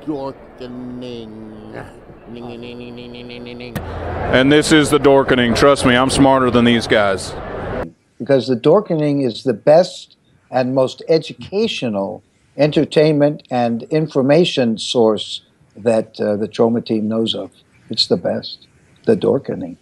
Dorkening. And this is the Dorkening. Trust me, I'm smarter than these guys. Because the Dorkening is the best and most educational entertainment and information source that the Trauma Team knows of. It's the best, the Dorkening.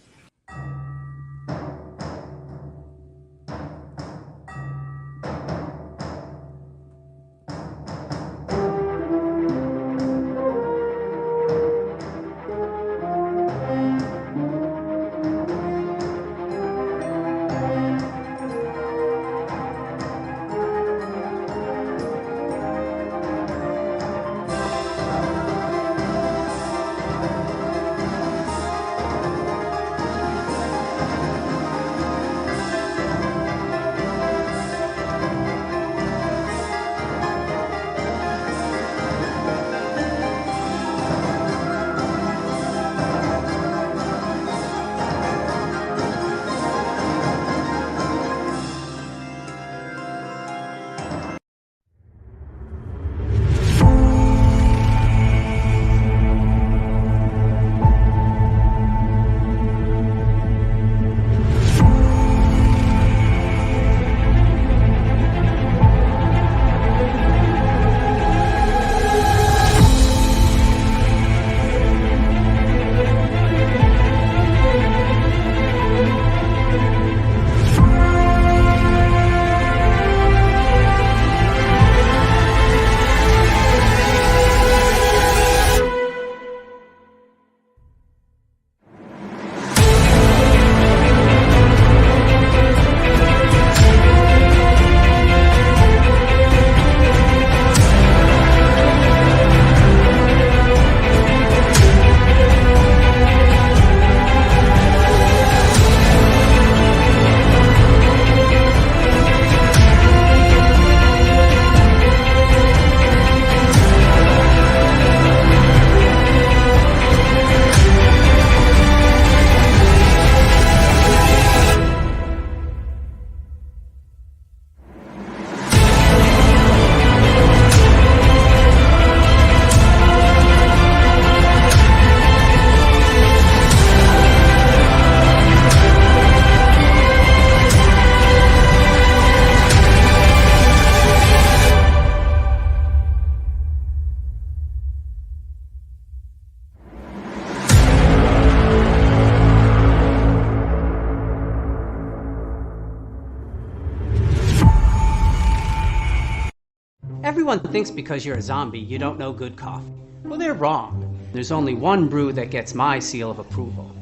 Everyone thinks because you're a zombie, you don't know good coffee. Well, they're wrong. There's only one brew that gets my seal of approval.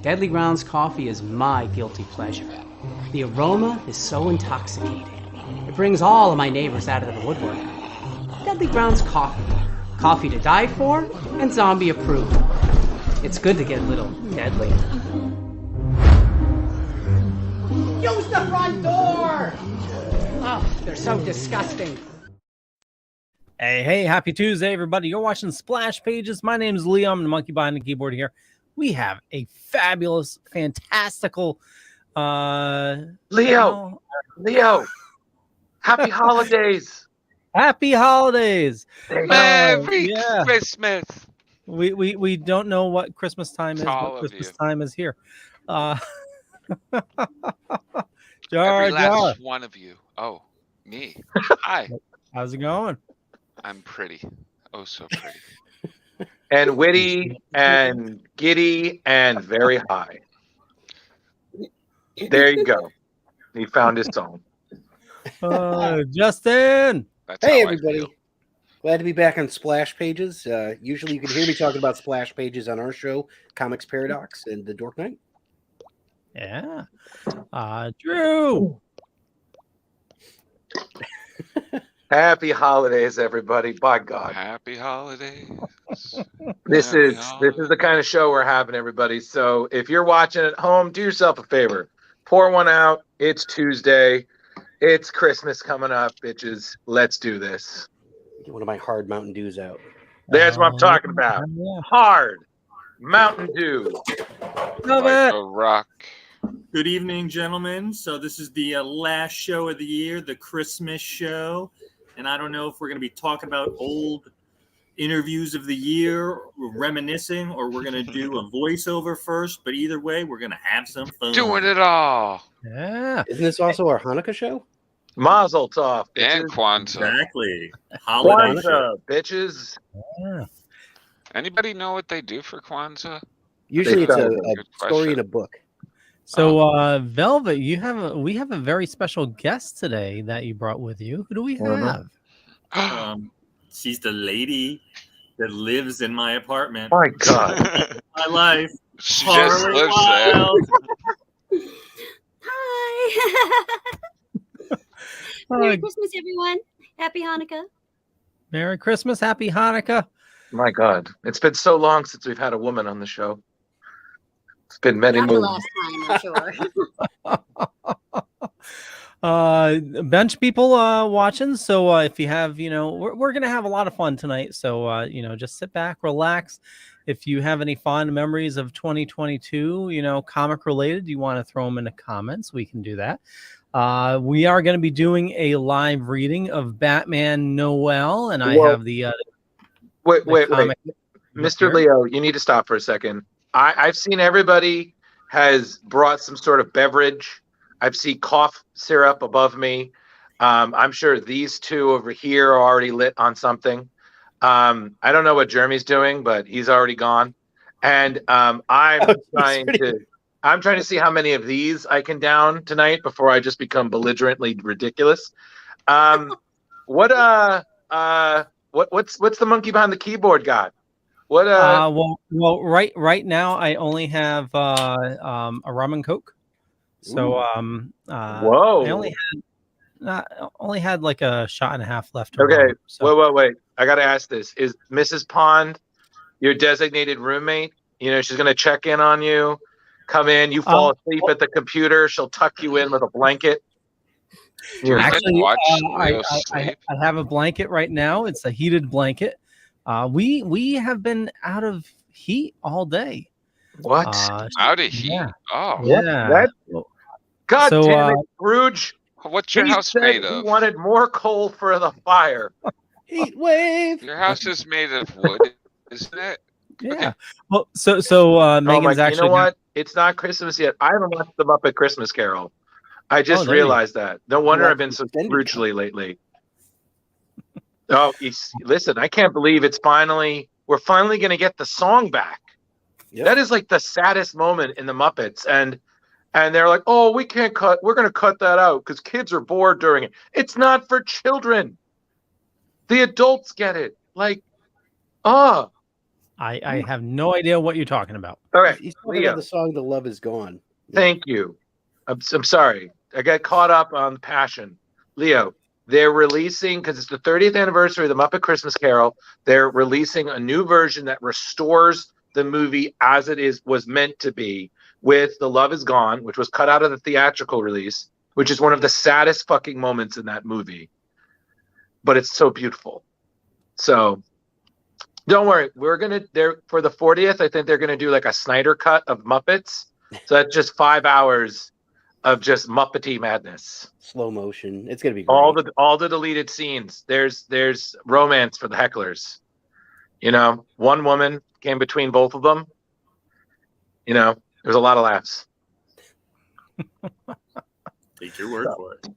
Deadly Grounds coffee is my guilty pleasure. The aroma is so intoxicating. It brings all of my neighbors out of the woodwork. Deadly Grounds coffee. Coffee to die for and zombie approved. It's good to get a little deadly. Use the front door! Oh, they're so disgusting. Hey, happy Tuesday, everybody. You're watching Splash Pages. My name is Leo. I'm the monkey behind the keyboard here. We have a fabulous, fantastical Leo, happy holidays. Happy holidays. Merry Christmas. We don't know what Christmas time is, all but of Christmas you. time is here. Every last one of you. Oh, me. Hi. How's it going? I'm pretty. Oh, so pretty. And witty and giddy and very high. There you go. He found his song. Justin. That's hey, how I everybody. feel. Glad to be back on Splash Pages. Usually you can hear me talking about Splash Pages on our show, Comics Paradox and The Dork Knight. Yeah. Drew. Happy holidays, everybody. By God. Happy holidays. This Happy is the kind of show we're having, everybody. So if you're watching at home, do yourself a favor. Pour one out. It's Tuesday. It's Christmas coming up, bitches. Let's do this. Get one of my hard Mountain Dews out. There's what I'm talking about. Yeah. Hard Mountain Dew. Love Like it. a rock. Good evening, gentlemen. So this is the last show of the year, the Christmas show. And I don't know if we're going to be talking about old interviews of the year, reminiscing, or we're going to do a voiceover first. But either way, we're going to have some fun. Doing it all. Yeah. Isn't this also our Hanukkah show? Mazel tov, And bitches. Kwanzaa. Exactly. Holiday show. Kwanzaa, bitches. Yeah. Anybody know what they do for Kwanzaa? Usually it's a Good story question. in a book. So, Velvet, we have a very special guest today that you brought with you. Who do we have? She's the lady that lives in my apartment. My God. My life. She just Harley lives Wild. Hi. Merry Uh, Christmas, everyone. Happy Hanukkah. Merry Christmas, Happy Hanukkah. My God. It's been so long since we've had a woman on the show. It's been many Not the moons. last time, I'm sure. Bench people watching. So if you have, we're gonna have a lot of fun tonight. So just sit back, relax. If you have any fond memories of 2022, comic related, you want to throw them in the comments, we can do that. We are going to be doing a live reading of Batman Noel, and I have the wait. comic Mr. here. Leo, you need to stop for a second. I've seen everybody has brought some sort of beverage. I've seen cough syrup above me. I'm sure these two over here are already lit on something. I don't know what Jeremy's doing, but he's already gone. And I'm trying to see how many of these I can down tonight before I just become belligerently ridiculous. What's the monkey behind the keyboard got? What well right now I only have a rum and coke. So whoa. I only had like a shot and a half left. Okay. Rum, so. Wait. I got to ask this. Is Mrs. Pond your designated roommate? She's going to check in on you, come in, you fall asleep at the computer. She'll tuck you in with a blanket. Actually, I I have a blanket right now. It's a heated blanket. We have been out of heat all day. What? Out of heat? Yeah. Oh. Yeah. God damn it, Scrooge. What's your house made of? He wanted more coal for the fire. Heat wave. Your house is made of wood, isn't it? Yeah. Okay. Well, so Megan's actually. You know what? It's not Christmas yet. I haven't watched them up at Christmas Carol. I just realized that. No wonder I've been so spiritually lately. Oh, listen! I can't believe we're finally going to get the song back. Yep. That is like the saddest moment in the Muppets, and they're like, "Oh, we can't cut. We're going to cut that out because kids are bored during it." It's not for children. The adults get it. Like, I have no idea what you're talking about. All right, he's talking about the song "The Love Is Gone." Thank you. I'm sorry. I got caught up on passion. Leo, they're releasing, because it's the 30th anniversary of the Muppet Christmas Carol, they're releasing a new version that restores the movie as it was meant to be, with The Love Is Gone, which was cut out of the theatrical release, which is one of the saddest fucking moments in that movie. But it's so beautiful. So don't worry. For the 40th, I think they're going to do like a Snyder cut of Muppets. So that's just 5 hours of just Muppety madness. Slow motion. It's going to be great. All the deleted scenes. There's romance for the hecklers. One woman came between both of them. There's a lot of laughs. Take your word for it.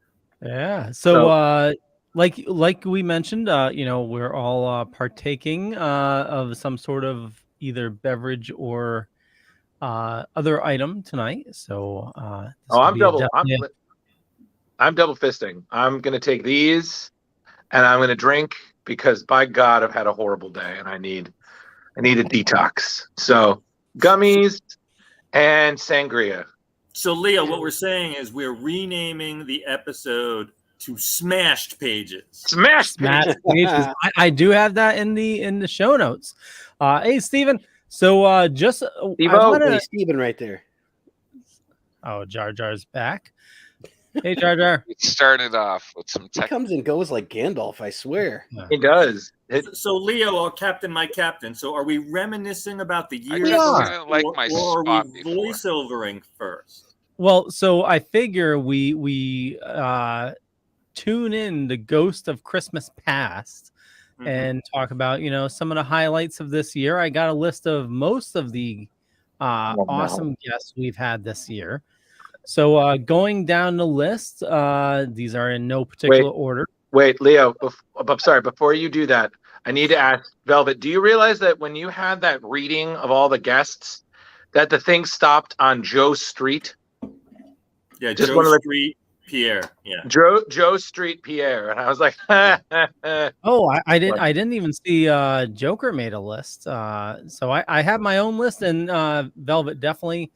Yeah. So like we mentioned, we're all partaking of some sort of either beverage or other item tonight. So I'm double fisting. I'm gonna take these and I'm gonna drink, because by God, I've had a horrible day and I need a detox. So gummies and sangria. So Leo, what we're saying is we're renaming the episode to Smashed Pages. Smashed Pages. I do have that in the show notes. Hey, Steven. So just Steven right there. Oh, Jar Jar's back. Hey, Jar Jar. It started off with some He comes and goes like Gandalf, I swear. He does. So Leo, our captain, my captain. So are we reminiscing about the year, or are we voiceovering first? Well, so I figure we tune in the Ghost of Christmas Past and talk about, some of the highlights of this year. I got a list of most of the awesome guests we've had this year. So going down the list, these are in no particular order. Wait, Leo, I'm sorry. Before you do that, I need to ask Velvet, do you realize that when you had that reading of all the guests, that the thing stopped on Joe Street? Yeah, Just Joe Street Pierre. Yeah. Joe Street Pierre. And I was like, Oh, I didn't even see Joker made a list. So I have my own list, and Velvet, definitely,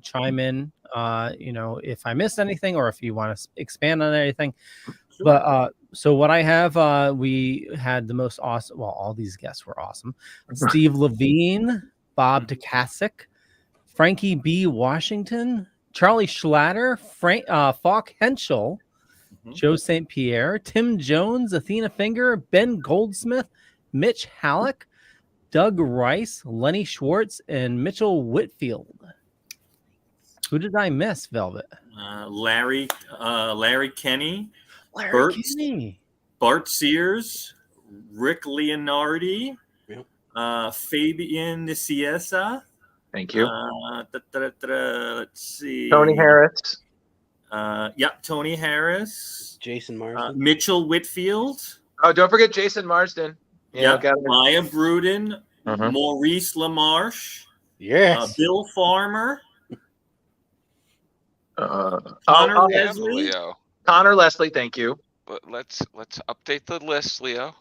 chime in, if I missed anything or if you want to expand on anything. Sure. But so what I have, we had the most awesome. Well, all these guests were awesome. Steve Levine, Bob Dukasik, Frankie B. Washington, Charlie Schlatter, Falk Henschel, Joe St. Pierre, Tim Jones, Athena Finger, Ben Goldsmith, Mitch Halleck, Doug Rice, Lenny Schwartz, and Mitchell Whitfield. Who did I miss, Velvet? Larry Kenny, Larry Kenny, Bart Sears, Rick Leonardi, Fabian Niciesa. Thank you. Let's see. Tony Harris. Tony Harris. Jason Marsden. Mitchell Whitfield. Oh, don't forget Jason Marsden. Maya Bruden. Maurice LaMarche. Yes. Bill Farmer. Connor Leslie. Connor Leslie, thank you. But let's update the list, Leo.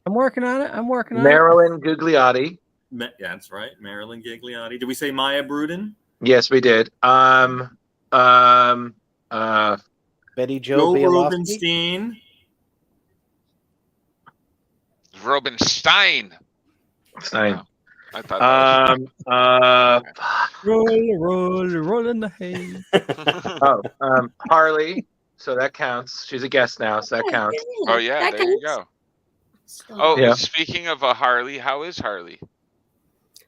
I'm working on it. Marilyn Gugliotti. Yeah, that's right. Marilyn Gigliotti. Did we say Maya Bruden? Yes, we did. Betty Joe Rubenstein. Rubenstein. Stein. I thought roll in the hay. Harley. So that counts. She's a guest now, so that counts. Oh yeah, there you go. Oh, yeah. Speaking of a Harley, how is Harley?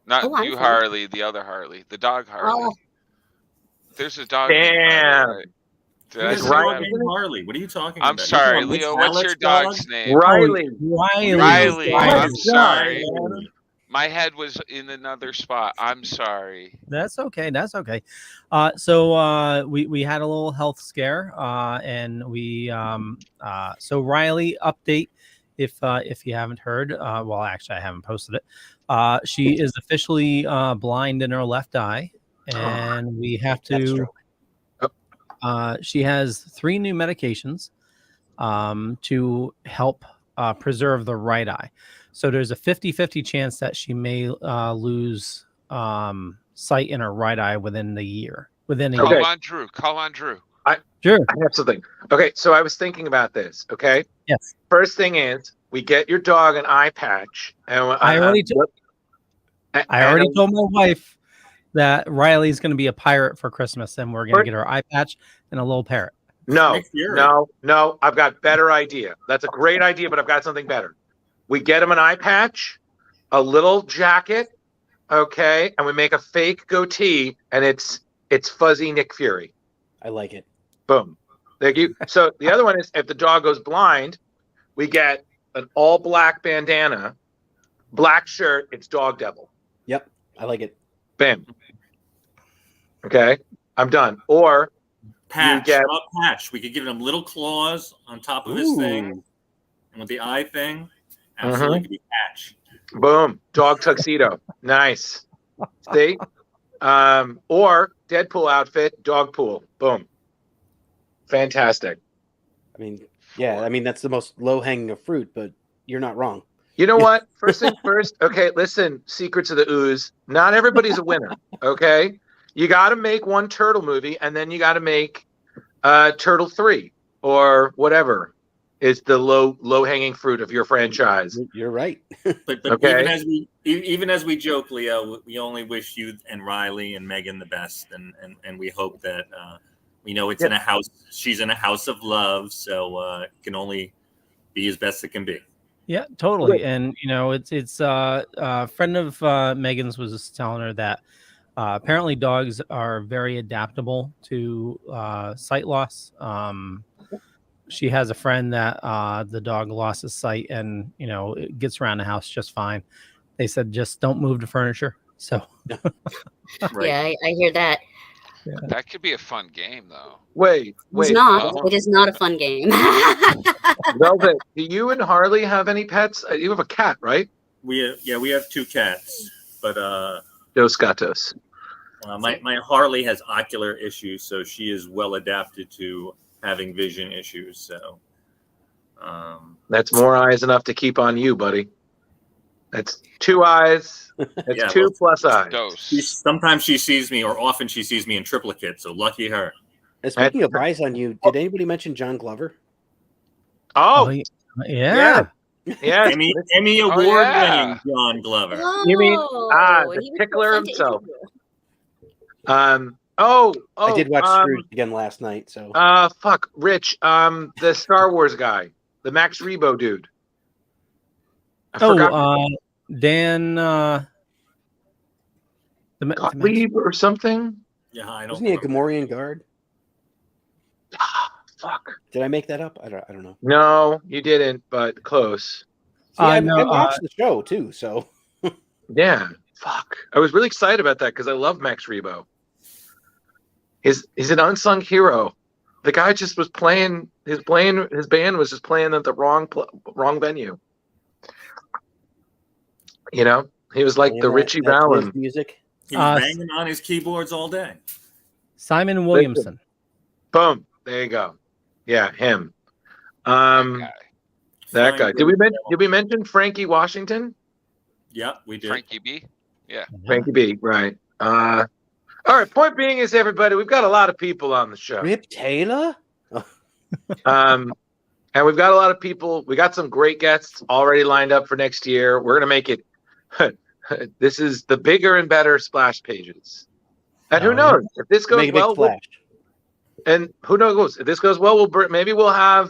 Not you, Harley, the other Harley, the dog Harley. Oh. There's a dog. Damn. Right. That's right. Harley. What are you talking about? I'm sorry, Leo. What's your dog's name? Riley. Riley. I'm sorry. My head was in another spot. I'm sorry. That's okay. So we had a little health scare, and we so Riley, update if you haven't heard. Well, actually, I haven't posted it. She is officially blind in her left eye, and we have to. She has 3 new medications to help preserve the right eye. So there's a 50-50 chance that she may lose sight in her right eye within the year. Call on Drew. Sure. I have something. Okay, so I was thinking about this. Okay. Yes. First thing is, we get your dog an eye patch, and I already told my wife that Riley's going to be a pirate for Christmas, and we're going to get her eye patch and a little parrot. No. I've got better idea. That's a great idea, but I've got something better. We get him an eye patch, a little jacket, okay, and we make a fake goatee, and it's fuzzy Nick Fury. I like it. Boom. Thank you. So the other one is, if the dog goes blind, we get an all black bandana, black shirt. It's Dog Devil. Yep, I like it. Bam. Okay, I'm done. Or patch. We could give him little claws on top of his thing, and with the eye thing, absolutely could be patch. Boom. Dog tuxedo. Nice. See? Or Deadpool outfit, dog pool. Boom. Fantastic. I mean that's the most low-hanging of fruit, but you're not wrong. You know what? First thing first. Okay, listen, Secrets of the Ooze. Not everybody's a winner, okay? You got to make one Turtle movie, and then you got to make Turtle 3 or whatever is the low-hanging fruit of your franchise. You're right. but okay. even as we joke, Leo, we only wish you and Riley and Megan the best, and we hope that we know it's in a house. She's in a house of love, so it can only be as best it can be. Yeah, totally. And it's a friend of Megan's was just telling her that apparently dogs are very adaptable to sight loss. she has a friend that the dog lost his sight, and it gets around the house just fine. They said just don't move the furniture. So Right. Yeah, I hear that. That could be a fun game, though. Wait. It's not. Oh. It is not a fun game. Velvet, do you and Harley have any pets? You have a cat, right? We have 2 cats, but Dos gatos. my Harley has ocular issues, so she is well adapted to having vision issues. So That's more eyes enough to keep on you, buddy. That's 2 eyes. That's Yeah, 2 plus eyes. Dose. sometimes she sees me, or often she sees me in triplicate. So lucky her. And speaking of eyes on you, did anybody mention John Glover? Oh, yeah. yeah. Emmy award-winning John Glover. You mean Oh, the he was tickler so fun to himself? interview. I I did watch Scrooge again last night. So fuck, Rich. The Star Wars guy, the Max Rebo dude. I forgot. Dan Gottlieb or something. Yeah, I don't. wasn't he a Gamorrean guard? Fuck. Did I make that up? I don't know. No, you didn't, but close. See, I no, watched the show too. So Yeah. Fuck. I was really excited about that because I love Max Rebo. He's an unsung hero. The guy just was playing his band was just playing at the wrong venue. You know, he was like playing the that- Richie that Valens. blues music. He was banging on his keyboards all day. Simon Williamson. Boom. There you go. Yeah, him. That Fine, guy. good. Did we mention Frankie Washington? Yeah, we did. Frankie B. Yeah. Frankie B. Right. All right. Point being is, everybody, we've got a lot of people on the show. Rip Taylor. And we've got a lot of people. We got some great guests already lined up for next year. We're gonna make it. This is the bigger and better splash pages. And who knows if this goes Make a big well? splash. And who knows if this goes well? Maybe we'll have.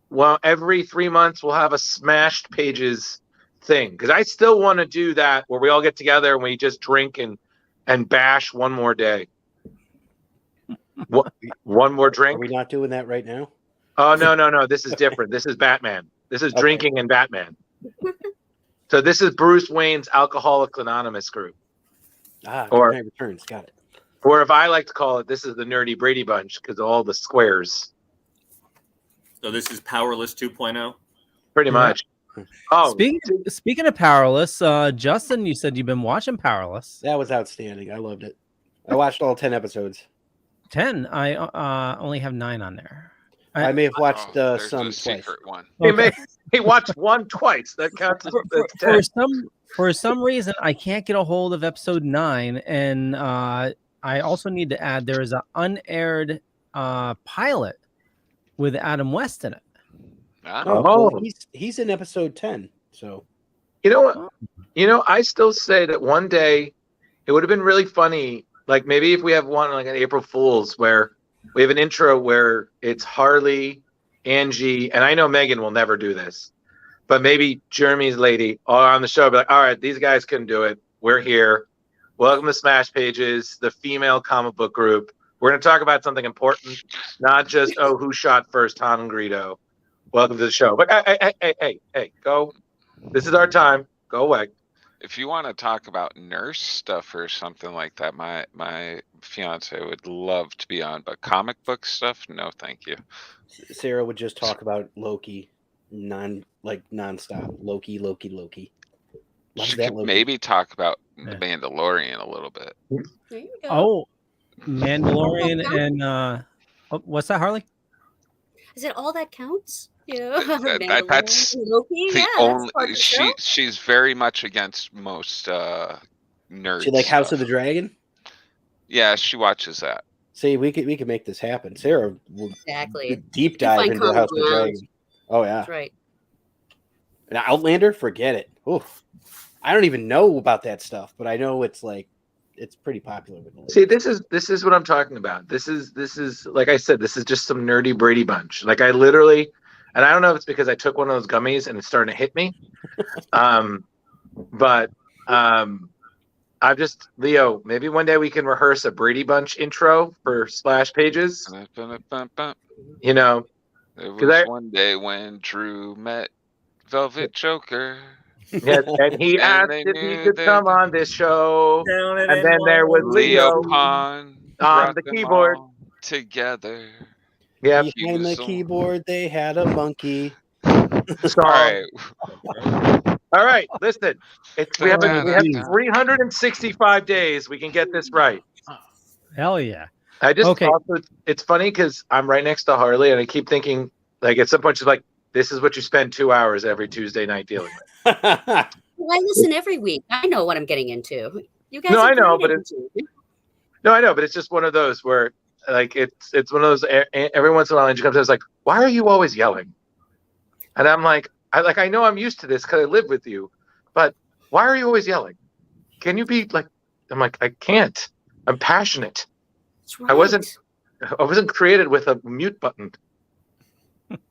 Well, every 3 months we'll have a smashed pages thing, because I still want to do that where we all get together and we just drink and bash one more day. One more Are drink. we not doing that right now? Oh, no. This is different. This is Batman. This is drinking and Batman. So this is Bruce Wayne's Alcoholics Anonymous group. Dark Knight Returns. Got it. Or if I like to call it, this is the Nerdy Brady Bunch, because of all the squares. So this is Powerless 2.0. Pretty much. Oh, Speaking of Powerless, Justin, you said you've been watching Powerless. That was outstanding. I loved it. I watched all 10 episodes. 10. I only have 9 on there. I may have watched there's some a twice. secret one. He watched one twice. That counts as For 10. for some reason, I can't get a hold of episode 9, and I also need to add there is an unaired pilot with Adam West in it. Well, he's in episode 10. So You know what? I still say that one day it would have been really funny. Like maybe if we have one like an April Fool's where we have an intro where it's Harley, Angie, and I know Megan will never do this, but maybe Jeremy's lady are on the show. Be like, all right, these guys can do it. We're here. Welcome to Smash Pages, the female comic book group. We're going to talk about something important, not just, who shot first, Han and Greedo. Welcome to the show. But hey, go. This is our time. Go away. If you want to talk about nurse stuff or something like that, my fiance would love to be on. But comic book stuff, no, thank you. Sarah would just talk about Loki nonstop. Loki. Love She that could Loki. maybe talk about the Mandalorian a little bit. There you go. Oh, Mandalorian and what's that, Harley? Is it all that counts? Yeah. That's Loki. the Yeah, only. that's part of the show. She's very much against most nerds. She like House of the Dragon? Yeah, she watches that. See, we could make this happen. Sarah will Exactly. deep You dive find into common House of the ground. Dragon. Oh yeah. That's right. And Outlander, forget it. Oof. I don't even know about that stuff, but I know it's pretty popular with the See, this is what I'm talking about. This is like I said, this is just some nerdy Brady Bunch. Like I literally, and I don't know if it's because I took one of those gummies and it's starting to hit me. But I've just, Leo, maybe one day we can rehearse a Brady Bunch intro for Splash Pages. You know, There 'Cause was one day when Drew met Velvet Joker. Yes, and he And asked they if he knew could that come on this show. Down at And then there was Leo Leo Pond on brought the them keyboard. all together. Yep. He Behind the was the- keyboard, they had a monkey. So, All right. all right, listen. We have Da-da-da-da. 365 days. We can get this right. Hell yeah. I just Okay. also it's funny because I'm right next to Harley, and I keep thinking like at some point she's like, "This is what you spend 2 hours every Tuesday night dealing with." Well, I listen every week. I know what I'm getting into. You guys No, are I know, great but at it's it. no, I know, but it's just one of those where like it's one of those every once in a while, and she comes in, it's like, "Why are you always yelling?" And I'm like, I know I'm used to this because I live with you, but why are you always yelling? Can you be like? I'm like, I can't. I'm passionate. That's I wasn't created with a mute button.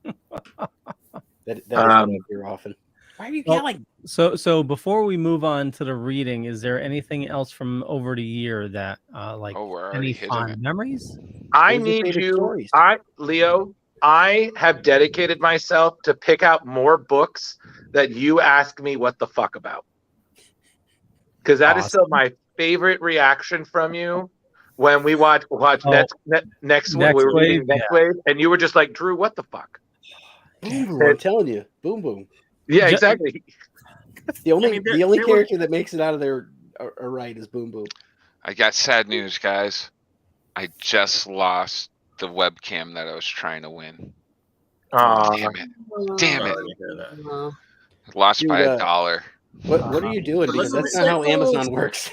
That is what I hear often. Why are you yelling? So before we move on to the reading, is there anything else from over the year that like we're already any hitting fond it. memories? I What was your need favorite you. stories? Leo, I have dedicated myself to pick out more books that you ask me what the fuck about. Because that is still my favorite reaction from you when we watch next we were reading Next Wave, and you were just like, Drew, what the fuck? Boom boom! I'm telling you, boom boom. Yeah, exactly. The only there character that makes it out of there right is Boom Boom. I got sad news, guys. I just lost the webcam that I was trying to win. Damn it. Damn it. Lost by $1. What are you doing? Because that's not how Amazon works.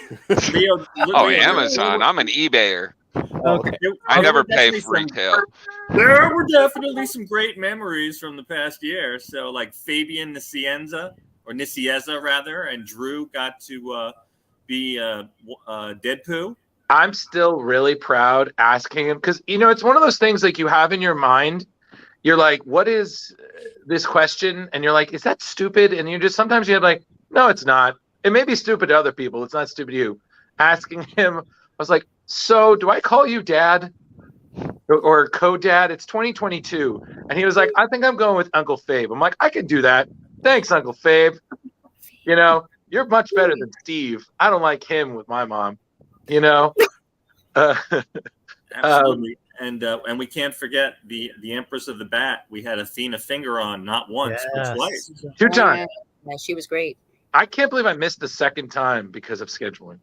Leo, Oh, Amazon. I'm an eBayer. Okay. I never pay for retail. There were definitely some great memories from the past year. So, like Fabian Nicieza, rather, and Drew got to be Deadpoo. I'm still really proud asking him because it's one of those things like you have in your mind. You're like, what is this question? And you're like, is that stupid? And you just sometimes you have like, no, it's not. It may be stupid to other people. It's not stupid to you. Asking him, I was like, so do I call you dad or co-dad? It's 2022. And he was like, I think I'm going with Uncle Fabe. I'm like, I can do that. Thanks, Uncle Fabe. You're much better than Steve. I don't like him with my mom. Absolutely. And we can't forget the Empress of the Bat. We had Athena Finger on not once, but twice. 2 times. Yeah, she was great. I can't believe I missed the second time because of scheduling.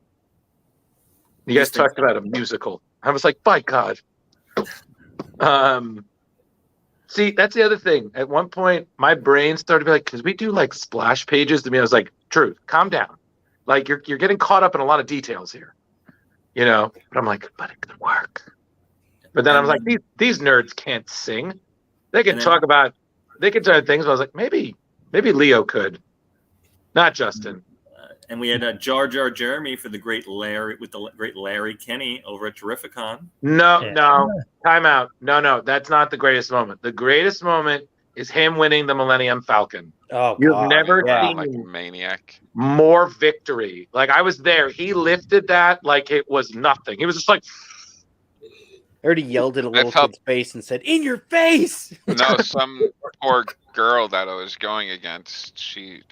You guys talked about a musical. I was like, by God. See, that's the other thing. At one point, my brain started to be like, because we do like splash pages to me. I was like, Drew, calm down. Like you're getting caught up in a lot of details here. But I'm like, but it could work. But then I was like, these nerds can't sing. They can talk about things. But I was like, maybe Leo could, not Justin. And we had Jar Jar Jeremy for the great Larry Kenny over at Terrificon. No, time out. No, that's not the greatest moment. The greatest moment is him winning the Millennium Falcon. Oh, you've never seen like a maniac. More victory. Like I was there. He lifted that like it was nothing. He was just like. I heard he yelled in a little kid's face and said, "In your face!" No, some poor girl that I was going against. She.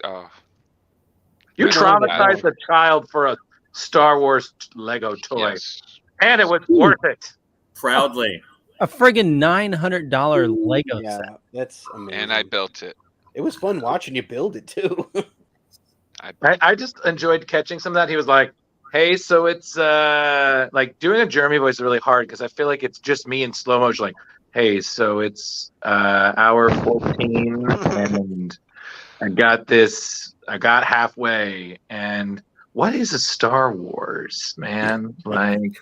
You traumatized a child for a Star Wars Lego toy, and it was worth it. Proudly. A friggin' $900 Lego set. That's amazing. And I built it. It was fun watching you build it too. I just enjoyed catching some of that. He was like, "Hey, so it's like doing a Jeremy voice is really hard because I feel like it's just me in slow motion. Like, hey, so it's hour 14, and I got this. I got halfway, and what is a Star Wars, man? Like,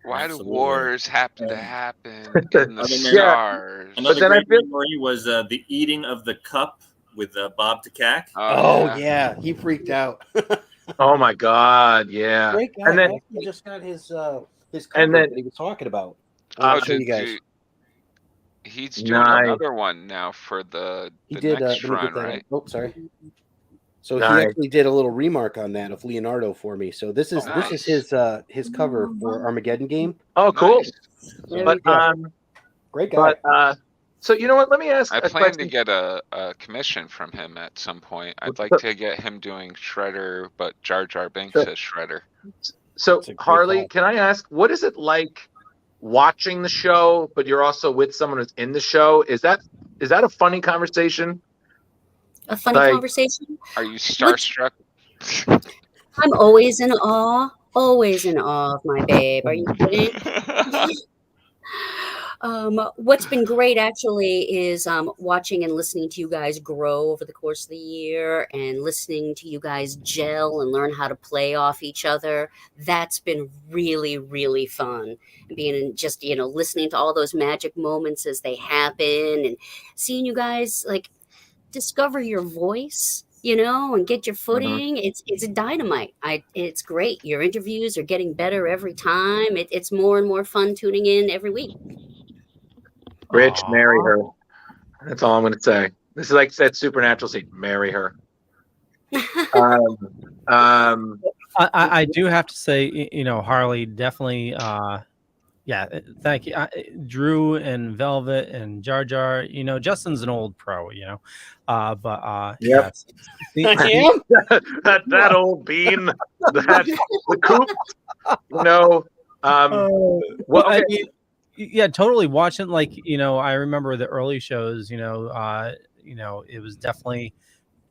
why do wars happen to happen in the stars? Another great memory was the eating of the cup with Bob Takak. Oh yeah, he freaked out. Oh my God, yeah. Great guy. And then he just got his cover that he was talking about. I'll show you guys. He's doing another one now for the next run, right? Oh, sorry. So he actually did a little remark on that of Leonardo for me. So this is his cover for Armageddon game. Oh, cool. Nice. But great guy. But So you know what? Let me ask. I a plan to question. get a commission from him at some point. I'd like to get him doing Shredder, but Jar Jar Binks as Shredder. So That's a great Harley, call. can I ask, what is it like watching the show, but you're also with someone who's in the show? Is that a funny conversation? A funny conversation. Are you starstruck? I'm always in awe of my babe. Are you kidding? What's been great actually is watching and listening to you guys grow over the course of the year and listening to you guys gel and learn how to play off each other. That's been really, really fun. Being just, listening to all those magic moments as they happen and seeing you guys like discover your voice, and get your footing. It's a dynamite. It's great. Your interviews are getting better every time. It's more and more fun tuning in every week. Rich, marry her. That's all I'm going to say. This is like that supernatural scene. Marry her. I do have to say, Harley definitely. Yeah, thank you, Drew and Velvet and Jar Jar. Justin's an old pro. But Yep. that old bean. The coop. I mean, yeah, totally. Watching I remember the early shows. It was definitely.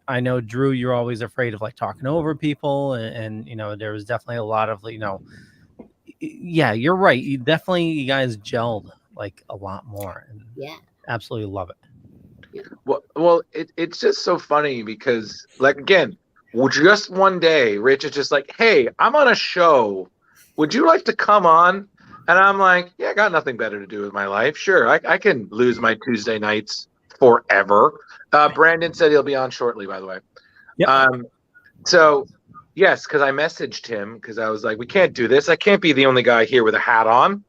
I know, Drew, you're always afraid of talking over people, and there was definitely a lot of Yeah, you're right. You guys gelled a lot more. And absolutely love it. Well, it's just so funny because again, just one day, Rich is just like, "Hey, I'm on a show. Would you like to come on?" And I'm like, "Yeah, I got nothing better to do with my life. Sure, I can lose my Tuesday nights forever." Brandon said he'll be on shortly, by the way. Yep. So yes, because I messaged him because I was like, "We can't do this. I can't be the only guy here with a hat on,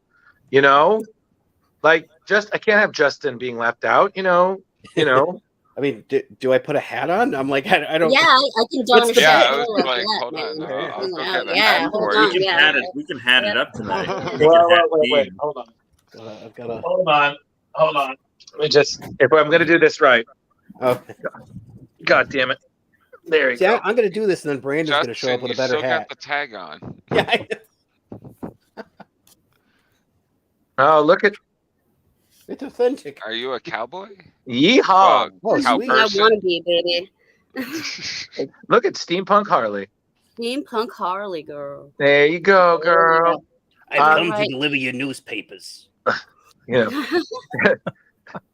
I can't have Justin being left out, I mean, do I put a hat on? I'm like, I don't. Yeah, I can don a shirt. Yeah, I was like, hold on. I'll go get a hat for you. We can hat it up tonight. Wait, hold on. Hold on. Let me just, if I'm going to do this right. Oh. God damn it. There you go. I'm going to do this, and then Brandon's going to show up with a better hat. Got the tag on. Yeah. Oh, look at. It's authentic. Are you a cowboy? Yeehaw. Sweet. I want to be, baby. Look at Steampunk Harley. Steampunk Harley, girl. There you go, girl. I've come to deliver your newspapers.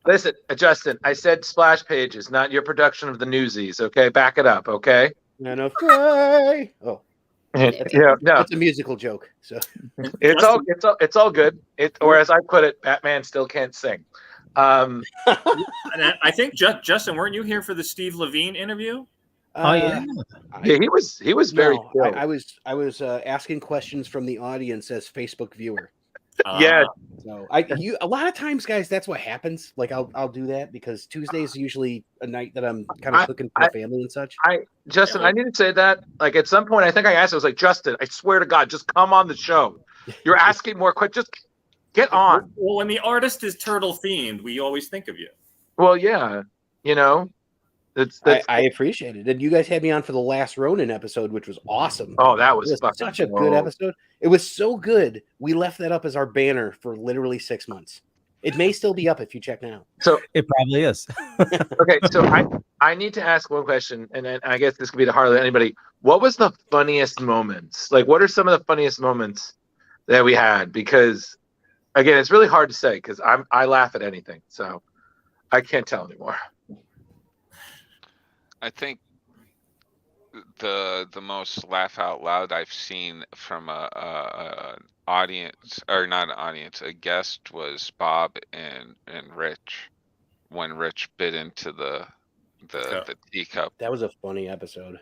Listen, Justin, I said splash pages, not your production of the Newsies. Okay, back it up. Okay. No, fry. Oh, yeah, no, it's a musical joke. So it's all good. Or as I put it, Batman still can't sing. And I think Justin, weren't you here for the Steve Levine interview? Yeah, he was very. No, I was asking questions from the audience as Facebook viewer. Yeah. So a lot of times, guys, that's what happens. I'll do that because Tuesday is usually a night that I'm kind of cooking for the family and such. Justin, I need to say that. At some point, I think I asked. I was like, Justin, I swear to God, just come on the show. You're asking more questions. Just get on. Well, when the artist is turtle themed, we always think of you. Well, yeah, I appreciate it. And you guys had me on for the last Ronin episode, which was awesome. Oh, that was such a good episode. It was so good. We left that up as our banner for literally 6 months. It may still be up if you check now. So it probably is. Okay, so I need to ask one question, and then I guess this could be to Harley. Anybody, what was the funniest moments? What are some of the funniest moments that we had? Because again, it's really hard to say because I laugh at anything, so I can't tell anymore. I think the most laugh out loud I've seen from a audience, or not an audience, a guest, was Bob and Rich when Rich bit into the teacup. That was a funny episode.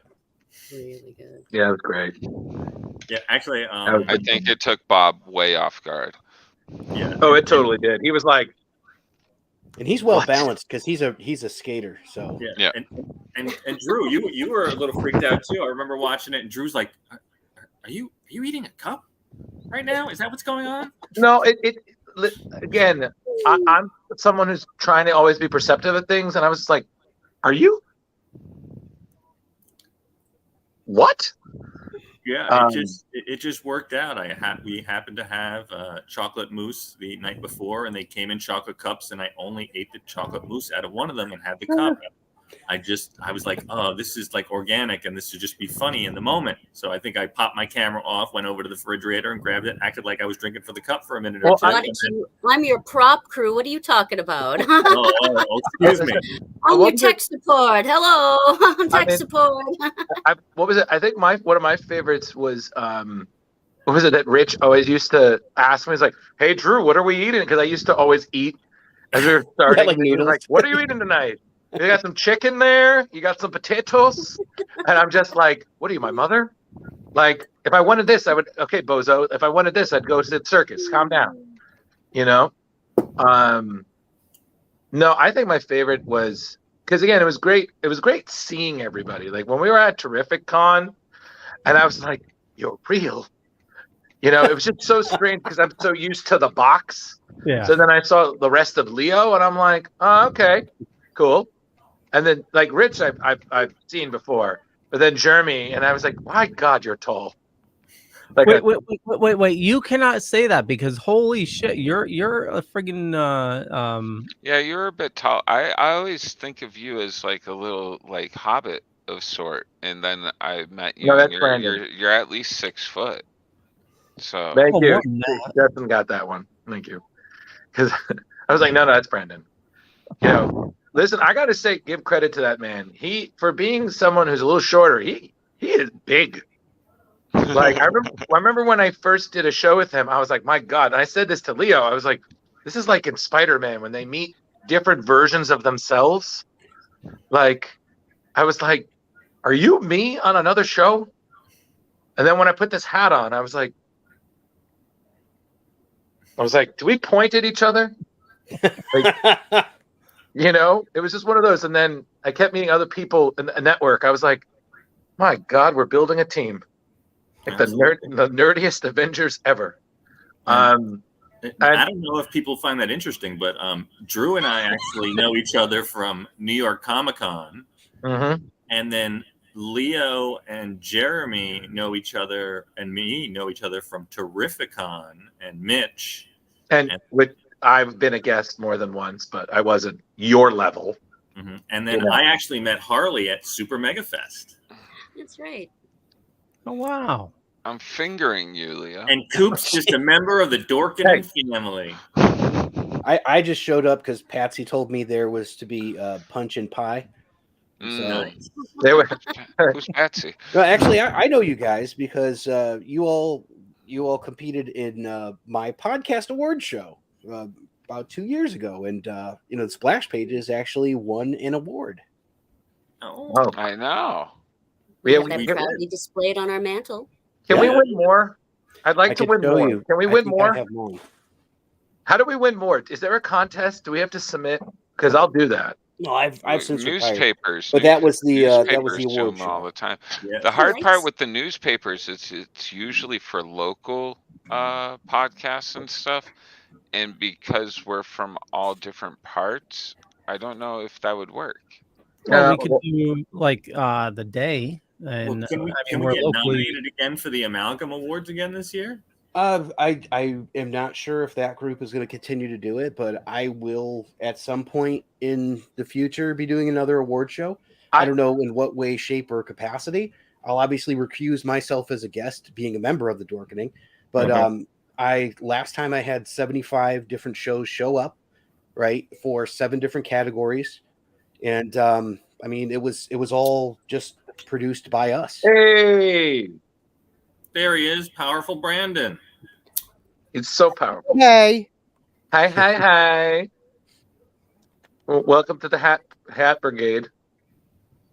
Really good. Yeah, it was great. Yeah, actually, I think it took Bob way off guard. Yeah. Oh, it totally did. He was like. And he's well balanced because he's a skater. So yeah. And Drew, you were a little freaked out too. I remember watching it, and Drew's like, "Are you eating a cup right now? Is that what's going on?" No, again, someone who's trying to always be perceptive of things, and I was just like, "Are you what?" Yeah, it just worked out. We happened to have chocolate mousse the night before, and they came in chocolate cups, and I only ate the chocolate mousse out of one of them and had the cup. I was like, oh, this is like organic, and this should just be funny in the moment. So I think I popped my camera off, went over to the refrigerator and grabbed it, acted like I was drinking for the cup for a minute or two. I'm your prop crew. What are you talking about? Excuse me. I'm your tech support. Hello, I'm tech support. What was it? I think one of my favorites was what was it that Rich always used to ask me? He's like, "Hey Drew, what are we eating?" Because I used to always eat as we were starting. Like noodles. Like, what are you eating tonight? You got some chicken there? You got some potatoes? And I'm just like, what are you, my mother? Like, if I wanted this, I would, okay, bozo. If I wanted this, I'd go to the circus. Calm down. You know? No, I think my favorite was, because again, it was great. It was great seeing everybody. Like when we were at Terrific Con, and I was like, you're real. You know, it was just so strange because I'm so used to the box. Yeah. So then I saw the rest of Leo, and I'm like, oh, okay, cool. And then, like Rich, I've seen before, but then Jeremy, and I was like, "My God, you're tall!" Like wait! You cannot say that because holy shit, you're a friggin' Yeah, you're a bit tall. I always think of you as like a little like hobbit of sort, and then I met you. No, that's and Brandon. You're at least 6 foot. So thank you. Justin got that one. Thank you. Because I was like, no, that's Brandon. You know. Listen, I got to say, give credit to that man. For being someone who's a little shorter, he is big. Like I remember when I first did a show with him, I was like, my God. And I said this to Leo. I was like, this is like in Spider-Man when they meet different versions of themselves. Like, I was like, are you me on another show? And then when I put this hat on, I was like, do we point at each other? Like, you know, it was just one of those. And then I kept meeting other people in the network. I was like, my God, we're building a team. Like the nerdiest Avengers ever. I don't know if people find that interesting, but Drew and I actually know each other from New York Comic Con. Mm-hmm. And then Leo and Jeremy know each other, and me know each other from Terrificon, and Mitch. And with I've been a guest more than once, but I wasn't your level. Mm-hmm. And then I actually met Harley at Super Mega Fest. That's right. Oh, wow. I'm fingering you, Leo. And Coop's just a member of the Dorkin family. I just showed up because Patsy told me there was to be punch and pie. So Who's Patsy? No, actually, I know you guys because you all competed in my podcast award show about 2 years ago, and the Splash Pages actually won an award. Oh, I know. We proudly displayed on our mantle. Can we win more? I'd like to win more. Can we win more? How do we win more? Is there a contest? Do we have to submit? Because I'll do that. No, I've since newspapers, but that was the award show all the time. Yeah. The hard part with the newspapers is it's usually for local podcasts and stuff, and because we're from all different parts, I don't know if that would work. Well, we could do like the day, and can we get nominated again for the Amalgam Awards again this year? I am not sure if that group is going to continue to do it, but I will at some point in the future be doing another award show. I don't know in what way, shape, or capacity. I'll obviously recuse myself as a guest, being a member of the Dorkening. But last time I had 75 different shows show up, right, for 7 different categories, and I mean it was all just produced by us. Hey. There he is, powerful Brandon. It's so powerful. Hey. Hi. Well, welcome to the Hat Brigade.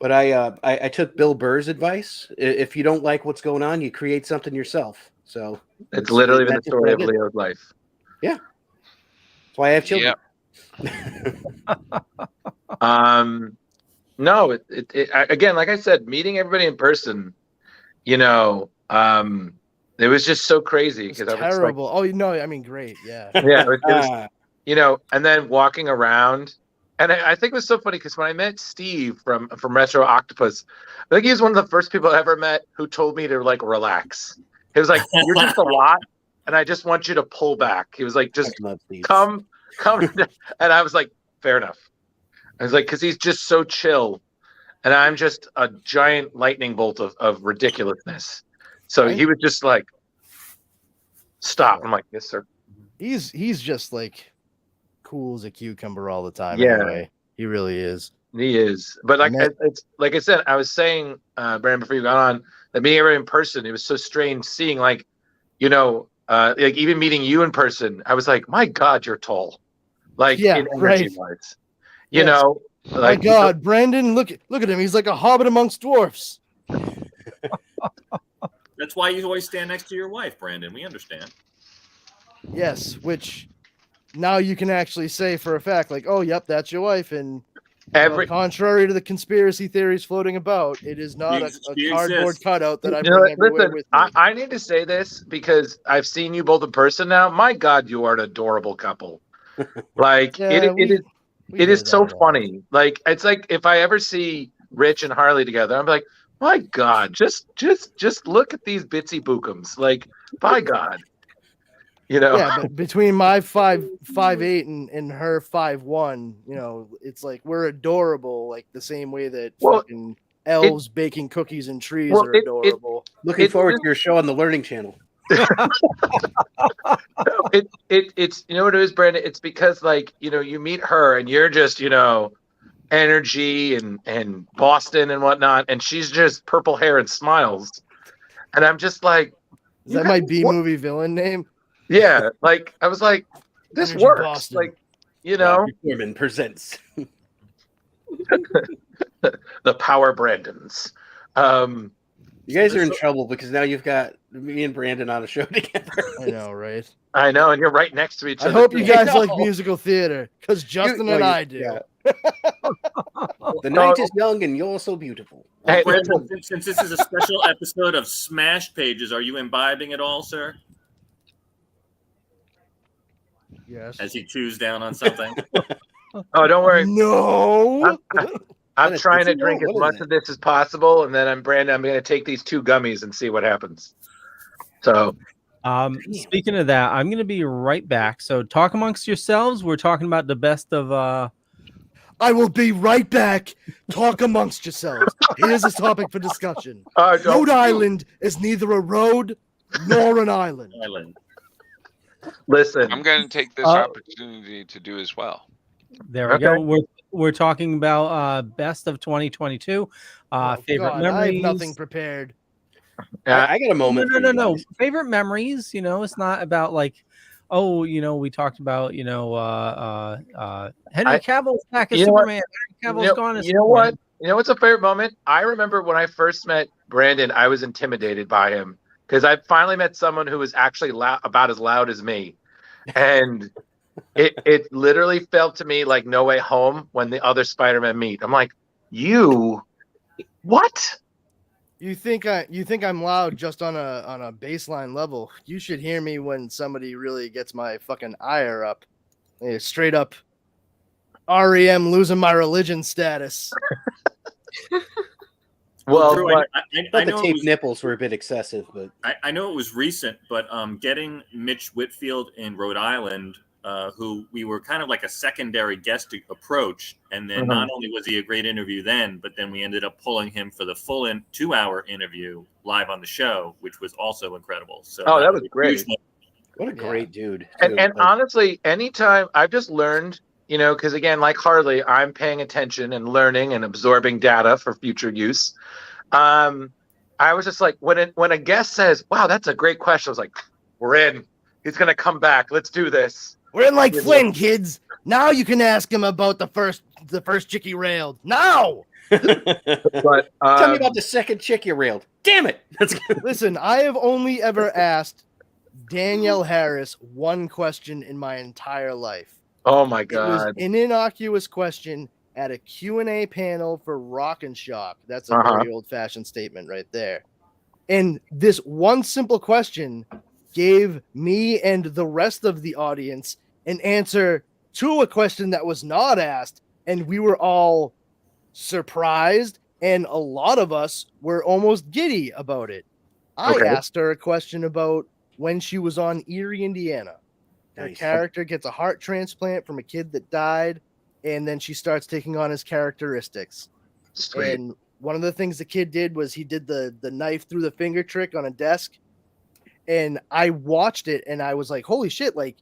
But I took Bill Burr's advice. If you don't like what's going on, you create something yourself. So it's literally been the story of Leo's life. Yeah. That's why I have children. Yep. No, it again, like I said, meeting everybody in person, it was just so crazy because I was terrible. Like, I mean, great, yeah. Yeah, and then walking around. And I think it was so funny because when I met Steve from Retro Octopus, I think he was one of the first people I ever met who told me to like relax. He was like, "You're just a lot, and I just want you to pull back." He was like, "Just come," and I was like, "Fair enough." I was like, because he's just so chill, and I'm just a giant lightning bolt of ridiculousness. So he was just like, "Stop!" I'm like, "Yes, sir." He's just like cool as a cucumber all the time. Yeah. Anyway, he really is. He is, but it's like I said, I was saying, Brandon, before you got on, that meeting everyone in person, it was so strange seeing, like, like even meeting you in person. I was like, my God, you're tall, like in energy wise, you know. Like, my God, Brandon, look at him. He's like a hobbit amongst dwarfs. That's why you always stand next to your wife, Brandon. We understand. Yes, which now you can actually say for a fact, like, oh, yep, that's your wife. And contrary to the conspiracy theories floating about, it is not a cardboard cutout that I bring everywhere with me. I need to say this because I've seen you both in person now. My God, you are an adorable couple. Like, it is so funny. Like, it's like if I ever see Rich and Harley together, I'm like, my God, just look at these bitsy bookums. Like, by God. Yeah, but between my 5'8" and her 5'1", it's like we're adorable, like the same way that fucking elves baking cookies and trees are adorable. Looking forward to your show on the Learning Channel. It's what it is, Brandon. It's because like you meet her and you're just energy and Boston and whatnot, and she's just purple hair and smiles, and I'm just like, is that my B-movie villain name? Yeah, like I was like, this Energy works. Boston. Like, Foreman presents the Power Brandons. You guys are in trouble because now you've got me and Brandon on a show together. I know, right? I know, and you're right next to each other. I hope you guys like musical theater because Justin and I do. Yeah. The night is young and you're so beautiful. Hey, Brandon, since this is a special episode of Smash Pages, are you imbibing at all, sir? Yes. As he chews down on something. Oh, don't worry. No. I'm trying to drink as much of this as possible, and then I'm going to take these 2 gummies and see what happens. So, speaking of that, I'm going to be right back. So, talk amongst yourselves. We're talking about the best of. I will be right back. Talk amongst yourselves. Here's a topic for discussion. Rhode Island is neither a road nor an island. Listen, I'm going to take this opportunity to do as well. There we go. We're talking about best of 2022. Favorite memories. I have nothing prepared. I got a moment. No. Favorite memories. It's not about like, we talked about Henry Cavill's back as Superman. Henry Cavill's gone as Superman. What? What's a favorite moment? I remember when I first met Brandon, I was intimidated by him. Because I finally met someone who was actually about as loud as me. And it literally felt to me like No Way Home when the other Spider-Man meet. I'm like, what? You think I'm loud just on a baseline level? You should hear me when somebody really gets my fucking ire up. Straight up REM losing my religion status. Well, I know the tape nipples were a bit excessive, but I know it was recent. But getting Mitch Whitfield in Rhode Island, who we were kind of like a secondary guest approach, and then not only was he a great interview then, but then we ended up pulling him for the full 2-hour interview live on the show, which was also incredible. So that was great. What a great dude! And honestly, anytime I've just learned. Because again, like Harley, I'm paying attention and learning and absorbing data for future use. I was just like, when a guest says, "Wow, that's a great question," I was like, "We're in. He's gonna come back. Let's do this." We're in like Flynn, kids. Now you can ask him about the first chick he railed. Now. But tell me about the second chick you railed. Damn it! Listen, I have only ever asked Danielle Harris one question in my entire life. Oh my God. It was an innocuous question at a Q&A panel for Rock and Shock. That's a very old-fashioned statement right there. And this one simple question gave me and the rest of the audience an answer to a question that was not asked, and we were all surprised, and a lot of us were almost giddy about it. I asked her a question about when she was on Erie, Indiana. Her character gets a heart transplant from a kid that died, and then she starts taking on his characteristics. Sweet. And one of the things the kid did was he did the knife through the finger trick on a desk. And I watched it and I was like, holy shit, like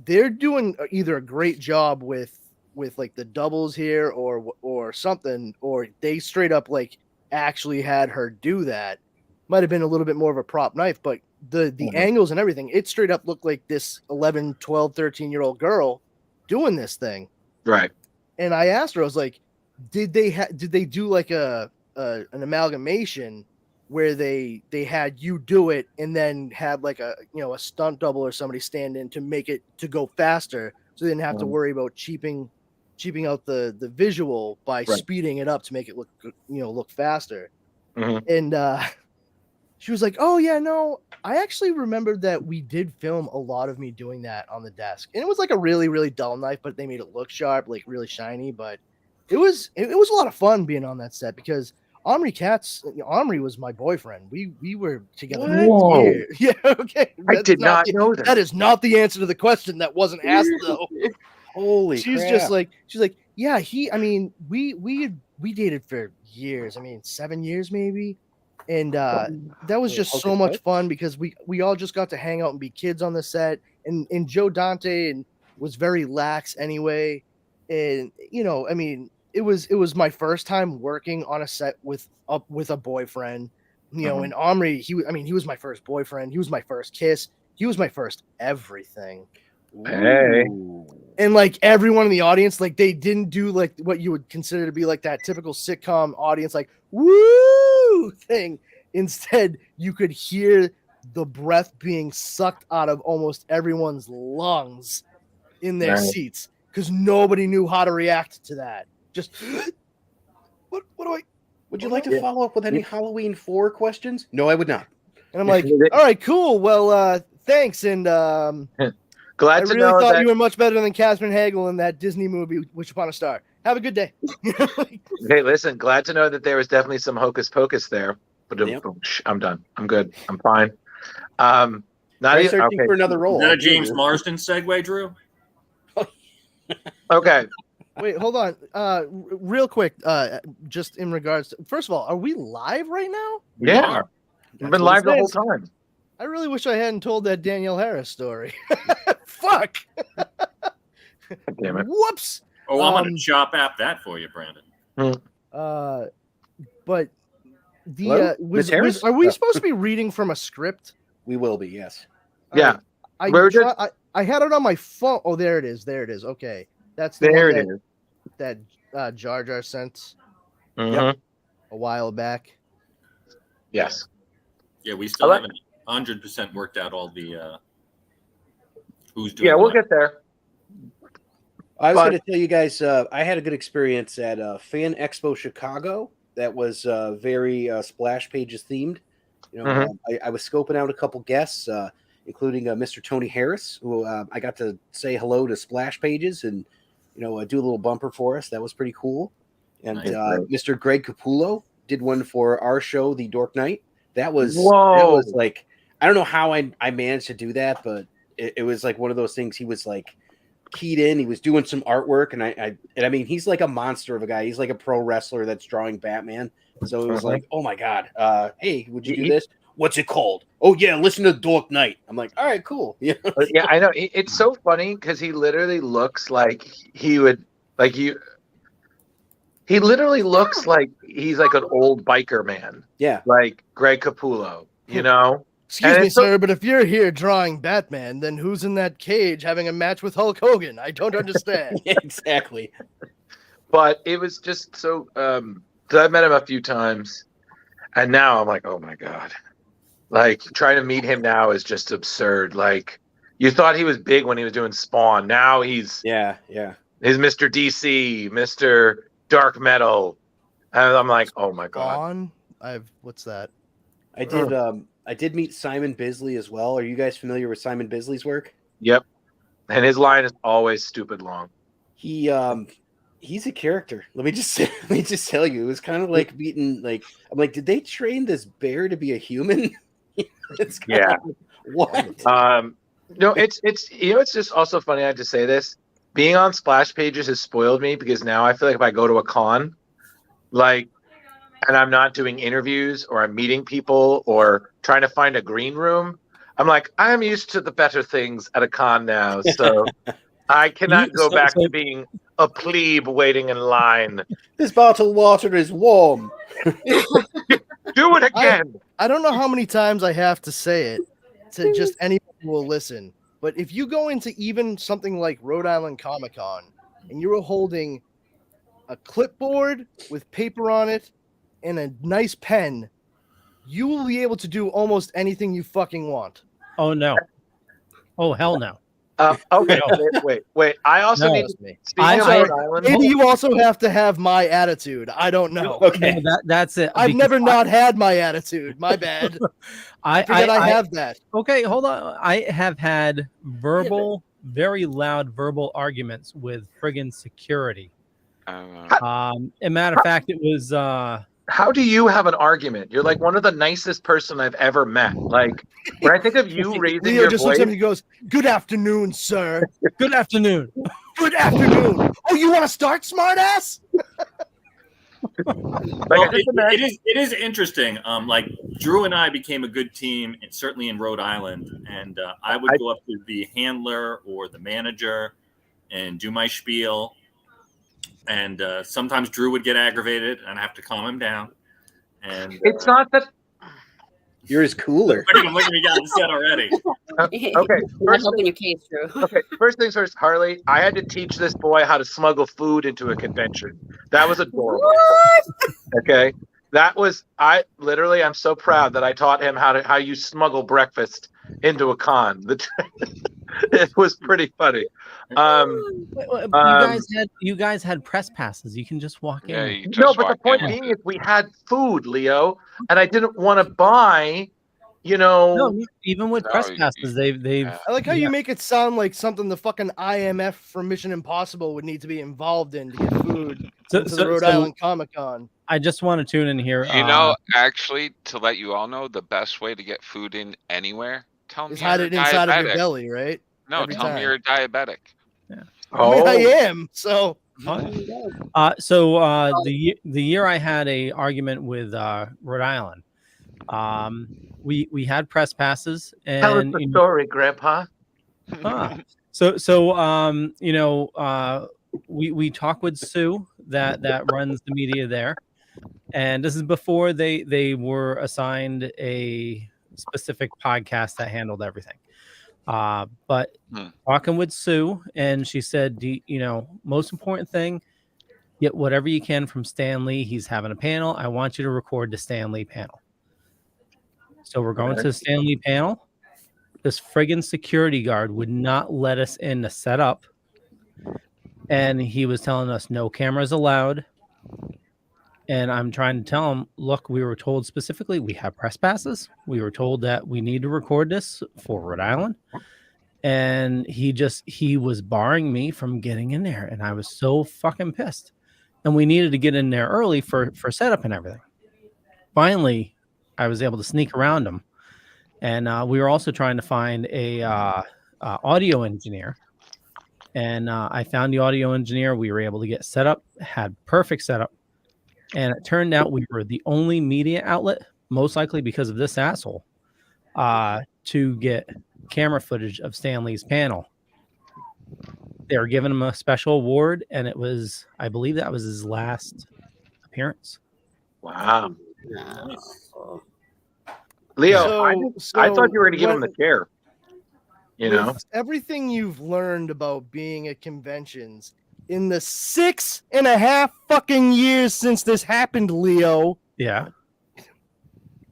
they're doing either a great job with like the doubles here or something, or they straight up like actually had her do that. Might have been a little bit more of a prop knife, but the angles and everything, it straight up looked like this 11, 12, 13-year-old girl doing this thing. Right. And I asked her, I was like, did they do like an amalgamation where they had you do it and then had like a stunt double or somebody stand in to make it to go faster, so they didn't have to worry about cheaping out the visual by speeding it up to make it look faster. And she was like, oh yeah, no, I actually remembered that we did film a lot of me doing that on the desk, and it was like a really, really dull knife, but they made it look sharp, like really shiny. But it was a lot of fun being on that set because Omri was my boyfriend. We were together for years. Yeah, okay. I did not know that. That is not the answer to the question that wasn't asked though. Holy she's crap. just like, she's like, yeah, we dated for years. 7 years maybe. And that was just so much fun because we all just got to hang out and be kids on the set. And Joe Dante was very lax anyway. And it was my first time working on a set with a boyfriend. And Omri, he was my first boyfriend. He was my first kiss. He was my first everything. Hey. And like everyone in the audience, like they didn't do like what you would consider to be like that typical sitcom audience, like woo thing. Instead, you could hear the breath being sucked out of almost everyone's lungs in their seats because nobody knew how to react to that. Just what do I? Would you like to follow up with any Halloween 4 questions? No, I would not. And I'm like, all right, cool. Well, thanks. And glad to know thought that you were much better than Catherine Hagel in that Disney movie, Wish Upon a Star. Have a good day. Hey, listen, glad to know that there was definitely some hocus pocus there. But I'm done. I'm good. I'm fine. Not even searching for another role. Is that a James Marsden segue, Drew? Okay. Wait, hold on. Real quick, just in regards to, first of all, are we live right now? Yeah. We've been live the whole time. I really wish I hadn't told that Danielle Harris story. Fuck. Damn it. Whoops. Oh, I'm going to chop app that for you, Brandon. But the are we supposed to be reading from a script? We will be, yes. Yeah. I had it on my phone. Oh, there it is. Okay. That's the there one it is. That Jar Jar sent a while back. Yes. Yeah, we still haven't 100% worked out all the who's doing. Yeah, we'll get there. I was going to tell you guys, I had a good experience at Fan Expo Chicago. That was very Splash Pages themed. I was scoping out a couple guests, including Mr. Tony Harris, who I got to say hello to Splash Pages and do a little bumper for us. That was pretty cool. And Mr. Greg Capullo did one for our show, The Dork Night. That was like, I don't know how I managed to do that, but it was like one of those things. He was like keyed in. He was doing some artwork, and I mean, he's like a monster of a guy. He's like a pro wrestler that's drawing Batman. So it was like, oh my god, hey, would you do this? What's it called? Oh yeah, listen to Dork Night. I'm like, all right, cool. Yeah, yeah, I know. It's so funny because he literally looks like he would like you. He literally looks like he's like an old biker man. Yeah, like Greg Capullo. Excuse me, sir, but if you're here drawing Batman, then who's in that cage having a match with Hulk Hogan? I don't understand. Exactly. But it was just so. I've met him a few times, and now I'm like, oh my god, like trying to meet him now is just absurd. Like you thought he was big when he was doing Spawn. Now he's he's Mr. DC, Mr. Dark Metal, and I'm like, oh my god. Spawn? What's that? I did meet Simon Bisley as well. Are you guys familiar with Simon Bisley's work? Yep. and his line is always stupid long. He's a character. Let me just tell you, it was kind of like meeting I'm like, did they train this bear to be a human? It's yeah. Like, what? No, it's it's just also funny. I have to say this. Being on splash pages has spoiled me because now I feel like if I go to a con, and I'm not doing interviews or I'm meeting people or trying to find a green room, I'm like, I'm used to the better things at a con now. So I cannot go back to being a plebe waiting in line. This bottled water is warm. Do it again. I don't know how many times I have to say it to just anyone who will listen. But if you go into even something like Rhode Island Comic Con and you were holding a clipboard with paper on it and a nice pen, you will be able to do almost anything you fucking want. Oh, no. Oh, hell no. Okay, wait. I also need to maybe you also have to have my attitude. I don't know. Okay, that's it. I've never not had my attitude. My bad. I have that. Okay, hold on. I have had very loud verbal arguments with friggin' security. A matter of fact, it was. How do you have an argument? You're like one of the nicest person I've ever met. Like when I think of you raising Leo your just voice, looks at me and goes, "Good afternoon, sir." Good afternoon. Good afternoon. Oh, you want to start, smartass? It is interesting. Like Drew and I became a good team, certainly in Rhode Island, and I would go up to the handler or the manager and do my spiel. And sometimes Drew would get aggravated, and I have to calm him down. And it's not that you're his cooler. Look at me getting upset already. Okay, first helping your case, Drew. Okay, first things first, Harley. I had to teach this boy how to smuggle food into a convention. That was adorable. What? Okay, I'm so proud that I taught him how you smuggle breakfast into a con. It was pretty funny. You guys had press passes. You can just walk in. No, but the point being is we had food, Leo, and I didn't want to buy. No, even with press passes, they've. I like how you make it sound like something the fucking IMF from Mission Impossible would need to be involved in to get food to the Rhode Island Comic Con. I just want to tune in here. Actually, to let you all know, the best way to get food in anywhere, tell me is hide it inside of your belly, right? No, tell me you're diabetic. Yeah. I am. So. The year I had a argument with Rhode Island, we had press passes, and tell us the story, Grandpa. We talk with Sue that runs the media there, and this is before they were assigned a specific podcast that handled everything. But talking with Sue, and she said, most important thing, get whatever you can from Stan Lee. He's having a panel. I want you to record the Stan Lee panel. So we're going to the Stan Lee panel. This friggin' security guard would not let us in to set up. And he was telling us no cameras allowed. And I'm trying to tell him, look, we were told specifically we have press passes. We were told that we need to record this for Rhode Island. And he was barring me from getting in there. And I was so fucking pissed. And we needed to get in there early for setup and everything. Finally, I was able to sneak around him. And we were also trying to find a audio engineer. And I found the audio engineer. We were able to get set up, had perfect setup. And it turned out we were the only media outlet, most likely because of this asshole, to get camera footage of Stan Lee's panel. They were giving him a special award, and it was, I believe that was his last appearance. Wow. Leo, I thought you were going to give him the chair. Everything you've learned about being at conventions in the 6.5 fucking years since this happened, Leo. Yeah.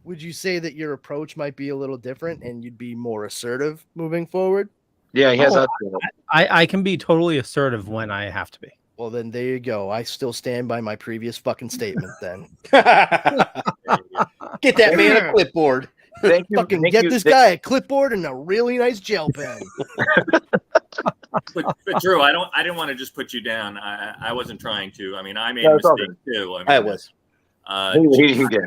Would you say that your approach might be a little different and you'd be more assertive moving forward? Yeah, he has I can be totally assertive when I have to be. Well, then there you go. I still stand by my previous fucking statement then. Get that man a clipboard. Thank you. Fucking get this guy a clipboard and a really nice gel pen. But Drew, I didn't want to just put you down. I wasn't trying to. I mean, I made a mistake too. I was. He did.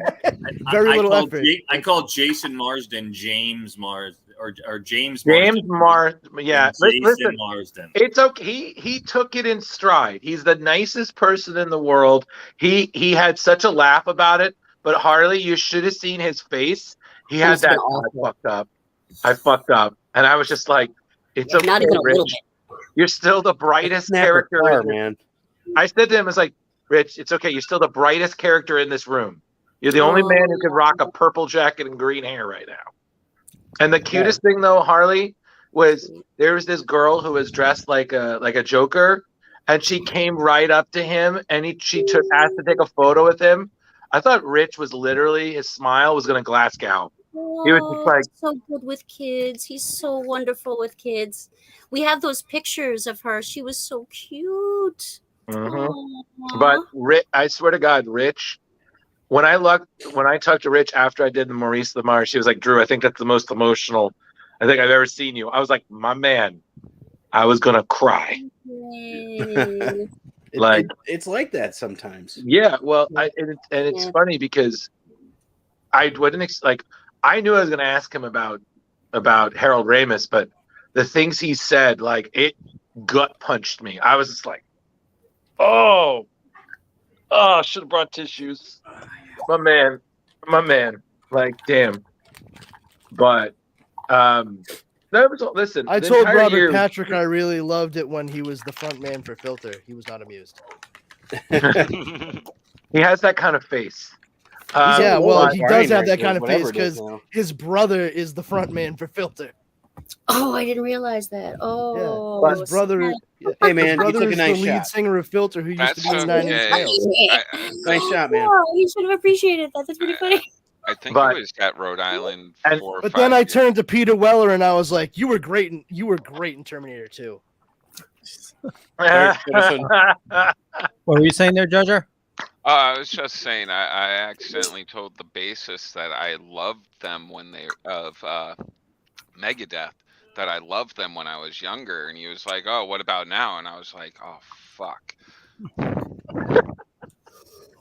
Very little effort. I called Jason Marsden James Mars or James Marsden. Yeah, Jason Marsden. It's okay. He took it in stride. He's the nicest person in the world. He had such a laugh about it. But Harley, you should have seen his face. He had that. I fucked up, and I was just like, "It's okay, not even a Rich. little bit. You're still the brightest character." Man. I said to him, "It's like, Rich, it's okay. You're still the brightest character in this room. You're the only man who can rock a purple jacket and green hair right now." And the cutest thing, though, Harley, was there was this girl who was dressed like a Joker, and she came right up to him, and asked to take a photo with him. I thought Rich was literally, his smile was going to Glasgow. He was just like, so good with kids. He's so wonderful with kids. We have those pictures of her. She was so cute. But I swear to God, Rich, when I talked to Rich after I did the Maurice Lamar, she was like, "Drew, I think that's the most emotional I think I've ever seen you." I was like, "My man," I was gonna cry. It's like that sometimes. Yeah, well, it's funny because I wouldn't I knew I was going to ask him about Harold Ramis, but the things he said, like, it gut punched me. I was just like, oh, should have brought tissues. My man, like, damn. But listen. I told Robert Patrick I really loved it when he was the front man for Filter. He was not amused. He has that kind of face. He does have that kind of face because his brother is the front man for Filter. Oh, I didn't realize that. Oh, yeah. His brother. Hey man, his brother you took a nice is the lead singer of Filter, who used to be in 9 Inch Nails. Nice shot, man. Oh, you should have appreciated that. That's pretty funny. I think it was at Rhode Island. But then I turned to Peter Weller and I was like, "You were great in Terminator 2." What were you saying there, Judger? I was just saying I accidentally told the bassist that I loved them when they Megadeth, that I loved them when I was younger, and he was like, "Oh, what about now?" And I was like, "Oh, fuck."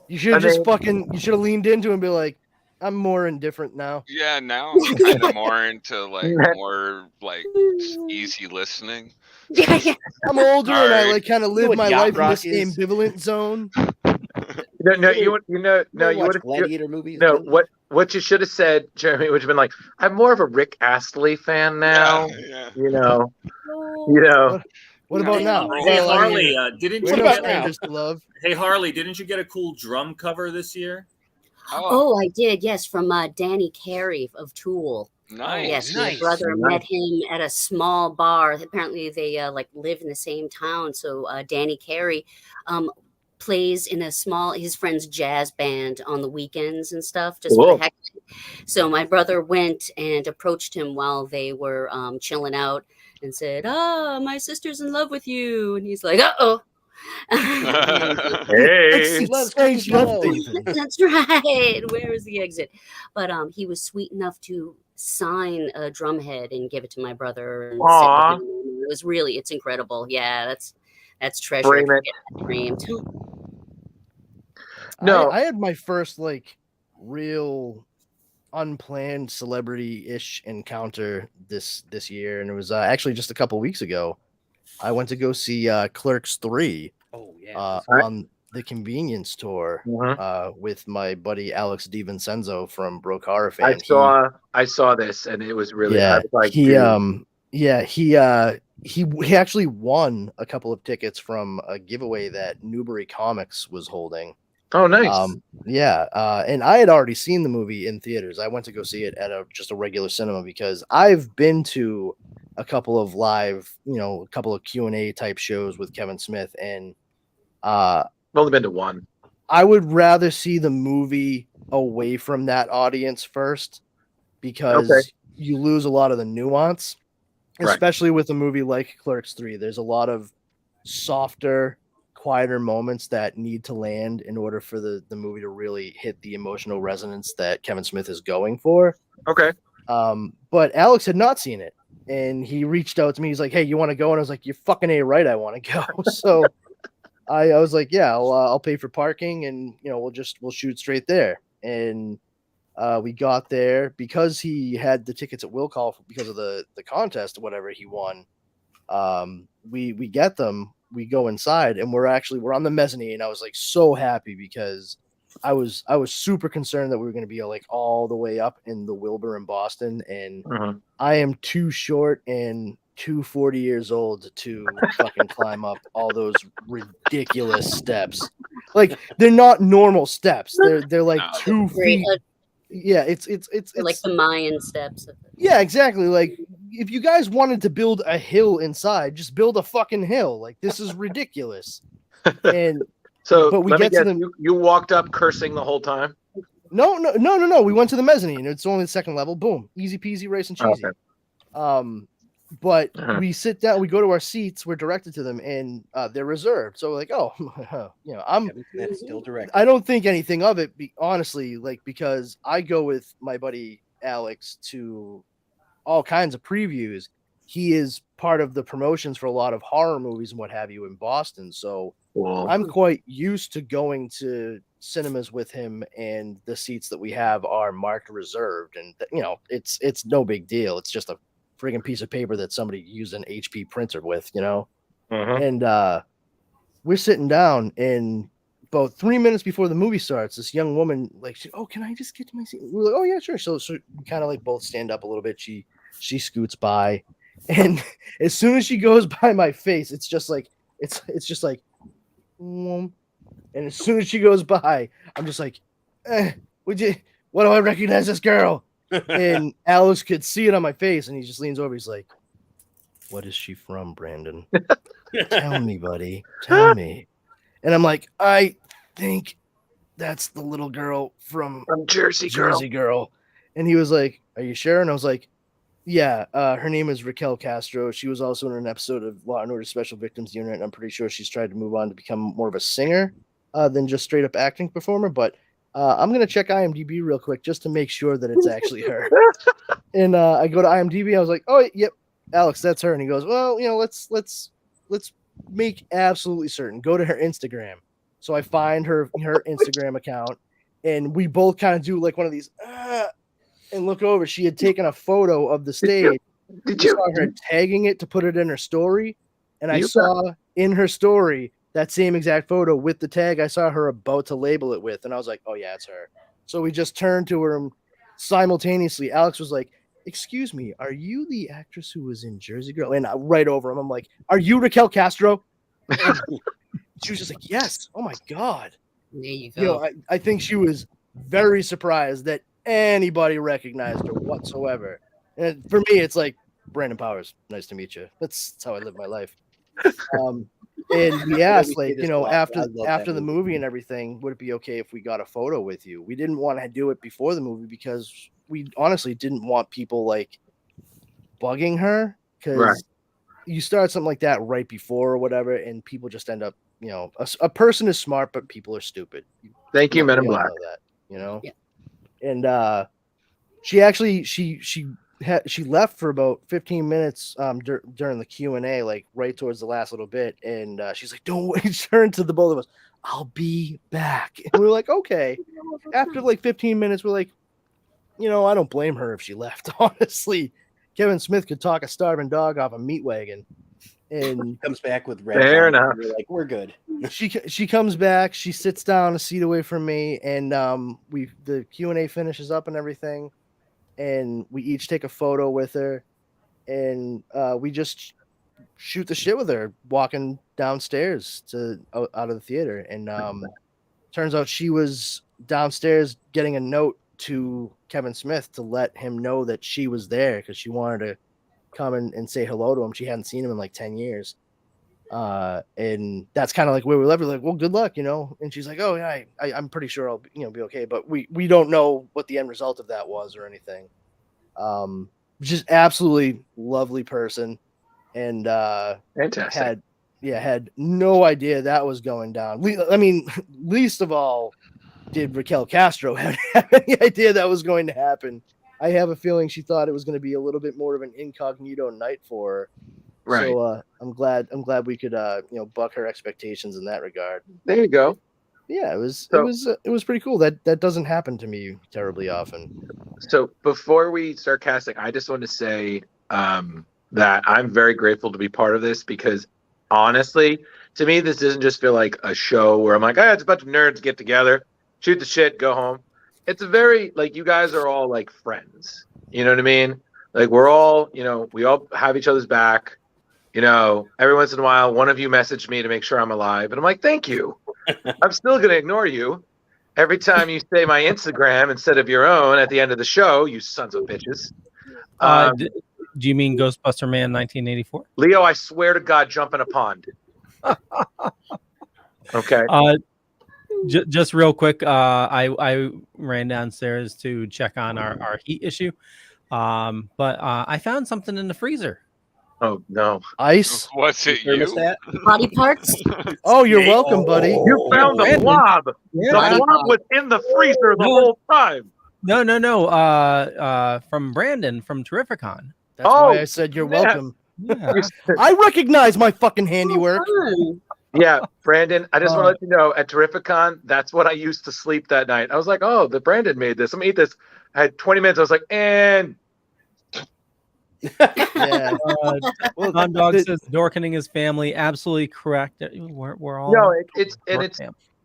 You should have you should have leaned into it and be like, "I'm more indifferent now." Yeah, now I'm kind of more into more easy listening. Yeah. I'm older and I kind of live my life in this ambivalent zone. Gladiator movies. No, what you should have said, Jeremy, would have been like, "I'm more of a Rick Astley fan now." Yeah. You know. What about now? Hey Harley, didn't you get Hey Harley, didn't you get a cool drum cover this year? Oh, I did. Yes, from Danny Carey of Tool. Nice. Yes, my brother met him at a small bar. Apparently, they live in the same town. So Danny Carey plays in his friend's jazz band on the weekends and stuff, just for the heck. So my brother went and approached him while they were chilling out and said, my sister's in love with you. And he's like, uh-oh. Hey, let's change love. That's right. Where is the exit? But he was sweet enough to sign a drum head and give it to my brother. And sit with him. It was it's incredible. Yeah, that's treasure. Framed. No, I had my first real unplanned celebrity-ish encounter this year, and it was actually just a couple weeks ago. I went to go see Clerks 3 on the Convenience Tour with my buddy Alex DiVincenzo from Broke Horror Fan. I saw this, and it was really he actually won a couple of tickets from a giveaway that Newbury Comics was holding. Oh, nice. And I had already seen the movie in theaters. I went to go see it at just a regular cinema because I've been to a couple of live, a couple of Q&A type shows with Kevin Smith, and I've only been to one. I would rather see the movie away from that audience first because you lose a lot of the nuance, especially with a movie like Clerks 3. There's a lot of softer, quieter moments that need to land in order for the movie to really hit the emotional resonance that Kevin Smith is going for. Okay. But Alex had not seen it, and he reached out to me. He's like, "Hey, you want to go?" And I was like, "You're fucking A right, I want to go." So I was like, "Yeah, I'll pay for parking, and we'll shoot straight there." And we got there because he had the tickets at will call because of the contest or whatever he won. We get them, we go inside, and we're on the mezzanine. I was like so happy because I was super concerned that we were going to be like all the way up in the Wilbur in Boston, and I am too short and too 40 years old to fucking climb up all those ridiculous steps. Like they're not normal steps. They're like 2 feet. Yeah, it's like the Mayan steps. Yeah, exactly. Like if you guys wanted to build a hill inside, just build a fucking hill. Like this is ridiculous. And so, but we let me get guess, to the you walked up cursing the whole time. No. We went to the mezzanine. It's only the second level. Boom, easy peasy, rice and cheesy. Okay. But we sit down. We go to our seats. We're directed to them, and they're reserved. So we're like, oh, That's still direct. I don't think anything of it. Honestly, like because I go with my buddy Alex to all kinds of previews. He is part of the promotions for a lot of horror movies and what have you in Boston. So I'm quite used to going to cinemas with him, and the seats that we have are marked reserved, and it's no big deal. It's just a friggin' piece of paper that somebody used an HP printer with, and we're sitting down, and about 3 minutes before the movie starts, this young woman can I just get to my seat? We're like, oh yeah, sure. So we kind of like both stand up a little bit. She scoots by, and as soon as she goes by my face, it's just like and as soon as she goes by, I'm just like, what do I recognize this girl? And Alex could see it on my face, and he just leans over. He's like, "What is she from, Brandon? Tell me, buddy. Tell me." And I'm like, "I think that's the little girl from Jersey Girl." And he was like, "Are you sure?" And I was like, "Yeah, her name is Raquel Castro. She was also in an episode of Law and Order Special Victims Unit, and I'm pretty sure she's tried to move on to become more of a singer than just straight up acting performer. But I'm going to check IMDb real quick just to make sure that it's actually her." And I go to IMDb. I was like, "Oh, yep, Alex, that's her." And he goes, "Well, let's make absolutely certain. Go to her Instagram." So I find her Instagram account, and we both kind of do like one of these and look over. She had taken a photo of the stage. Did you saw her tagging it to put it in her story? And I saw in her story that same exact photo with the tag I saw her about to label it with. And I was like, oh yeah, it's her. So we just turned to her simultaneously. Alex was like, "Excuse me, are you the actress who was in Jersey Girl?" And right over him, I'm like, "Are you Raquel Castro?" And she was just like, "Yes." Oh my God. There you go. I think she was very surprised that anybody recognized her whatsoever. And for me, it's like, Brandon Powers, nice to meet you. That's how I live my life. And we asked, after the movie and everything, would it be okay if we got a photo with you? We didn't want to do it before the movie because we honestly didn't want people like bugging her, because you start something like that right before or whatever, and people just end up, a person is smart, but people are stupid. Thank you, Men in Black. That, Yeah. And she actually she left for about 15 minutes during the Q&A, like right towards the last little bit, and she's like, "Don't wait." She turned to the both of us, "I'll be back." And we're like, okay. After like 15 minutes, we're like, I don't blame her if she left. Honestly, Kevin Smith could talk a starving dog off a meat wagon. And comes back with red. Fair enough. We're like, we're good. She comes back. She sits down a seat away from me, and the Q&A finishes up and everything, and we each take a photo with her, and we just shoot the shit with her walking downstairs out of the theater. And turns out she was downstairs getting a note to Kevin Smith to let him know that she was there, because she wanted to come and say hello to him. She hadn't seen him in like 10 years. And that's kind of like where we left her, like, well, good luck, And she's like, oh yeah, I'm pretty sure I'll be okay. But we don't know what the end result of that was or anything. Just absolutely lovely person. And fantastic. Had no idea that was going down. I mean, least of all did Raquel Castro have any idea that was going to happen. I have a feeling she thought it was going to be a little bit more of an incognito night for her. Right. So I'm glad we could buck her expectations in that regard. There you go. Yeah, it was pretty cool. That doesn't happen to me terribly often. So before we start casting, I just want to say that I'm very grateful to be part of this, because honestly, to me, this doesn't just feel like a show where I'm like, it's a bunch of nerds get together, shoot the shit, go home. It's a very, like, you guys are all like friends. You know what I mean? Like, we're all, we all have each other's back. Every once in a while, one of you messaged me to make sure I'm alive. And I'm like, thank you. I'm still going to ignore you. Every time you say my Instagram instead of your own at the end of the show, you sons of bitches. Do you mean Ghostbuster Man 1984? Leo, I swear to God, jump in a pond. Okay. Just real quick, I ran downstairs to check on our heat issue, but I found something in the freezer. Oh no! Ice? What's it? You? Body parts? Oh, you're welcome, buddy. You found the blob. Yeah. The blob was in the freezer the whole time. No. From Brandon from Terrificon. That's why I said you're welcome. Yeah. I recognize my fucking handiwork. Yeah, Brandon, I just want to let you know, at Terrificon, that's what I used to sleep that night. I was like, oh, the Brandon made this. I'm going to eat this. I had 20 minutes. I was like, and... Yeah. Tom Dog says Dorkening is family. Absolutely correct. We're all... No,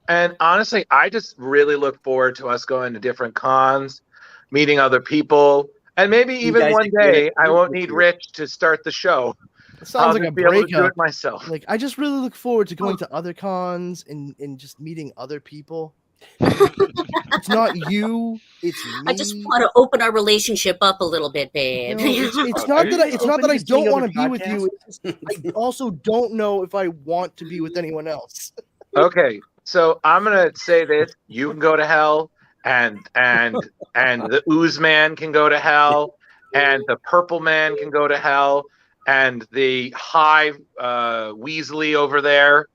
and honestly, I just really look forward to us going to different cons, meeting other people, and maybe even one day I won't need Rich to start the show. It sounds like a breakup. Able to do it myself. Like, I just really look forward to going to other cons and just meeting other people. It's not you, it's me. I just want to open our relationship up a little bit, babe. It's not that I don't want to be with you. I also don't know if I want to be with anyone else. Okay, so I'm gonna say this: you can go to hell, and the Ooze Man can go to hell, and the Purple Man can go to hell, and the High Weasley over there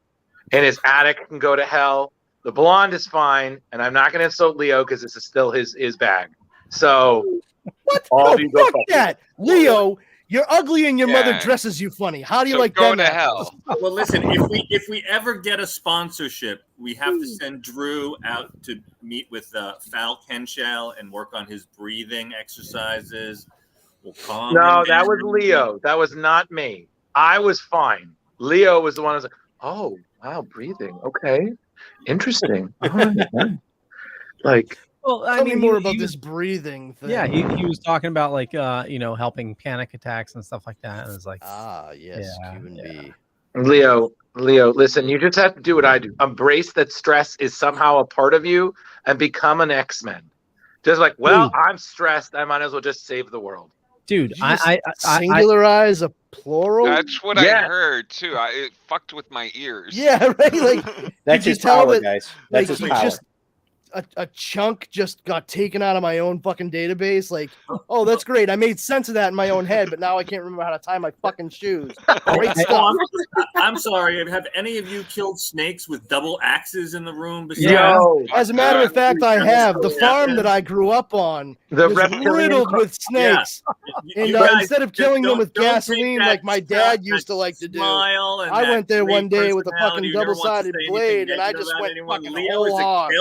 in his attic can go to hell. The blonde is fine, and I'm not going to insult Leo because this is still his bag. So, what? All no, fuck that, Leo. You're ugly, and your mother dresses you funny. How do you like go that? To hell. Well, listen. If we ever get a sponsorship, we have to send Drew out to meet with Fal Kenshell and work on his breathing exercises. We'll calm him No, that down. was Leo. That was not me. I was fine. Leo was the one who was like, "Oh, wow, breathing. Okay." Interesting. Like, well, I mean, more about this breathing thing. Yeah, he was talking about like helping panic attacks and stuff like that. And it's like, yes, Cuban B. Leo, listen, you just have to do what I do. Embrace that stress is somehow a part of you and become an X-Men. Just like, well, I'm stressed. I might as well just save the world. Dude, I singularize a plural. That's what I heard too. It fucked with my ears. Yeah, right. Like that's his power, guys. That's his power. Just a chunk just got taken out of my own fucking database. Like, oh, that's great. I made sense of that in my own head, but now I can't remember how to tie my fucking shoes. Great stuff. I'm sorry. Have any of you killed snakes with double axes in the room? No. As a matter of fact, I have. The farm that I grew up on was riddled with snakes. Yeah. And instead of killing them with gasoline like my dad used to like to do, I went there one day with a fucking double-sided blade, and I just went fucking whole hog.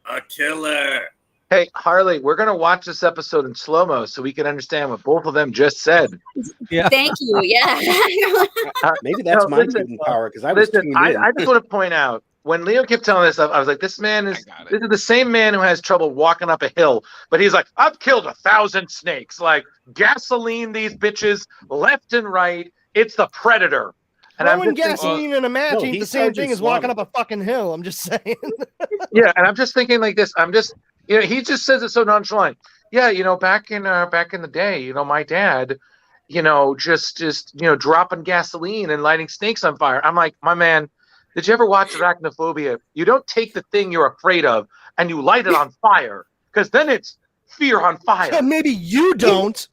A killer. Hey, Harley, we're going to watch this episode in slow-mo so we can understand what both of them just said. Yeah. Thank you. Yeah. Maybe that's my mutant power because I was tuned in. I just want to point out, when Leo kept telling this stuff, I was like, this is the same man who has trouble walking up a hill, but he's like, I've killed 1,000 snakes. Like, gasoline these bitches left and right. It's the Predator. And throwing gasoline in a match ain't the same thing as walking up a fucking hill. I'm just saying. Yeah, and I'm just thinking like this. He just says it so nonchalant. Yeah, back in the day, my dad, just dropping gasoline and lighting snakes on fire. I'm like, my man, did you ever watch Arachnophobia? You don't take the thing you're afraid of and you light it on fire, because then it's fear on fire. Yeah, maybe you don't.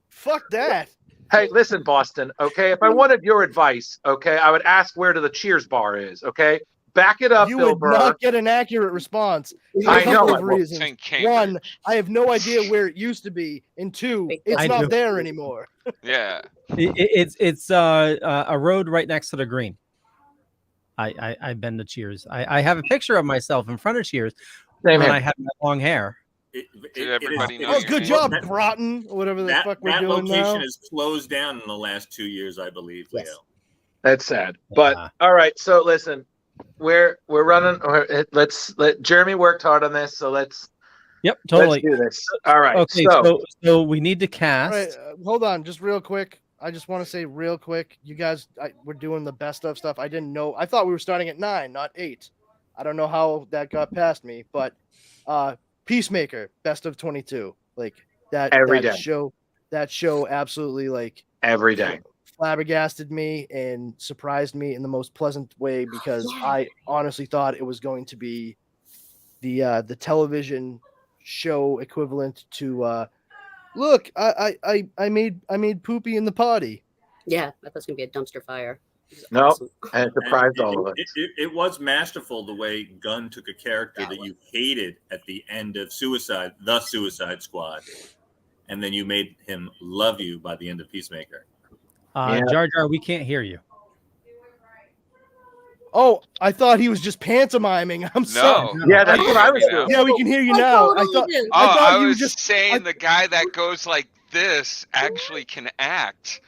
Fuck that. Hey, listen, Boston, okay? If I wanted your advice, okay, I would ask where the Cheers bar is, okay? back it up, You Bill would Burr. not get an accurate response. For I a couple know. of reasons. One, I have no idea where it used to be. And two, it's not there anymore. Yeah. It's a road right next to the green. I've been to Cheers. I have a picture of myself in front of Cheers when I had my long hair. Everybody know Oh, your good name? job, Broughton. Whatever the fuck we're that doing location now. is closed down in the last 2 years, I believe, Leo. That's sad. But all right, so listen, we're running. Let's let Jeremy worked hard on this, so let's. Yep, totally. Let's do this. All right. Okay, so we need to cast. All right, hold on, just real quick. I just want to say real quick, you guys, we're doing the best of stuff. I didn't know. I thought we were starting at 9, not 8. I don't know how that got past me, but Peacemaker, best of 22, like that. Every that day. show. That show absolutely like every day flabbergasted me and surprised me in the most pleasant way because I honestly thought it was going to be the television show equivalent to look, I made poopy in the potty. Yeah, that was gonna be a dumpster fire. No, Awesome. and it surprised all of us. It was masterful the way Gunn took a character that you hated at the end of the Suicide Squad, and then you made him love you by the end of Peacemaker. Jar Jar, we can't hear you. Oh, I thought he was just pantomiming. I'm sorry. Yeah, that's what I was doing. Yeah, we can hear you now. I thought I you was just saying the guy that goes like this actually can act.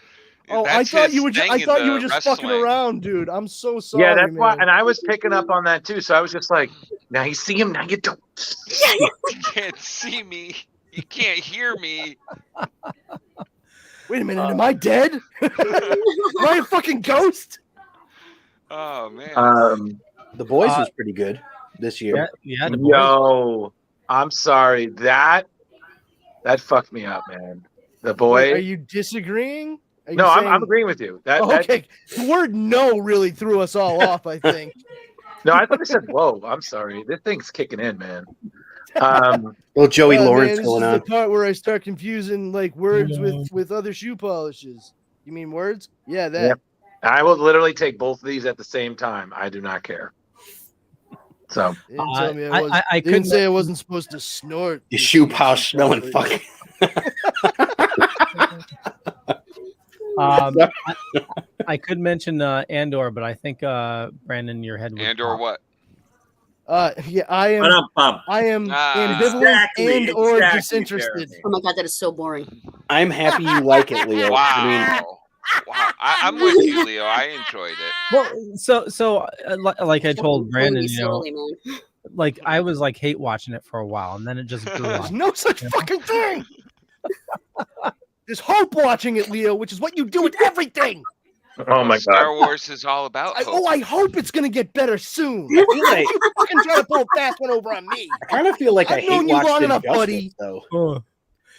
Oh, That's I thought his you were just thing in the fucking wrestling. around, dude. I'm so sorry. Yeah, that's man. why. And I was picking up on that too. So I was just like, now you see him, now you don't. You can't see me. You can't hear me. Wait a minute, am I dead? Am I a fucking ghost? Oh man. The Boys was pretty good this year. Yeah, Yo, I'm sorry. That fucked me up, man. The Boys. Are you disagreeing? Are you No, saying... I'm agreeing with you. Okay. The word "no" really threw us all off, I think. No, I thought they said, "Whoa." I'm sorry. This thing's kicking in, man. Well, Joey Lawrence man, going this on. is the part where I start confusing like words with other shoe polishes. You mean words? Yeah, that. Yep. I will literally take both of these at the same time. I do not care. So They didn't tell me I they couldn't didn't say I wasn't supposed to snort. The shoe polish smelling fuck. I could mention Andor, but I think Brandon, your head was Andor what? Yeah, I am ambivalent and or disinterested. Oh my god, that is so boring. I'm happy you like it, Leo. Wow. I mean, Wow. I'm with you, Leo. I enjoyed it. Well, so like I told Brandon, Really slowly, man. like I was like hate watching it for a while, and then it just grew There's on. no such fucking thing. There's hope watching it, Leo, which is what you do with everything. oh my Star god. Wars is all about hope. I hope it's gonna get better soon. I feel like you fucking trying to pull a fast one over on me. I kind of feel like I've I hate known you watched long enough, Injustice, buddy. though.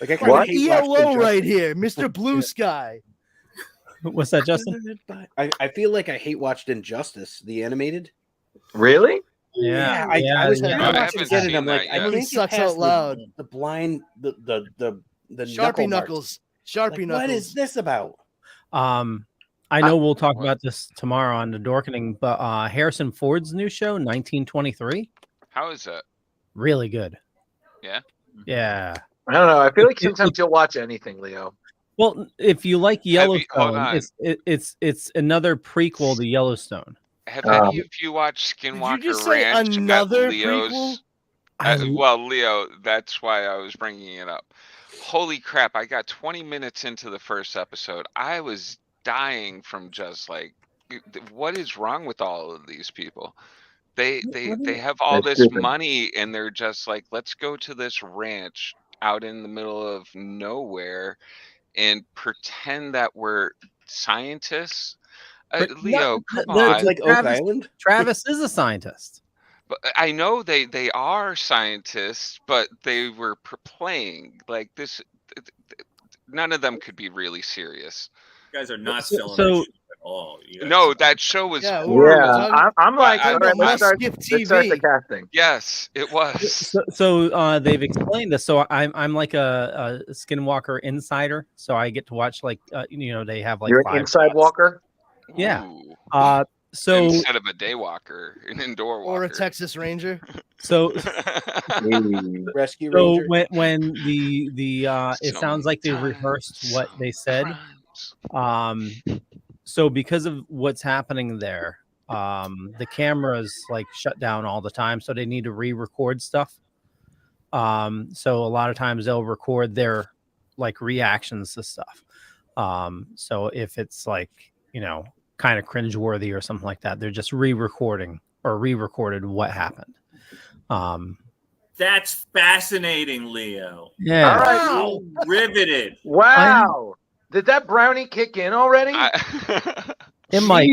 Like I kind What? of hate watched ELO Injustice. right here, Mr. Blue Sky. What's that, Justin? I feel like I hate watched Injustice, the animated. Really? Yeah, I was yeah. I watched haven't it again, and seen I'm like, that I yet. can't He get sucks past out loud. The blind, the Sharpie knuckle marks. Sharpie Like, knuckles. what is this about? I know we'll talk about this tomorrow on the Dorkening, but Harrison Ford's new show, 1923, How is that? really good. Yeah. Yeah. I don't know. I feel like sometimes you'll watch anything, Leo. Well, if you like hold Yellowstone, on. it's another prequel to Yellowstone. Have any of you watched Skinwalker Did you just say Ranch? at another Leo's? prequel? Well, Leo, that's why I was bringing it up. Holy crap! I got 20 minutes into the first episode. I was dying from just like, what is wrong with all of these people? They have all That's this stupid. money and they're just like, let's go to this ranch out in the middle of nowhere and pretend that we're scientists. But Leo, no, come the- on. It's like Oak Island. Travis is a scientist. But I know they are scientists, but they were playing like this. None of them could be really serious. You guys are not So- selling so- that shit at all. You guys No, are- that show was Yeah, horrible. Yeah, I'm like, I- all right, I- let's start skip the TV. casting. Yes, it was. So they've explained this. So I'm like a Skinwalker insider. So I get to watch like they have like You're an 5 inside shots. walker. Yeah. Ooh. So instead of a day walker, an indoor walker, or a Texas Ranger. So rescue so ranger. when it sounds like they rehearsed what they said. So because of what's happening there, the cameras like shut down all the time, so they need to re-record stuff. So a lot of times they'll record their like reactions to stuff. So if it's like, kind of cringeworthy or something like that, they're just re-recording or re-recorded what happened. That's fascinating, Leo. Yeah. All right. Wow. Riveted. Wow. Did that brownie kick in already? It might.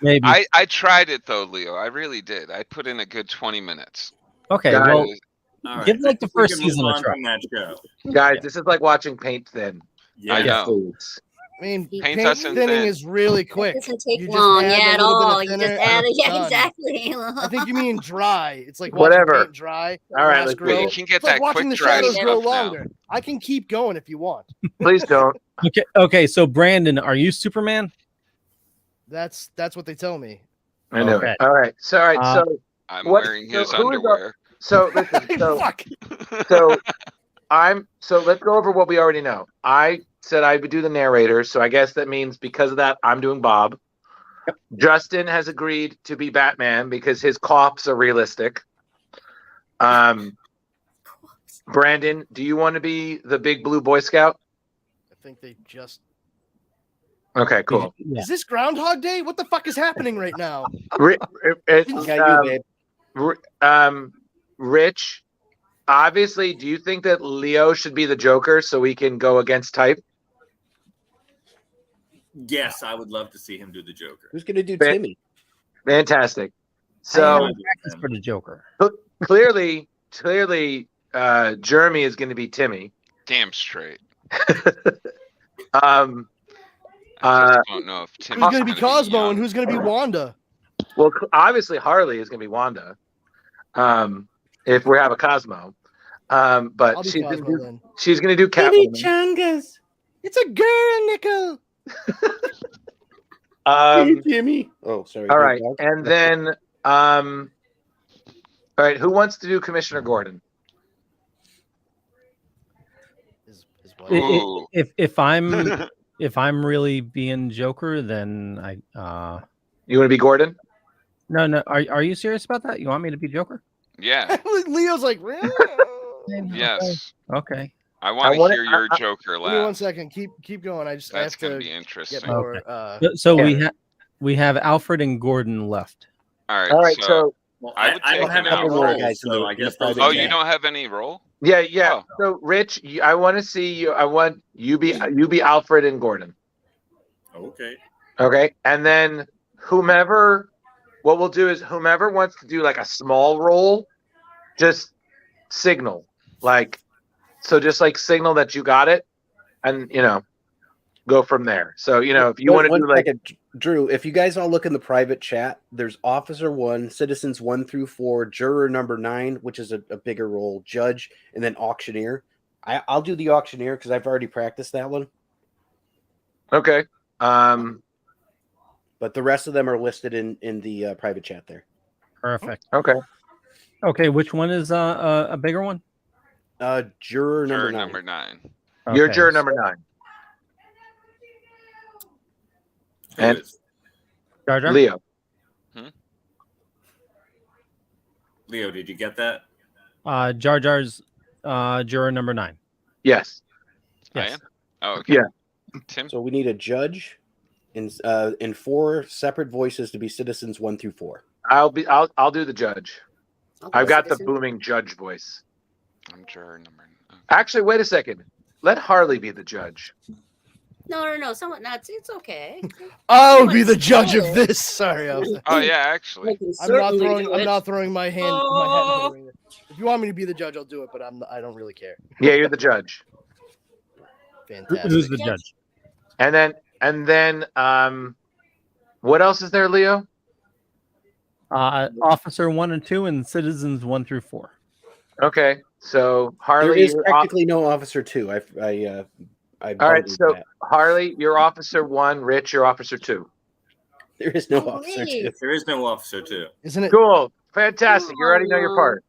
Maybe. I tried it though, Leo. I really did. I put in a good 20 minutes. Okay, Guys, well, All give right, like I the think we first can move season a on try. from that show. Guys, this is like watching paint thin. Yeah. I know. I mean, Paint paint us in thinning thin. is really quick. It doesn't take You just long, add a at little bit of all. You just thinner add and it. it's Yeah, done. exactly. I think you mean dry. It's like watching Whatever. paint dry. All right, grass let's do grow. You it. can get It's like that watching quick the dry shadows grow stuff now. longer. I can keep going if you want. Please don't. Okay. So Brandon, are you Superman? That's what they tell me. I know Okay. it. All right. So, all right. So I'm what? wearing So his who is underwear. So listen. So Fuck. so let's go over what we already know. I said I would do the narrator, so I guess that means because of that, I'm doing Bob. Yep. Justin has agreed to be Batman because his coughs are realistic. Brandon, do you want to be the big blue Boy Scout? I think they just. Okay, cool. Yeah. Is this Groundhog Day? What the fuck is happening right now? Rich, obviously, do you think that Leo should be the Joker so we can go against type? Yes, I would love to see him do the Joker. Who's going to do Timmy? Fantastic. I So haven't practiced for the Joker. clearly, Jeremy is going to be Timmy. Damn straight. I just don't know if Timmy's Who's going to be Cosmo young. and who's going to be Wanda? Well, obviously Harley is going to be Wanda. If we have a Cosmo, but I'll be she's Cosmo going then. to do Catwoman. Chungus. It's a girl, Nickel. Jimmy. Oh, sorry. All right, and then all right, who wants to do Commissioner Gordon? His wife. If I'm really being Joker, then You want to be Gordon? No. Are you serious about that? You want me to be Joker? Yeah. Leo's like, really? Yes. Okay. I want to hear your Joker Give me 1 laugh. second. Keep going. I That's have gonna to be interesting. get more. So we have Alfred and Gordon left. All All right. right, so Well, I I, would I take don't have an any Alfred. guys roles, in so the- I in the guess those private Oh, are you ten. don't have any role? yeah. Oh. So Rich, I want to see you. I want you be Alfred and Gordon. Okay. Okay, and then whomever. What we'll do is whomever wants to do like a small role, just signal just signal that you got it, and go from there. So if you want to do like Drew, if you guys all look in the private chat, there's Officer 1, Citizens 1 through 4, Juror number 9, which is a bigger role, Judge, and then Auctioneer. I'll do the Auctioneer because I've already practiced that one. Okay. But the rest of them are listed in the private chat there. Perfect. Okay. Okay, which one is a bigger one? Juror Juror number 9. You're Okay, juror number 9. And Jar Jar? Leo. Leo, did you get that? Jar Jar's juror number 9. Yes. Yes. I am? Oh, okay. Yeah. Tim? So we need a judge in 4 separate voices to be Citizens 1 through 4. I'll do the judge. I've got the booming judge voice. I'm juror number 9. Actually, wait a second. Let Harley be the judge. No. Someone nuts. It's okay. I'll be the judge of this. Sorry, I was. Oh, yeah, actually. I'm not throwing my hand. My hat in the ring. If you want me to be the judge, I'll do it. But I don't really care. Yeah, you're the judge. Fantastic. Who's the judge? And then what else is there, Leo? Officer 1 and 2 and Citizens 1 through 4. Okay, so There Harley. is technically no Officer 2. I all right, so that. Harley, you're Officer 1. Rich, you're Officer 2. There is no Officer 2. There is no Officer 2. Isn't it? Cool. Fantastic. You already know your part.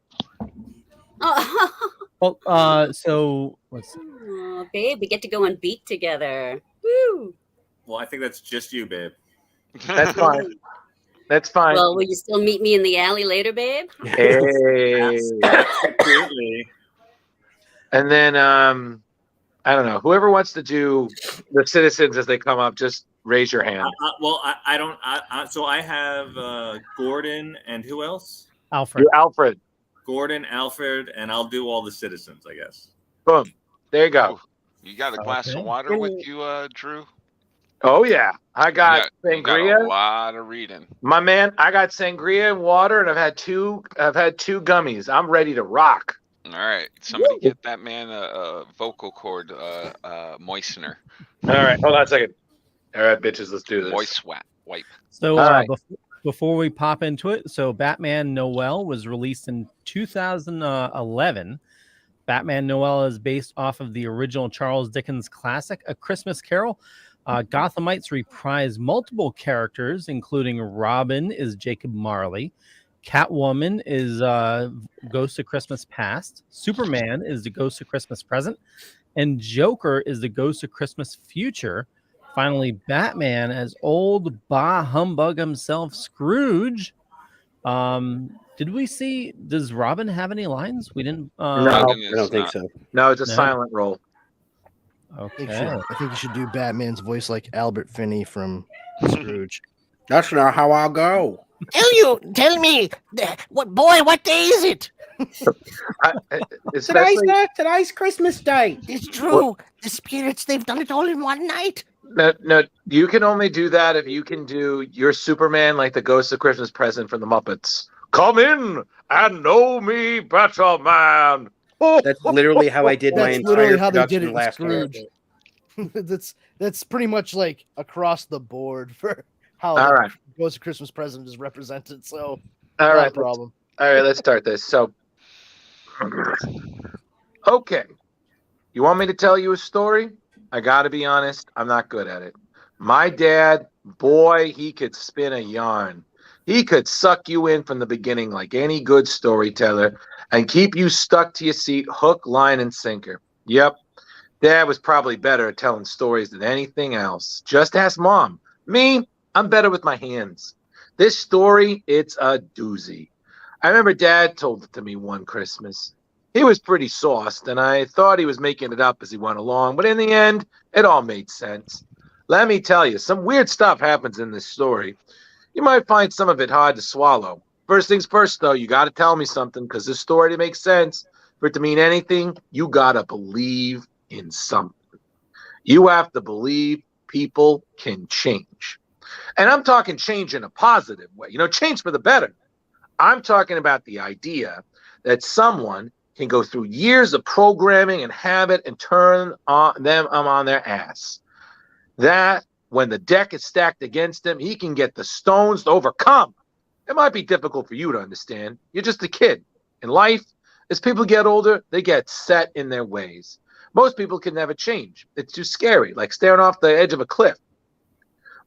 Well, so let's see. Oh, babe, we get to go on beat together. Woo! Well, I think that's just you, babe. That's fine. That's fine. Well, will you still meet me in the alley later, babe? Hey. Absolutely. And then I don't know. Whoever wants to do the citizens as they come up, just raise your hand. Well, I don't. So I have Gordon and who else? Alfred. You're Alfred. Gordon, Alfred, and I'll do all the citizens, I guess. Boom. There you go. You got a glass of water with you, Drew? Oh yeah, I got you sangria. got a lot of reading. My man, I got sangria and water, and I've had two gummies. I'm ready to rock. All right, somebody get that man a vocal cord moistener. All right, hold on a second. All right, bitches, let's do this. Moist wipe. So right. before we pop into it, so Batman Noel was released in 2011. Batman Noel is based off of the original Charles Dickens classic, A Christmas Carol. Gothamites reprise multiple characters, including Robin is Jacob Marley, Catwoman is Ghost of Christmas Past, Superman is the Ghost of Christmas Present, and Joker is the Ghost of Christmas Future. Finally, Batman as old bah humbug himself, Scrooge. Did we see? Does Robin have any lines? We didn't. No, I don't think so. No, it's a silent role. Okay. I think you should do Batman's voice like Albert Finney from Scrooge. That's not how I'll go. Tell me, what day is it? Today's Christmas Day. It's true. The spirits, they've done it all in one night. No, you can only do that if you can do your Superman like the Ghost of Christmas Present from the Muppets. Come in and know me better, man. That's literally how I did my entire production last year. That's pretty much like across the board for how Ghost of Christmas Present is represented. So, all right, problem. All right, let's start this. So, okay, you want me to tell you a story? I got to be honest, I'm not good at it. My dad, boy, he could spin a yarn. He could suck you in from the beginning like any good storyteller and keep you stuck to your seat, hook, line, and sinker. Yep, Dad was probably better at telling stories than anything else. Just ask Mom. Me, I'm better with my hands. This story, it's a doozy. I remember Dad told it to me one Christmas. He was pretty sauced, and I thought he was making it up as he went along, but in the end, it all made sense. Let me tell you, some weird stuff happens in this story. You might find some of it hard to swallow. First things first, though, you got to tell me something, because this story, to make sense, for it to mean anything, you got to believe in something. You have to believe people can change. And I'm talking change in a positive way, change for the better. I'm talking about the idea that someone can go through years of programming and habit and turn them on their ass. That when the deck is stacked against him, he can get the stones to overcome. It might be difficult for you to understand. You're just a kid. In life, as people get older, they get set in their ways. Most people can never change. It's too scary, like staring off the edge of a cliff.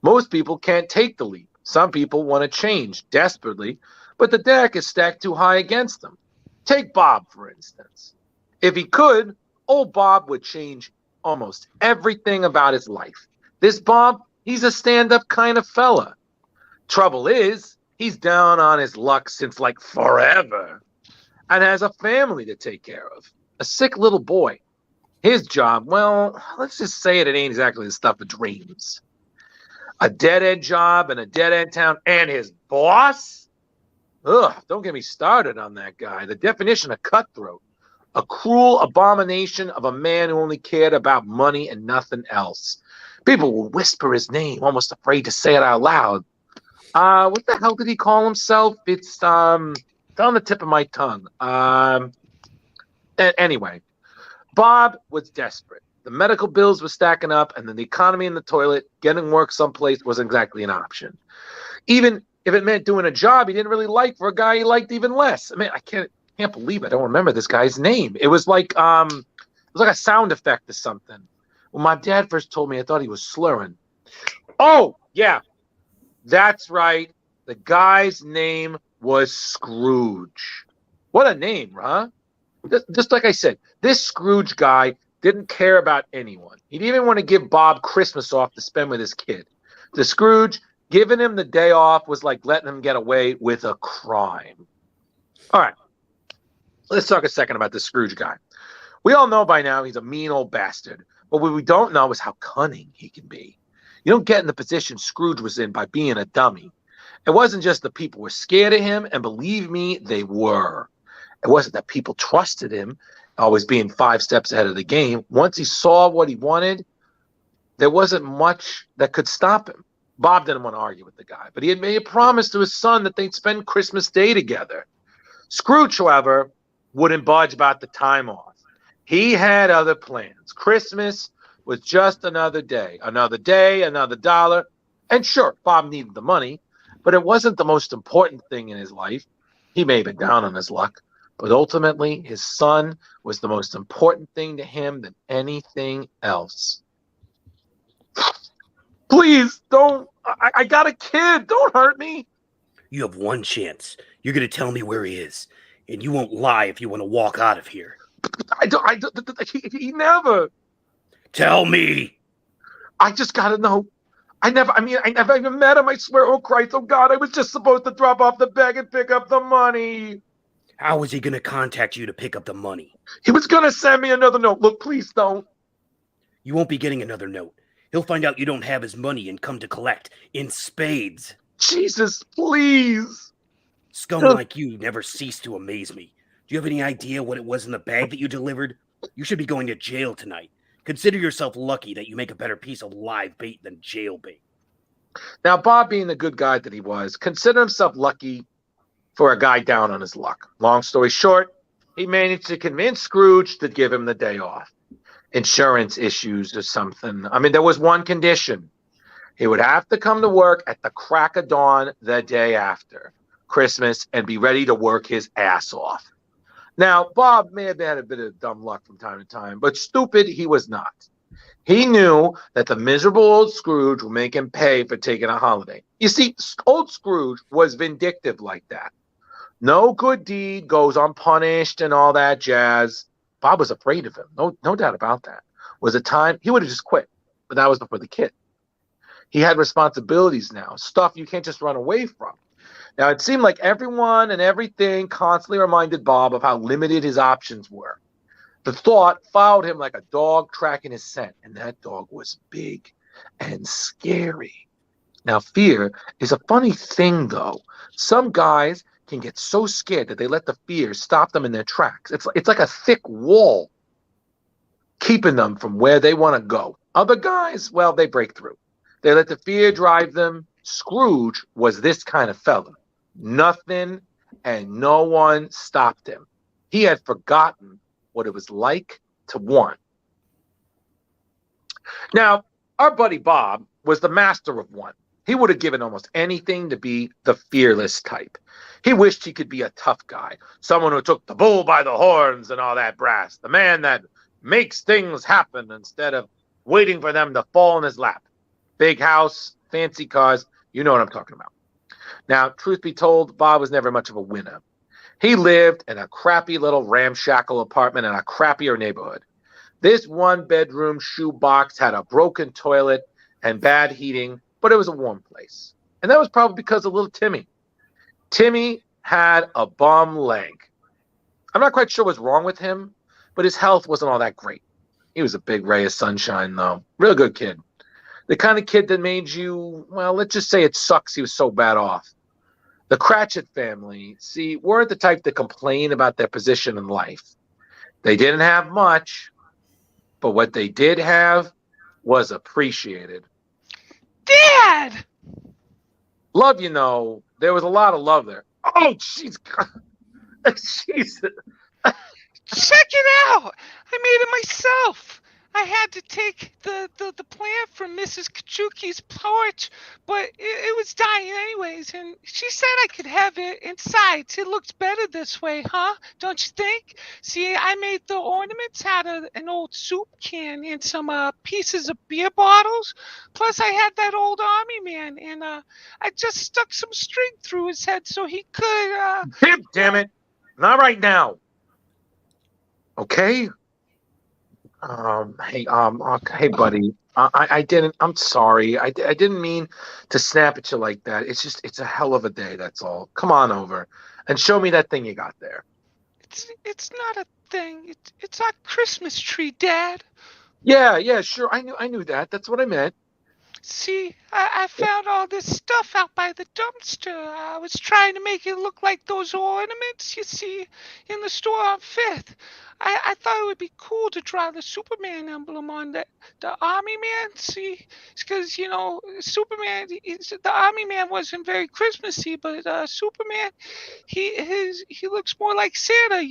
Most people can't take the leap. Some people want to change desperately, but the deck is stacked too high against them. Take Bob, for instance. If he could, old Bob would change almost everything about his life. This Bob, he's a stand-up kind of fella. Trouble is, he's down on his luck since like forever and has a family to take care of. A sick little boy. His job, well, let's just say it ain't exactly the stuff of dreams. A dead-end job in a dead-end town, and his boss? Ugh, don't get me started on that guy. The definition of cutthroat. A cruel abomination of a man who only cared about money and nothing else. People will whisper his name, almost afraid to say it out loud. What the hell did he call himself? It's on the tip of my tongue. Anyway, Bob was desperate. The medical bills were stacking up, and then the economy in the toilet, getting work someplace wasn't exactly an option. Even if it meant doing a job he didn't really like for a guy he liked even less. I mean, I can't believe I don't remember this guy's name. It was like a sound effect or something. When my dad first told me, I thought he was slurring. Oh, yeah. That's right. The guy's name was Scrooge. What a name, huh? Just like I said, this Scrooge guy didn't care about anyone. He didn't even want to give Bob Christmas off to spend with his kid. To Scrooge, giving him the day off was like letting him get away with a crime. All right. Let's talk a second about this Scrooge guy. We all know by now he's a mean old bastard. But what we don't know is how cunning he can be. You don't get in the position Scrooge was in by being a dummy. It wasn't just the people were scared of him, and believe me, they were. It wasn't that people trusted him, always being 5 steps ahead of the game. Once he saw what he wanted, there wasn't much that could stop him. Bob didn't want to argue with the guy, but he had made a promise to his son that they'd spend Christmas Day together. Scrooge, however, wouldn't budge about the time off. He had other plans. Christmas was just another day, another dollar. And sure, Bob needed the money, but it wasn't the most important thing in his life. He may have been down on his luck, but ultimately his son was the most important thing to him than anything else. Please, don't. I got a kid. Don't hurt me. You have one chance. You're going to tell me where he is, and you won't lie if you want to walk out of here. He never. Tell me. I just got to know. I never even met him. I swear, oh Christ, oh God, I was just supposed to drop off the bag and pick up the money. How is he going to contact you to pick up the money? He was going to send me another note. Look, please don't. You won't be getting another note. He'll find out you don't have his money and come to collect in spades. Jesus, please. Scum like you never cease to amaze me. Do you have any idea what it was in the bag that you delivered? You should be going to jail tonight. Consider yourself lucky that you make a better piece of live bait than jail bait. Now, Bob, being the good guy that he was, considered himself lucky for a guy down on his luck. Long story short, he managed to convince Scrooge to give him the day off. Insurance issues or something. I mean, there was one condition. He would have to come to work at the crack of dawn the day after Christmas and be ready to work his ass off. Now, Bob may have had a bit of dumb luck from time to time, but stupid he was not. He knew that the miserable old Scrooge would make him pay for taking a holiday. You see, old Scrooge was vindictive like that. No good deed goes unpunished and all that jazz. Bob was afraid of him. No doubt about that. Was a time he would have just quit, but that was before the kid. He had responsibilities now, stuff you can't just run away from. Now, it seemed like everyone and everything constantly reminded Bob of how limited his options were. The thought followed him like a dog tracking his scent, and that dog was big and scary. Now, fear is a funny thing, though. Some guys can get so scared that they let the fear stop them in their tracks. It's like a thick wall keeping them from where they want to go. Other guys, well, they break through. They let the fear drive them. Scrooge was this kind of fella. Nothing and no one stopped him. He had forgotten what it was like to want. Now, our buddy Bob was the master of one. He would have given almost anything to be the fearless type. He wished he could be a tough guy, someone who took the bull by the horns and all that brass, the man that makes things happen instead of waiting for them to fall in his lap. Big house, fancy cars, you know what I'm talking about. Now, truth be told, Bob was never much of a winner. He lived in a crappy little ramshackle apartment in a crappier neighborhood. This one-bedroom shoebox had a broken toilet and bad heating, but it was a warm place. And that was probably because of little Timmy. Timmy had a bum leg. I'm not quite sure what's wrong with him, but his health wasn't all that great. He was a big ray of sunshine, though. Real good kid. The kind of kid that made you, well, let's just say it sucks he was so bad off. The Cratchit family, see, weren't the type to complain about their position in life. They didn't have much, but what they did have was appreciated. Dad! Love, you know, there was a lot of love there. Oh, jeez. Jesus. Check it out! I made it myself. I had to take the plant from Mrs. Kachuki's porch, but it was dying anyways, and she said I could have it inside. It looks better this way, huh? Don't you think? See, I made the ornaments out of an old soup can and some pieces of beer bottles. Plus, I had that old army man, and I just stuck some string through his head so he could. Damn it! Not right now. Okay. Hey, buddy. I didn't. I'm sorry. I didn't mean to snap at you like that. It's a hell of a day. That's all. Come on over and show me that thing you got there. It's not a thing. It's our Christmas tree, Dad. Yeah, sure. I knew that. That's what I meant. See, I found all this stuff out by the dumpster. I was trying to make it look like those ornaments you see in the store on Fifth. I thought it would be cool to draw the Superman emblem on the Army Man. See, because Superman, the Army Man wasn't very Christmassy, but Superman, he looks more like Santa,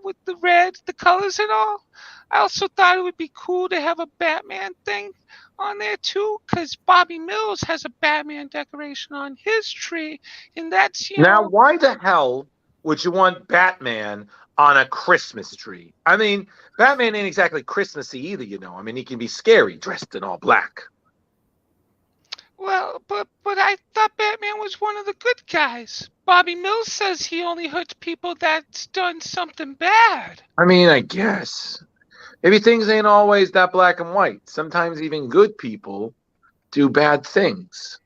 with the red, the colors and all. I also thought it would be cool to have a Batman thing on there too, because Bobby Mills has a Batman decoration on his tree, and that's Now, why the hell would you want Batman on a Christmas tree? I mean, Batman ain't exactly Christmassy either, I mean, he can be scary dressed in all black. Well, but I thought Batman was one of the good guys. Bobby Mills says he only hurts people that's done something bad. I mean, I guess. Maybe things ain't always that black and white. Sometimes even good people do bad things.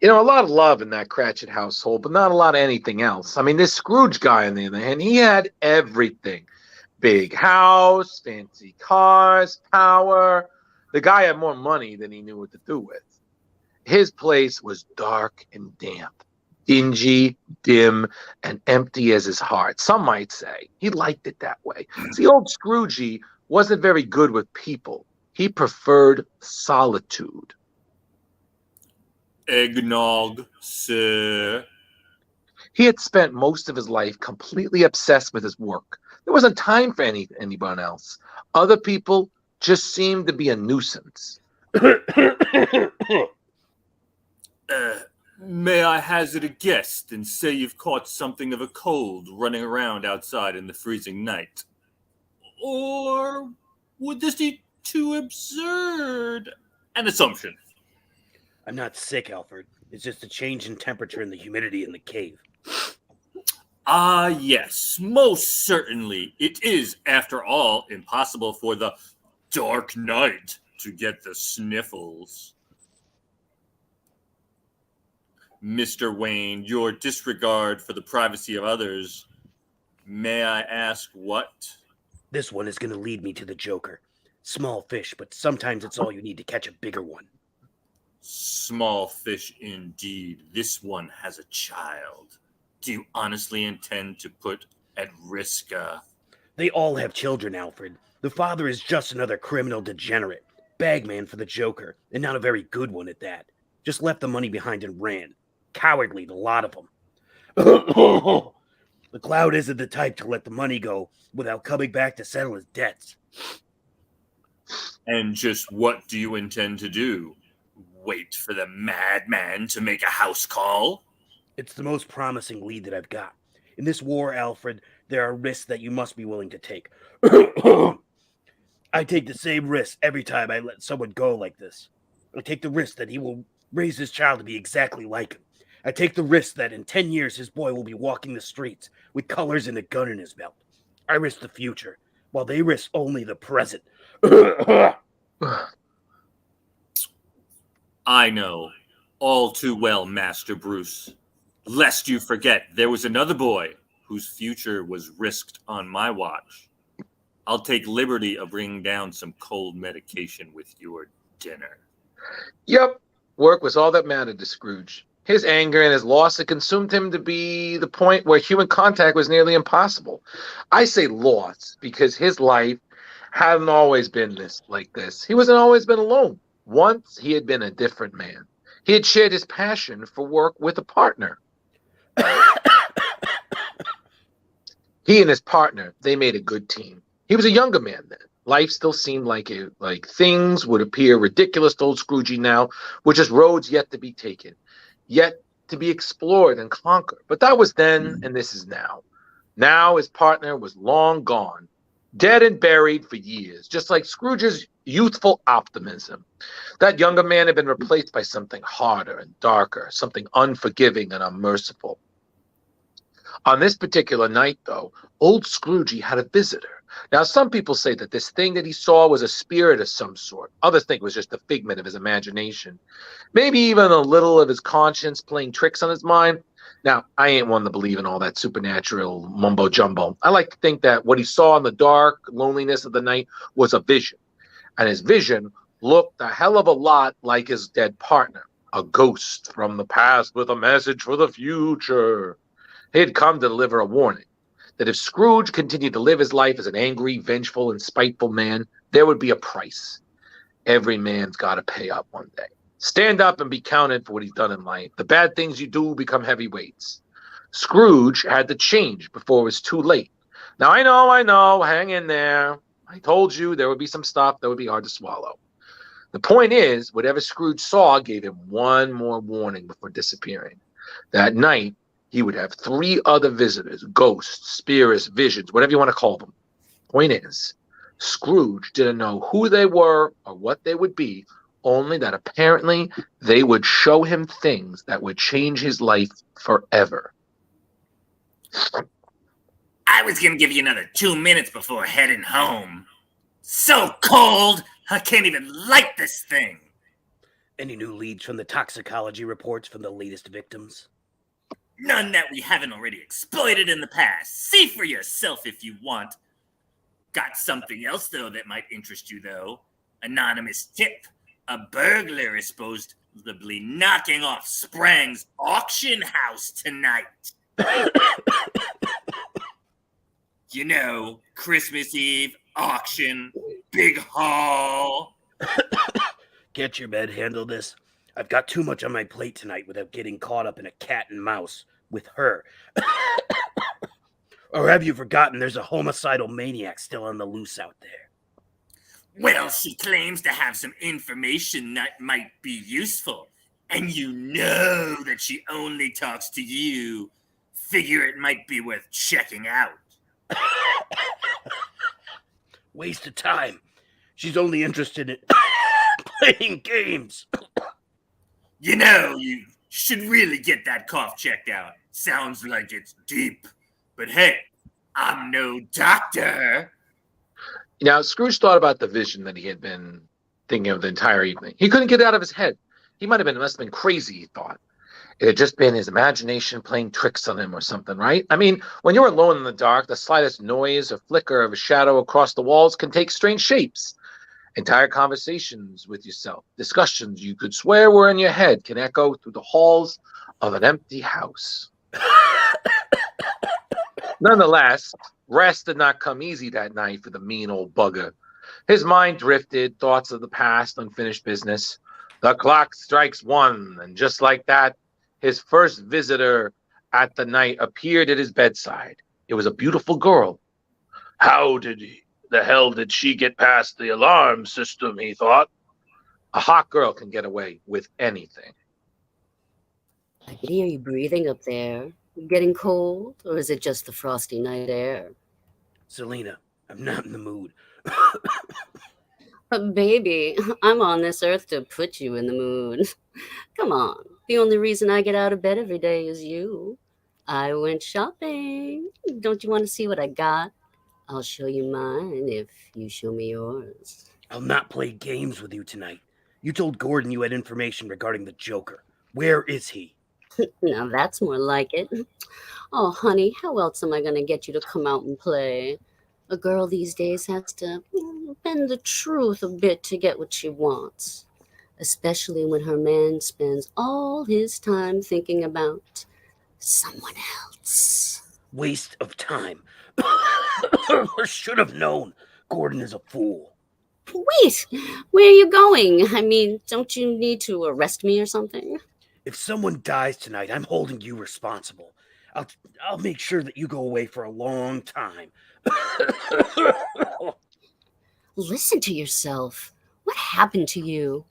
A lot of love in that Cratchit household, but not a lot of anything else. I mean, this Scrooge guy, on the other hand, he had everything. Big house, fancy cars, power. The guy had more money than he knew what to do with. His place was dark and damp. Dingy, dim, and empty as his heart. Some might say he liked it that way. See, old Scroogey wasn't very good with people. He preferred solitude. Eggnog, sir. He had spent most of his life completely obsessed with his work. There wasn't time for anyone else. Other people just seemed to be a nuisance. May I hazard a guess and say you've caught something of a cold running around outside in the freezing night? Or would this be too absurd an assumption? I'm not sick, Alfred. It's just a change in temperature and the humidity in the cave. Ah, yes, most certainly. It is, after all, impossible for the Dark Knight to get the sniffles. Mr. Wayne, your disregard for the privacy of others, may I ask what? This one is going to lead me to the Joker. Small fish, but sometimes it's all you need to catch a bigger one. Small fish indeed. This one has a child. Do you honestly intend to put at risk They all have children, Alfred. The father is just another criminal degenerate. Bagman for the Joker, and not a very good one at that. Just left the money behind and ran. Cowardly, the lot of them. The Cloud isn't the type to let the money go without coming back to settle his debts. And just what do you intend to do? Wait for the madman to make a house call? It's the most promising lead that I've got. In this war, Alfred, there are risks that you must be willing to take. I take the same risk every time I let someone go like this. I take the risk that he will raise his child to be exactly like him. I take the risk that in 10 years his boy will be walking the streets with colors and a gun in his belt. I risk the future, while they risk only the present. I know all too well, Master Bruce. Lest you forget, there was another boy whose future was risked on my watch. I'll take liberty of bringing down some cold medication with your dinner. Yep, work was all that mattered to Scrooge. His anger and his loss had consumed him to be the point where human contact was nearly impossible. I say loss because his life hadn't always been like this. He wasn't always been alone. Once he had been a different man. He had shared his passion for work with a partner. He and his partner, they made a good team. He was a younger man then. Life still seemed like things would appear ridiculous to old Scroogey now, with just roads yet to be taken, yet to be explored and conquered. But that was then, and this is now. Now his partner was long gone, dead and buried for years, just like Scrooge's youthful optimism. That younger man had been replaced by something harder and darker, something unforgiving and unmerciful. On this particular night, though, old Scroogey had a visitor. Now, some people say that this thing that he saw was a spirit of some sort. Others think it was just a figment of his imagination. Maybe even a little of his conscience playing tricks on his mind. Now, I ain't one to believe in all that supernatural mumbo-jumbo. I like to think that what he saw in the dark loneliness of the night was a vision. And his vision looked a hell of a lot like his dead partner, a ghost from the past with a message for the future. He had come to deliver a warning that if Scrooge continued to live his life as an angry, vengeful, and spiteful man, there would be a price. Every man's got to pay up one day. Stand up and be counted for what he's done in life. The bad things you do become heavy weights. Scrooge had to change before it was too late. Now, I know, hang in there. I told you there would be some stuff that would be hard to swallow. The point is, whatever Scrooge saw gave him one more warning before disappearing. That night, he would have 3 other visitors, ghosts, spirits, visions, whatever you want to call them. Point is, Scrooge didn't know who they were or what they would be, only that apparently they would show him things that would change his life forever. I was going to give you another 2 minutes before heading home. So cold, I can't even light this thing. Any new leads from the toxicology reports from the latest victims? None that we haven't already exploited in the past. See for yourself if you want. Got something else, though, that might interest you, though. Anonymous tip. A burglar is supposedly knocking off Sprang's auction house tonight. You know, Christmas Eve, auction, big haul. Can't your bed handle this? I've got too much on my plate tonight without getting caught up in a cat and mouse with her. Or have you forgotten there's a homicidal maniac still on the loose out there? Well, she claims to have some information that might be useful. And you know that she only talks to you. Figure it might be worth checking out. Waste of time. She's only interested in playing games. You know, you should really get that cough checked out. Sounds like it's deep. But hey, I'm no doctor. Now, Scrooge thought about the vision that he had been thinking of the entire evening. He couldn't get it out of his head. He must have been crazy, he thought. It had just been his imagination playing tricks on him or something, right? I mean, when you're alone in the dark, the slightest noise or flicker of a shadow across the walls can take strange shapes. Entire conversations with yourself, discussions you could swear were in your head, can echo through the halls of an empty house. Nonetheless, rest did not come easy that night for the mean old bugger. His mind drifted, thoughts of the past, unfinished business. The clock strikes 1, and just like that, his first visitor at the night appeared at his bedside. It was a beautiful girl. How the hell did she get past the alarm system, he thought. A hot girl can get away with anything. I can hear you breathing up there. Getting cold, or is it just the frosty night air? Selena, I'm not in the mood. Baby, I'm on this earth to put you in the mood. Come on. The only reason I get out of bed every day is you. I went shopping. Don't you want to see what I got? I'll show you mine if you show me yours. I'll not play games with you tonight. You told Gordon you had information regarding the Joker. Where is he? Now that's more like it. Oh, honey, how else am I going to get you to come out and play? A girl these days has to bend the truth a bit to get what she wants, especially when her man spends all his time thinking about someone else. Waste of time. I should have known. Gordon is a fool. Wait, where are you going? I mean, don't you need to arrest me or something? If someone dies tonight, I'm holding you responsible. I'll make sure that you go away for a long time. Listen to yourself. What happened to you?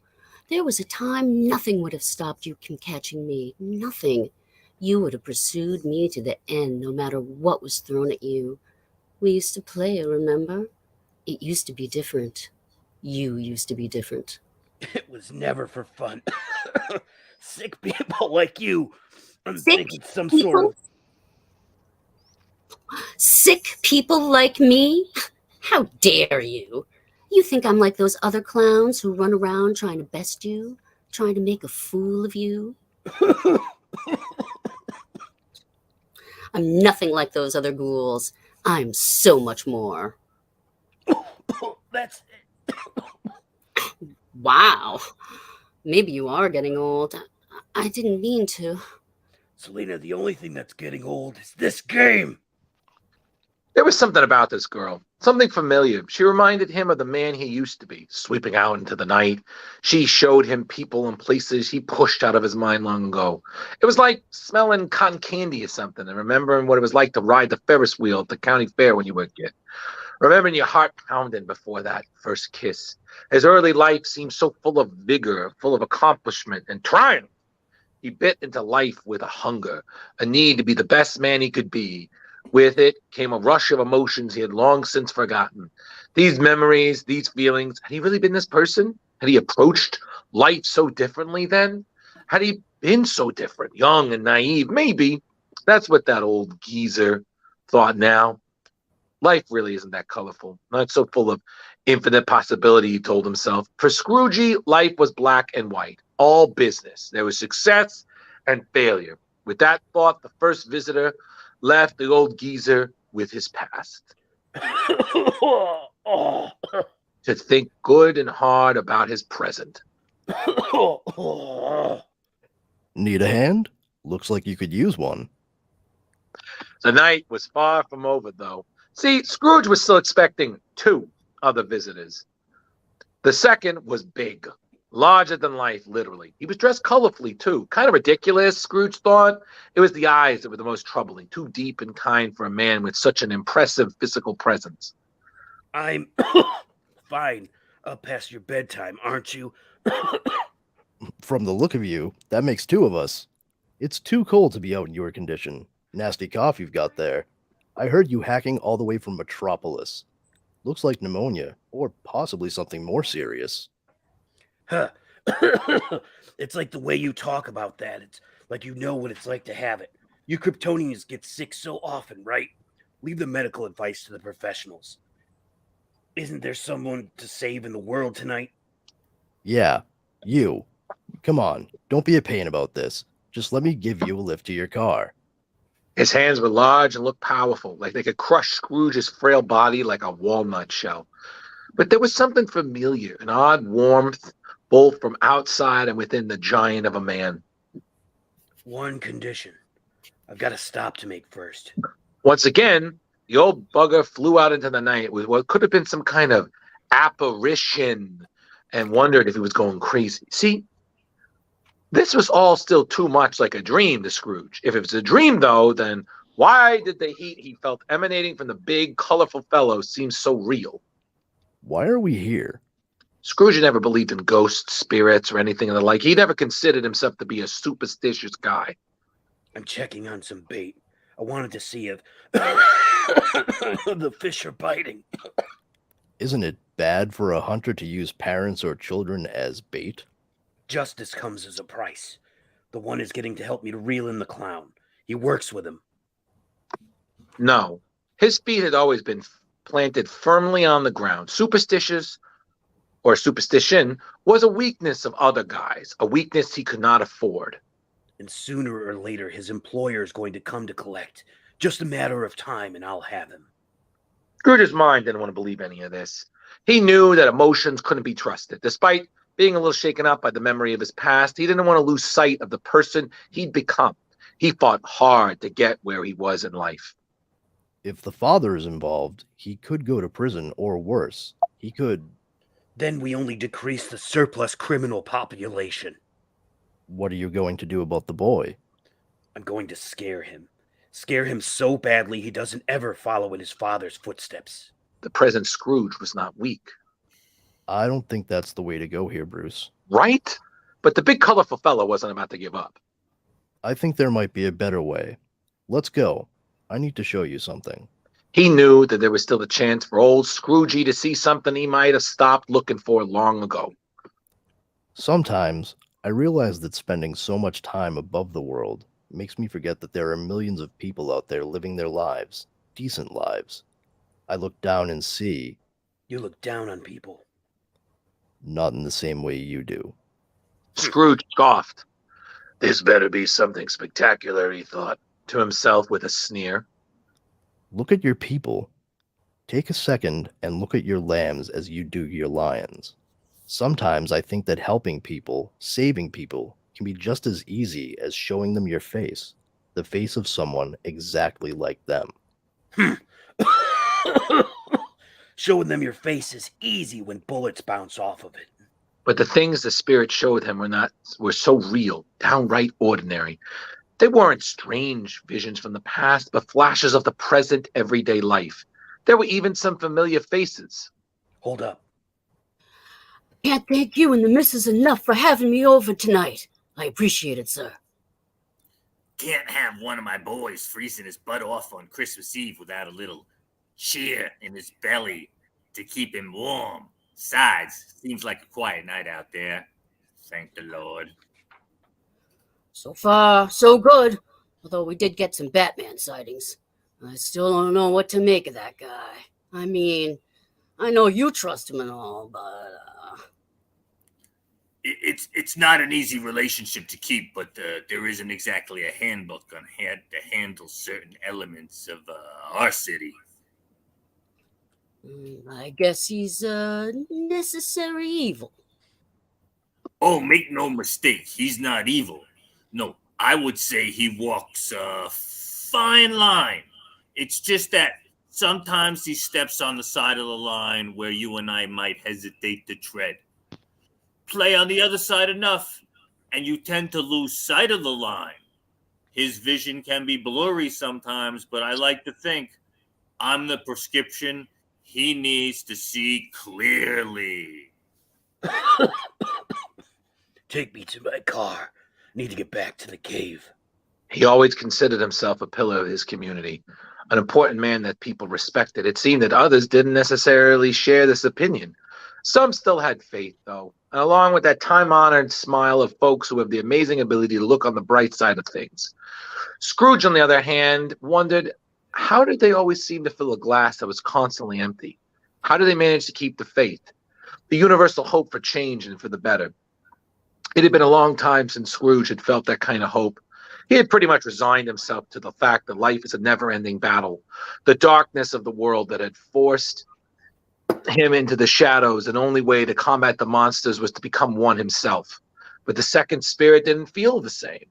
There was a time nothing would have stopped you from catching me. Nothing. You would have pursued me to the end, no matter what was thrown at you. We used to play, remember? It used to be different. You used to be different. It was never for fun. Sick people like you. I'm Sick thinking some people? sort of... Sick people like me? How dare you? You think I'm like those other clowns who run around trying to best you, trying to make a fool of you? I'm nothing like those other ghouls. I'm so much more. That's Wow. Maybe you are getting old. I didn't mean to. Selena, the only thing that's getting old is this game. There was something about this girl, something familiar. She reminded him of the man he used to be, sweeping out into the night. She showed him people and places he pushed out of his mind long ago. It was like smelling cotton candy or something and remembering what it was like to ride the Ferris wheel at the county fair when you were a kid. Remembering your heart pounding before that first kiss. His early life seemed so full of vigor, full of accomplishment and triumph. He bit into life with a hunger, a need to be the best man he could be. With it came a rush of emotions he had long since forgotten. These memories, these feelings, had he really been this person? Had he approached life so differently then? Had he been so different, young and naive? Maybe. That's what that old geezer thought now. Life really isn't that colorful, not so full of infinite possibility, he told himself. For Scroogey, life was black and white, all business. There was success and failure. With that thought, the first visitor left the old geezer with his past. To think good and hard about his present. Need a hand? Looks like you could use one. The night was far from over, though. See, Scrooge was still expecting 2 other visitors. The second was big, larger than life, literally. He was dressed colorfully, too. Kind of ridiculous, Scrooge thought. It was the eyes that were the most troubling, too deep and kind for a man with such an impressive physical presence. I'm fine. Up past your bedtime, aren't you? From the look of you, that makes 2 of us. It's too cold to be out in your condition. Nasty cough you've got there. I heard you hacking all the way from Metropolis. Looks like pneumonia, or possibly something more serious. Huh. It's like the way you talk about that. It's like you know what it's like to have it. You Kryptonians get sick so often, right? Leave the medical advice to the professionals. Isn't there someone to save in the world tonight? Yeah, you. Come on, don't be a pain about this. Just let me give you a lift to your car. His hands were large and looked powerful, like they could crush Scrooge's frail body like a walnut shell. But there was something familiar, an odd warmth, both from outside and within the giant of a man. One condition. I've got a stop to make first. Once again, the old bugger flew out into the night with what could have been some kind of apparition and wondered if he was going crazy. See, this was all still too much like a dream to Scrooge. If it was a dream, though, then why did the heat he felt emanating from the big, colorful fellow seem so real? Why are we here? Scrooge never believed in ghosts, spirits, or anything of the like. He never considered himself to be a superstitious guy. I'm checking on some bait. I wanted to see if the fish are biting. Isn't it bad for a hunter to use parents or children as bait? Justice comes as a price. The one is getting to help me to reel in the clown. He works with him. No. His feet had always been planted firmly on the ground. Superstitious or superstition was a weakness of other guys, a weakness he could not afford. And sooner or later, his employer is going to come to collect. Just a matter of time, and I'll have him. Scrooge's mind didn't want to believe any of this. He knew that emotions couldn't be trusted. Despite being a little shaken up by the memory of his past, he didn't want to lose sight of the person he'd become. He fought hard to get where he was in life. If the father is involved, he could go to prison, or worse, he could... Then we only decrease the surplus criminal population. What are you going to do about the boy? I'm going to scare him. Scare him so badly he doesn't ever follow in his father's footsteps. The present Scrooge was not weak. I don't think that's the way to go here, Bruce. Right? But the big colorful fellow wasn't about to give up. I think there might be a better way. Let's go. I need to show you something. He knew that there was still a chance for old Scroogey to see something he might have stopped looking for long ago. Sometimes I realize that spending so much time above the world makes me forget that there are millions of people out there living their lives, decent lives. I look down and see. You look down on people. Not in the same way you do. Scrooge scoffed. This better be something spectacular, he thought to himself with a sneer. Look at your people. Take a second and look at your lambs as you do your lions. Sometimes I think that helping people, saving people, can be just as easy as showing them your face, the face of someone exactly like them. Showing them your face is easy when bullets bounce off of it. But the things the spirit showed him were so real, downright ordinary. They weren't strange visions from the past, but flashes of the present everyday life. There were even some familiar faces. Hold up. Can't thank you and the missus enough for having me over tonight. I appreciate it, sir. Can't have one of my boys freezing his butt off on Christmas Eve without a little cheer in his belly to keep him warm. Besides, seems like a quiet night out there. Thank the Lord. So far, so good. Although we did get some Batman sightings. I still don't know what to make of that guy. I mean, I know you trust him and all, but... It's not an easy relationship to keep, but there isn't exactly a handbook on how to handle certain elements of our city. I guess he's necessary evil. Oh, make no mistake, he's not evil. No, I would say he walks a fine line. It's just that sometimes he steps on the side of the line where you and I might hesitate to tread. Play on the other side enough, and you tend to lose sight of the line. His vision can be blurry sometimes, but I like to think I'm the prescription he needs to see clearly. Take me to my car. Need to get back to the cave. He always considered himself a pillar of his community, an important man that people respected. It seemed that others didn't necessarily share this opinion. Some still had faith, though, and along with that time-honored smile of folks who have the amazing ability to look on the bright side of things. Scrooge, on the other hand, wondered, how did they always seem to fill a glass that was constantly empty? How did they manage to keep the faith, the universal hope for change and for the better? It had been a long time since Scrooge had felt that kind of hope. He had pretty much resigned himself to the fact that life is a never-ending battle, the darkness of the world that had forced him into the shadows, and the only way to combat the monsters was to become one himself. But the second spirit didn't feel the same.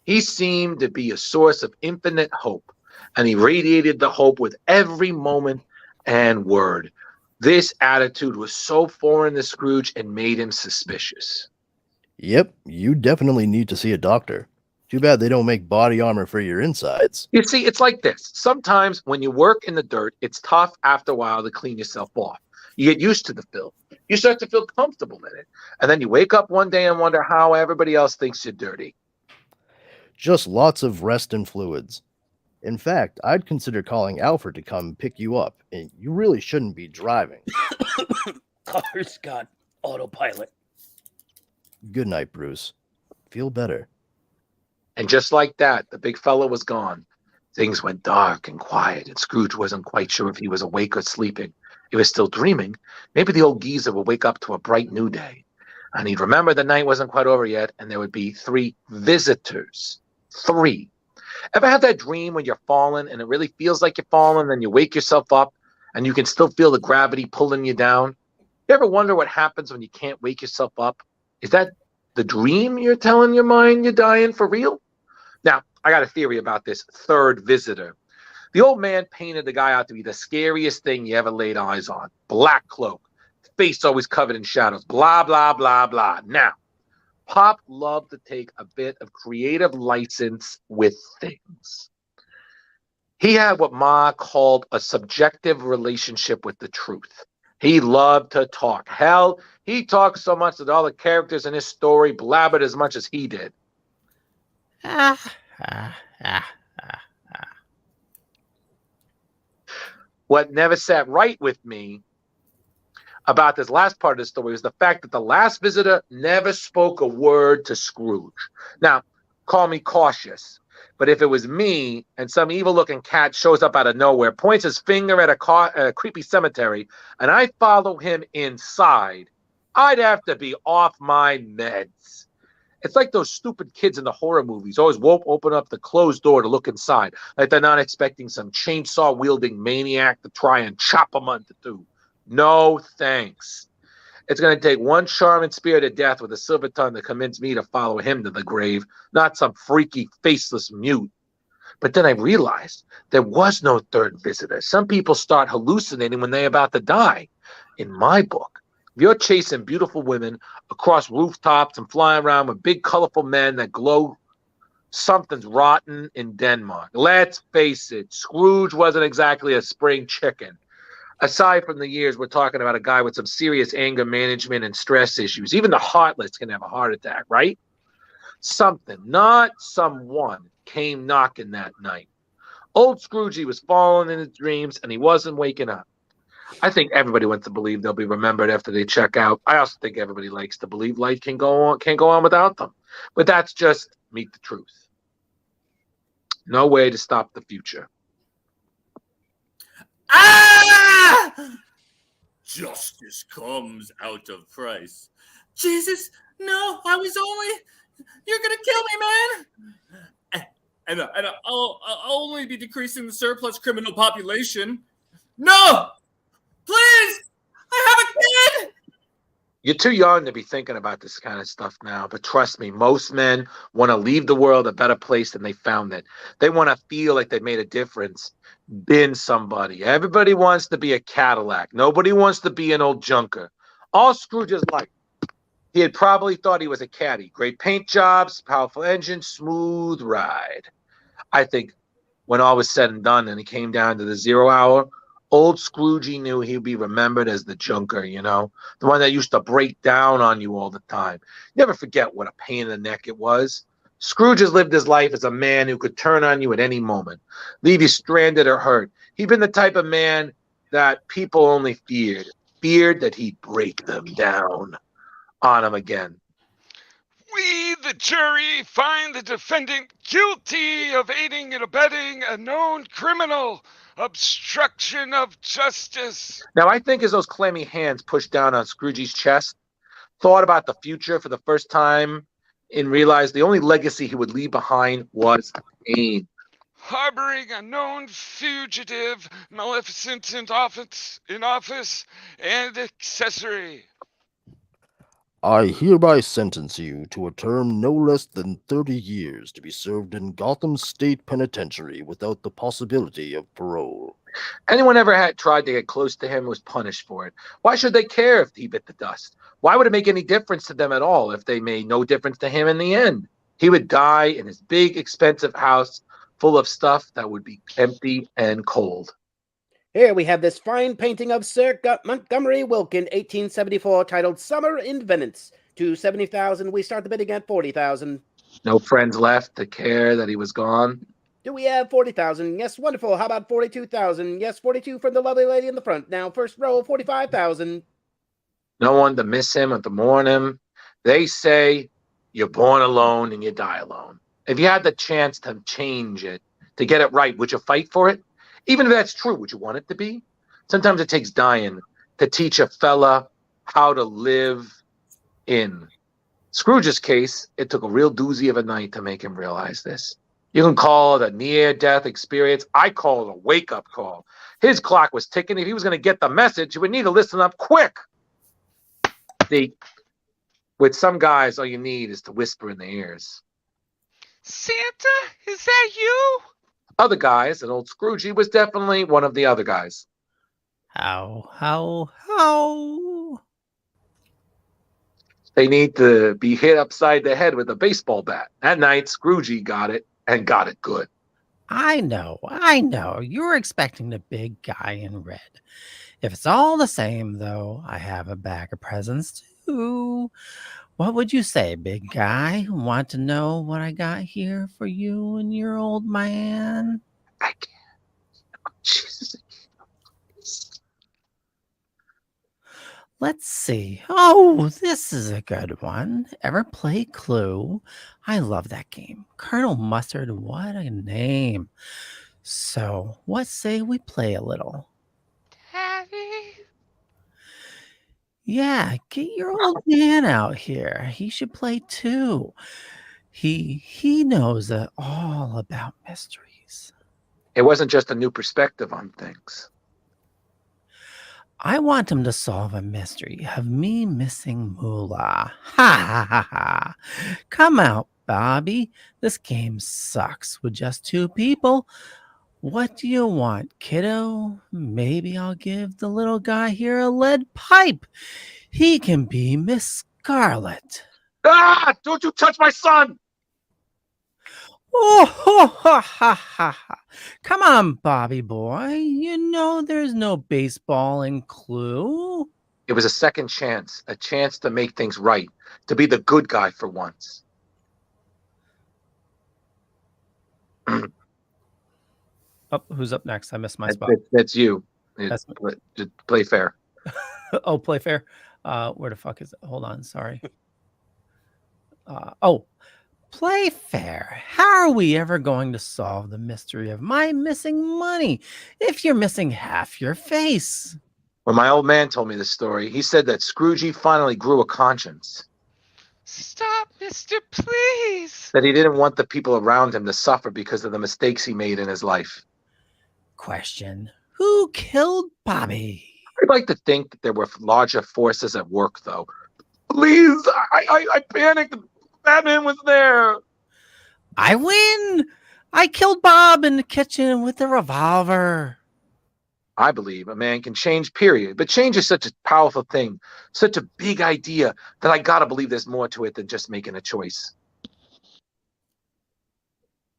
He seemed to be a source of infinite hope, and he radiated the hope with every moment and word. This attitude was so foreign to Scrooge and made him suspicious. Yep, you definitely need to see a doctor. Too bad they don't make body armor for your insides. You see, it's like this. Sometimes when you work in the dirt, it's tough after a while to clean yourself off. You get used to the filth. You start to feel comfortable in it. And then you wake up one day and wonder how everybody else thinks you're dirty. Just lots of rest and fluids. In fact, I'd consider calling Alfred to come pick you up, and you really shouldn't be driving. Car's got autopilot. Good night, Bruce. Feel better. And just like that, the big fella was gone. Things went dark and quiet, and Scrooge wasn't quite sure if he was awake or sleeping. He was still dreaming. Maybe the old geezer would wake up to a bright new day. And he'd remember the night wasn't quite over yet, and there would be 3 visitors. 3. Ever have that dream when you're falling, and it really feels like you're falling, then you wake yourself up, and you can still feel the gravity pulling you down? You ever wonder what happens when you can't wake yourself up? Is that the dream you're telling your mind you're dying for real? Now, I got a theory about this 3rd visitor. The old man painted the guy out to be the scariest thing you ever laid eyes on. Black cloak, face always covered in shadows, blah, blah, blah, blah. Now, Pop loved to take a bit of creative license with things. He had what Ma called a subjective relationship with the truth. He loved to talk. Hell, he talked so much that all the characters in his story blabbered as much as he did. What never sat right with me about this last part of the story was the fact that the last visitor never spoke a word to Scrooge. Now, call me cautious, but if it was me and some evil-looking cat shows up out of nowhere, points his finger at a creepy cemetery, and I follow him inside, I'd have to be off my meds. It's like those stupid kids in the horror movies always won't open up the closed door to look inside, like they're not expecting some chainsaw-wielding maniac to try and chop them into two. No thanks. It's going to take one charming spirit of death with a silver tongue to convince me to follow him to the grave, not some freaky, faceless mute. But then I realized there was no third visitor. Some people start hallucinating when they're about to die. In my book, if you're chasing beautiful women across rooftops and flying around with big, colorful men that glow, something's rotten in Denmark. Let's face it, Scrooge wasn't exactly a spring chicken. Aside from the years, we're talking about a guy with some serious anger management and stress issues. Even the heartless can have a heart attack, right? Something, not someone, came knocking that night. Old Scroogey was falling in his dreams, and he wasn't waking up. I think everybody wants to believe they'll be remembered after they check out. I also think everybody likes to believe life can't go on without them. But that's just meet the truth. No way to stop the future. Justice comes out of price. Jesus, no, I was only... You're going to kill me, man. And I'll only be decreasing the surplus criminal population. No! Please! I have a kid! You're too young to be thinking about this kind of stuff now, but trust me, most men want to leave the world a better place than they found it. They want to feel like they made a difference, been somebody. Everybody wants to be a Cadillac. Nobody wants to be an old junker. All Scrooge's life, he had probably thought he was a caddy. Great paint jobs, powerful engine, smooth ride. I think when all was said and done and he came down to the 0 hour, old Scroogey knew he'd be remembered as the junker, you know, the one that used to break down on you all the time. Never forget what a pain in the neck it was. Scrooge has lived his life as a man who could turn on you at any moment, leave you stranded or hurt. He'd been the type of man that people only feared that he'd break them down on him again. We, the jury, find the defendant guilty of aiding and abetting a known criminal, obstruction of justice. Now, I think as those clammy hands pushed down on Scroogey's chest, thought about the future for the first time, and realized the only legacy he would leave behind was pain. Harboring a known fugitive, maleficent in office, and accessory. I hereby sentence you to a term no less than 30 years to be served in Gotham State Penitentiary without the possibility of parole. Anyone ever had tried to get close to him was punished for it. Why should they care if he bit the dust? Why would it make any difference to them at all if they made no difference to him in the end? He would die in his big, expensive house full of stuff that would be empty and cold. Here we have this fine painting of Sir Montgomery Wilkin, 1874, titled Summer in Venice. To 70,000, we start the bidding at 40,000. No friends left to care that he was gone. Do we have 40,000? Yes, wonderful. How about 42,000? Yes, 42 from the lovely lady in the front. Now, first row, 45,000. No one to miss him or to mourn him. They say you're born alone and you die alone. If you had the chance to change it, to get it right, would you fight for it? Even if that's true, would you want it to be? Sometimes it takes dying to teach a fella how to live in. Scrooge's case, it took a real doozy of a night to make him realize this. You can call it a near-death experience. I call it a wake-up call. His clock was ticking. If he was going to get the message, he would need to listen up quick. See, with some guys, all you need is to whisper in their ears. Santa, is that you? Other guys, and old Scroogey was definitely one of the other guys. How? They need to be hit upside the head with a baseball bat. That night, Scroogey got it, and got it good. I know. You're expecting the big guy in red. If it's all the same, though, I have a bag of presents too. What would you say, big guy? Want to know what I got here for you and your old man? I can't. Jesus. Let's see. Oh, this is a good one. Ever play Clue? I love that game. Colonel Mustard, what a name. So, what say we play a little? Daddy. Yeah, get your old man out here. He should play too. He knows all about mysteries. It wasn't just a new perspective on things. I want him to solve a mystery of me missing Moolah. Ha ha ha ha. Come out, Bobby. This game sucks with just 2 people. What do you want, kiddo? Maybe I'll give the little guy here a lead pipe. He can be Miss Scarlet. Ah! Don't you touch my son! Oh, ha, ha, ha, ha. Come on, Bobby boy. You know there's no baseball in Clue. It was a second chance, a chance to make things right, to be the good guy for once. Oh, who's up next? I missed my spot. That's you. That's play fair. Oh, play fair. Where the fuck is it? Hold on, sorry. Play fair. How are we ever going to solve the mystery of my missing money if you're missing half your face? When my old man told me this story, he said that Scroogey finally grew a conscience. Stop, mister, please. That he didn't want the people around him to suffer because of the mistakes he made in his life. Question. Who killed Bobby? I'd like to think that there were larger forces at work, though. Please, I panicked. Batman was there. I win. I killed Bob in the kitchen with a revolver. I believe a man can change, period. But change is such a powerful thing, such a big idea, that I gotta believe there's more to it than just making a choice.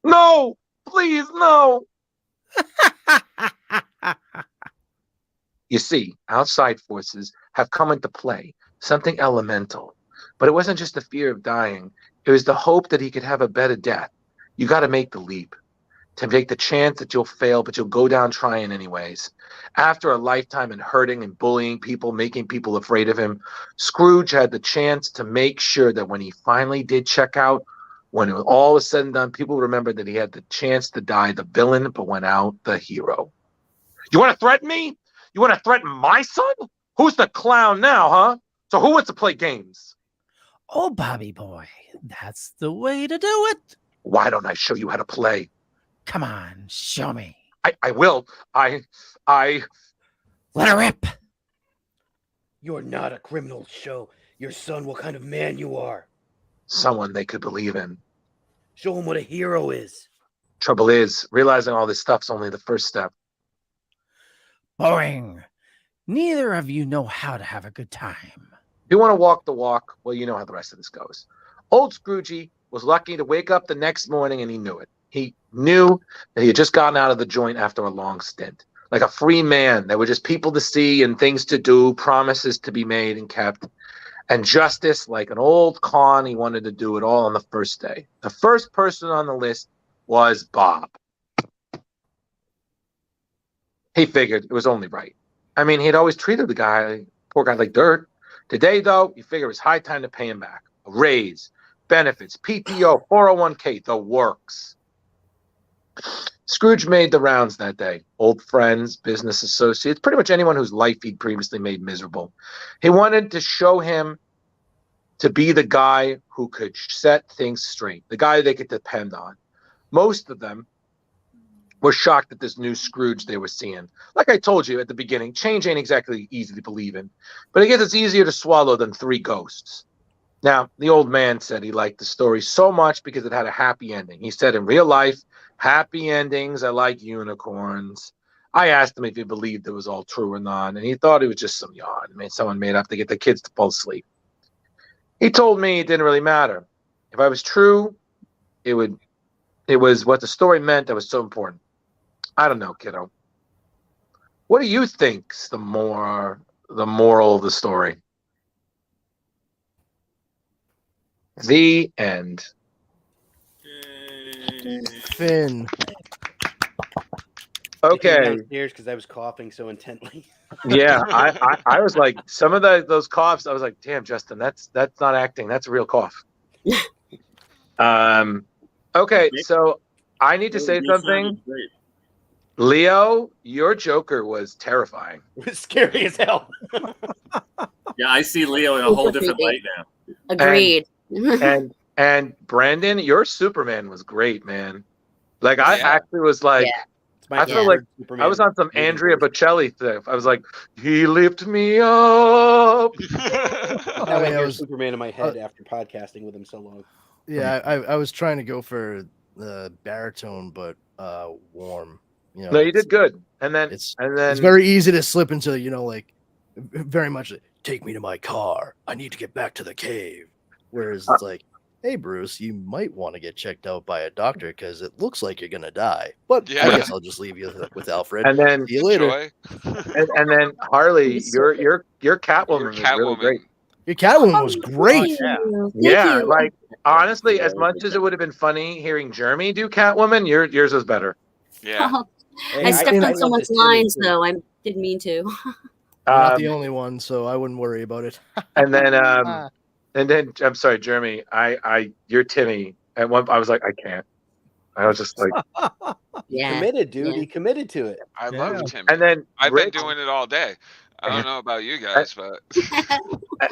No! Please, no! You see, outside forces have come into play, something elemental. But it wasn't just the fear of dying. It was the hope that he could have a better death. You got to make the leap, to take the chance that you'll fail, but you'll go down trying anyways. After a lifetime in hurting and bullying people, making people afraid of him, Scrooge had the chance to make sure that when he finally did check out, when it was all was said and done, people remembered that he had the chance to die the villain, but went out the hero. You want to threaten me? You want to threaten my son? Who's the clown now, huh? So who wants to play games? Oh, Bobby boy, that's the way to do it. Why don't I show you how to play? Come on, show me. I will. I Let her rip. You're not a criminal. Show your son what kind of man you are. Someone they could believe in. Show him what a hero is. Trouble is, realizing all this stuff's only the first step. Boring. Neither of you know how to have a good time. If you want to walk the walk, well, you know how the rest of this goes. Old Scroogey was lucky to wake up the next morning, and he knew it. He knew that he had just gotten out of the joint after a long stint. Like a free man. There were just people to see and things to do, promises to be made and kept. And justice, like an old con, he wanted to do it all on the first day. The first person on the list was Bob. He figured it was only right. I mean, he'd always treated the guy, poor guy, like dirt. Today, though, you figure it's high time to pay him back. A raise, benefits, PTO, 401k, the works. Scrooge made the rounds that day. Old friends, business associates, pretty much anyone whose life he'd previously made miserable. He wanted to show him to be the guy who could set things straight, the guy they could depend on. Most of them were shocked at this new Scrooge they were seeing. Like I told you at the beginning, change ain't exactly easy to believe in, but I guess it's easier to swallow than 3 ghosts. Now, the old man said he liked the story so much because it had a happy ending. He said in real life, happy endings are like unicorns. I asked him if he believed it was all true or not, and he thought it was just some yarn. I mean, someone made up to get the kids to fall asleep. He told me it didn't really matter. If I was true, it It was what the story meant that was so important. I don't know, kiddo. What do you think's the moral of the story? The end. Finn. Okay. Downstairs because I was coughing so intently. Yeah, I was like, some of those coughs, I was like, damn, Justin, that's not acting, that's a real cough. Okay, so I need to say something. Leo, your Joker was terrifying. It was scary as hell. Yeah, I see Leo in a whole different light now. Agreed. And Brandon, your Superman was great, man. Like I actually was like, I feel like I was on some Andrea Bocelli stuff. I was like, he lifted me up. Now I hear Superman in my head after podcasting with him so long. Yeah, I was trying to go for the baritone, but warm. You know, No, you did good. And then it's very easy to slip into, like very much like, take me to my car. I need to get back to the cave. Whereas it's like, hey, Bruce, you might want to get checked out by a doctor because it looks like you're going to die. But I guess I'll just leave you with Alfred. And then see you later. And then Harley, your Catwoman was really great. Your Catwoman was great. Yeah, like honestly, as much as it would have been funny hearing Jeremy do Catwoman, yours was better. Yeah. I stepped on someone's lines though. I didn't mean to. You're not the only one, so I wouldn't worry about it. And then I'm sorry, Jeremy. You're Timmy. At one, I was like, I can't. I was just like, committed, dude. He committed to it. I love Timmy. And then I've been doing it all day. I don't know about you guys, but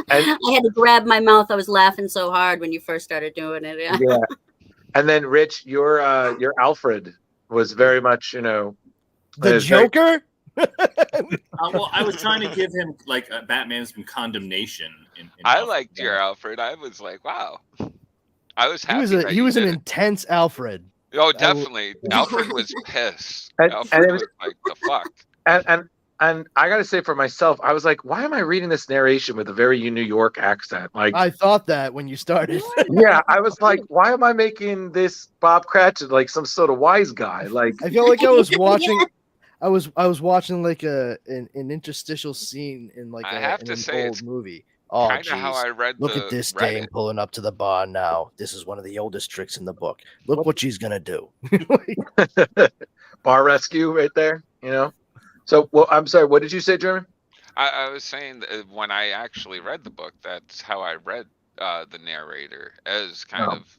I had to grab my mouth. I was laughing so hard when you first started doing it. Yeah. And then Rich, your Alfred was very much, the Joker. Well, I was trying to give him like Batman some condemnation. I liked your Alfred. I was like, wow. I was happy. He was an intense Alfred. Oh, definitely. Alfred was pissed. And Alfred it was like, the fuck. And I gotta say for myself, I was like, why am I reading this narration with a very New York accent? Like I thought that when you started. Yeah, I was like, why am I making this Bob Cratchit like some sort of wise guy? Like I feel like I was watching. I was watching like an interstitial scene in like an old movie. Oh, kind of how I read. Look at this dame pulling up to the bar now. This is one of the oldest tricks in the book. Look what she's gonna do. Bar rescue right there, So, well, I'm sorry. What did you say, Jeremy? I was saying that when I actually read the book, that's how I read the narrator as kind of.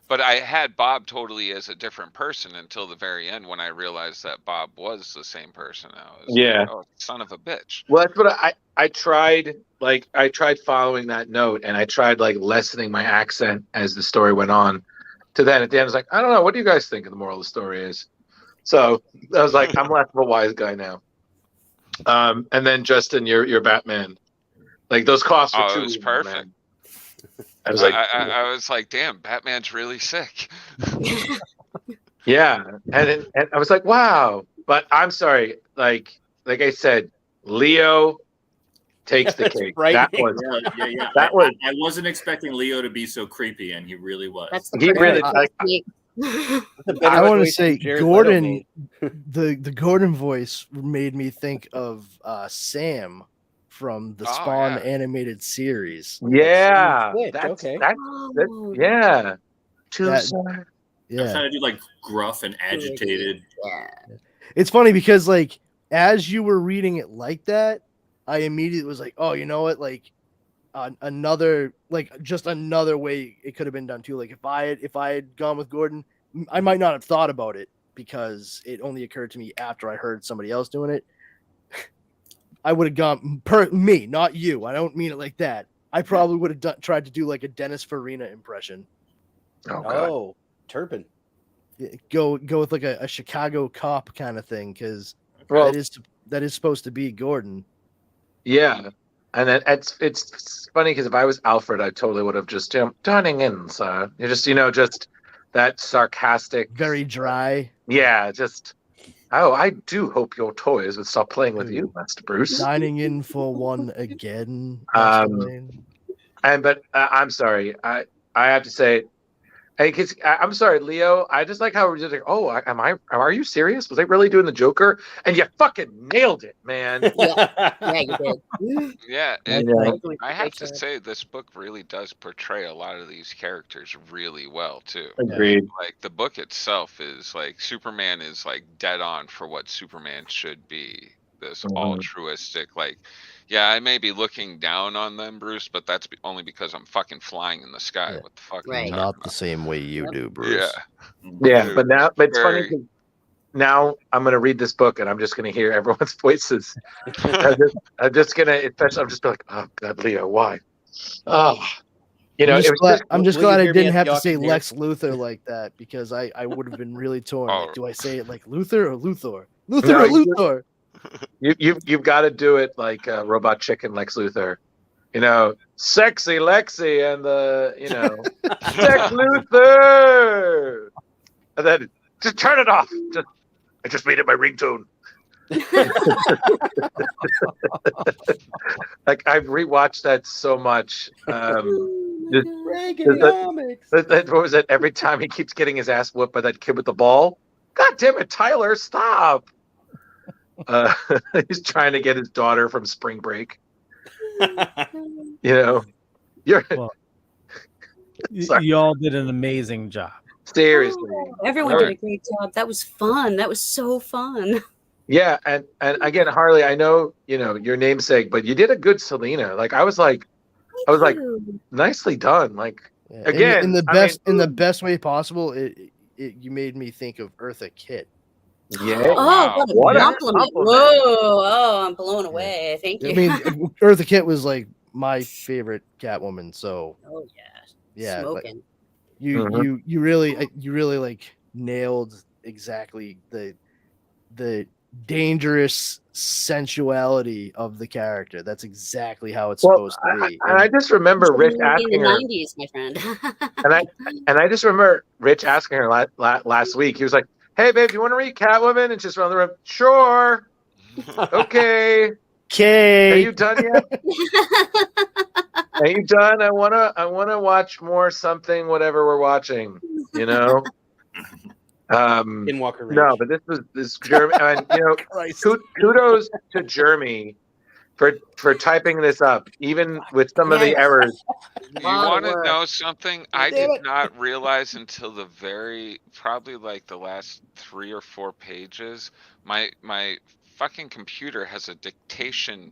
But I had Bob totally as a different person until the very end when I realized that Bob was the same person. I was like, oh, son of a bitch. Well, that's what I tried. Like I tried following that note, and I tried like lessening my accent as the story went on. To then at the end, I was like, I don't know. What do you guys think of the moral of the story is? So I was like, I'm less of a wise guy now. And then Justin, your Batman, like those coughs were it was perfect. Man. I was like, I was like, damn, Batman's really sick. Yeah, and I was like, wow. But I'm sorry, like I said, Leo takes the cake. Right. That was That was. I wasn't expecting Leo to be so creepy, and he really was. He really. I want to say Gordon, the Gordon voice made me think of Sam from the Spawn animated series. Yeah, that's yeah. I was trying to do like gruff and agitated. It's funny because like as you were reading it like that, I immediately was like, oh, you know what, like another way it could have been done too. Like if I had gone with Gordon, I might not have thought about it because it only occurred to me after I heard somebody else doing it. I would have gone me, not you. I don't mean it like that. I probably would have tried to do like a Dennis Farina impression. Oh, Turpin. Go with like a Chicago cop kind of thing because that is supposed to be Gordon. Yeah, and then it's funny because if I was Alfred, I totally would have just turning in, sir. You just that sarcastic, very dry. Yeah, just. Oh, I do hope your toys would stop playing with you, Master Bruce. Dining in for one again. But I'm sorry. I have to say, Because I'm sorry, Leo. I just like how we're just like, oh, are you serious? Was I really doing the Joker? And you fucking nailed it, man. Yeah, you did. Yeah, I have to say this book really does portray a lot of these characters really well too. Agreed. Like the book itself is like Superman is like dead on for what Superman should be. This altruistic, like, yeah, I may be looking down on them, Bruce, but that's only because I'm fucking flying in the sky. What the fuck? Are you talking Not about? the same way you do, Bruce. Yeah, but it's funny 'cause now I'm going to read this book and I'm just going to hear everyone's voices. I'm just going to like, oh God, Leo, why? Oh, I'm just glad I didn't have to say Lex Luthor like that, because I would have been really torn. Like, do I say it like Luthor or Luthor? Luthor or Luthor? You've got to do it like Robot Chicken Lex Luthor. Sexy Lexi and the, Lex Luthor. And then just turn it off. I just made it my ringtone. Like, I've rewatched that so much. What was it? Every time he keeps getting his ass whooped by that kid with the ball. God damn it, Tyler, stop. He's trying to get his daughter from spring break. You all did an amazing job. Seriously. Everyone did a great job. That was fun. That was so fun. Yeah, and again, Harley, I know, your namesake, but you did a good Selena. Like, I was like, nicely done. Like, again, in the best way possible, you made me think of Eartha Kitt. Yeah. Oh, what a compliment. Whoa. Oh, I'm blown away. Thank you. I mean, Eartha Kitt was like my favorite Catwoman. So. Oh yeah. Smoking. Like, you really like nailed exactly the dangerous sensuality of the character. That's exactly how it's supposed to be. And I just remember Rich asking her in the 90s, my friend. and I just remember Rich asking her last week. He was like, "Hey, babe, do you want to read Catwoman?" And she's around the room. Sure. Okay. Okay. Are you done yet? Are you done? I wanna watch more something, whatever we're watching. Skinwalker Ranch. No, but this Jeremy, and kudos to Jeremy for typing this up, even with some of the errors. You want to know something? I did not realize until probably like the last 3 or 4 pages. My fucking computer has a dictation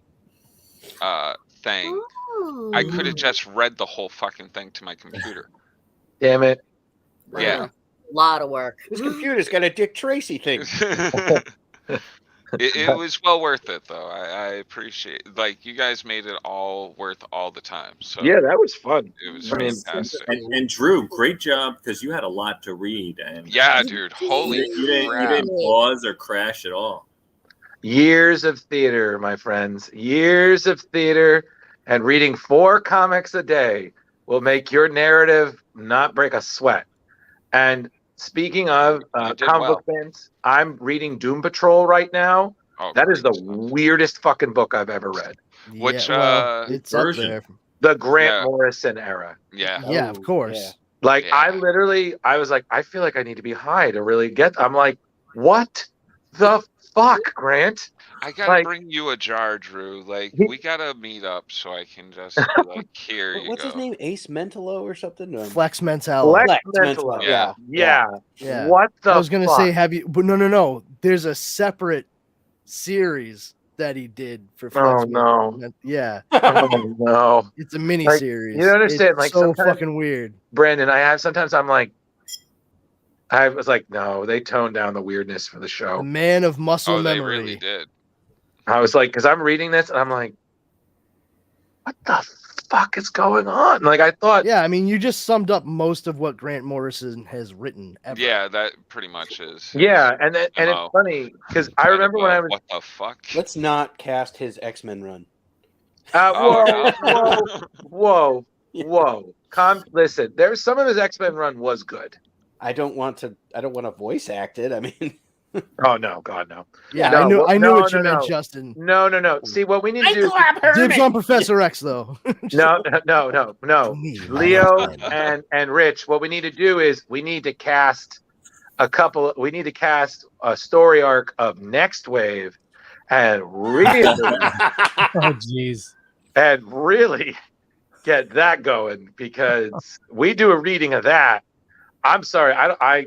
thing. I could have just read the whole fucking thing to my computer. Damn it. Yeah. A lot of work. This computer's got a Dick Tracy thing. It was well worth it, though. I appreciate, like, you guys made it all worth all the time. So yeah, that was fun. It was fantastic. And Drew, great job, because you had a lot to read. And yeah, dude, holy you didn't pause or crash at all. Years of theater, my friends. Years of theater, and reading 4 comics a day will make your narrative not break a sweat. And speaking of comic book fans, I'm reading Doom Patrol right now. That is the weirdest fucking book I've ever read. Which it's version? The Grant Morrison era. Yeah. Yeah, of course. Like, I was like, I feel like I need to be high to really get. I'm like, what the fuck, Grant? I gotta bring you a jar, Drew. Like, we gotta meet up so I can just like here you What's go. his name? Ace Mentalo or something? Flex Mentallo. Flex Mentallo. Yeah. What the? I was gonna say, have you? But no. There's a separate series that he did for Flex. Oh no. Yeah. Oh no. It's a mini Like, series. you understand? It's like, so fucking weird. Brandon, sometimes I'm like, I was like, no, they toned down the weirdness for the show. A man of muscle memory. They really did. I was like, because I'm reading this and I'm like, what the fuck is going on? Like, I thought. Yeah, I mean, you just summed up most of what Grant Morrison has written ever. Yeah, that pretty much is. Yeah, and it's funny because I remember when I was. What the fuck? Let's not cast his X-Men run. Whoa. Listen, there's some of his X-Men run was good. I don't want to voice act it. I mean, Oh no, God no. Yeah, no, I knew no, what you no, meant, no. Justin. No. See, what we need to do is Dibs on Professor X, though. no. Leo and Rich, what we need to do is we need to cast a story arc of Next Wave and really Oh, jeez. and really get that going, because we do a reading of that. I'm sorry, I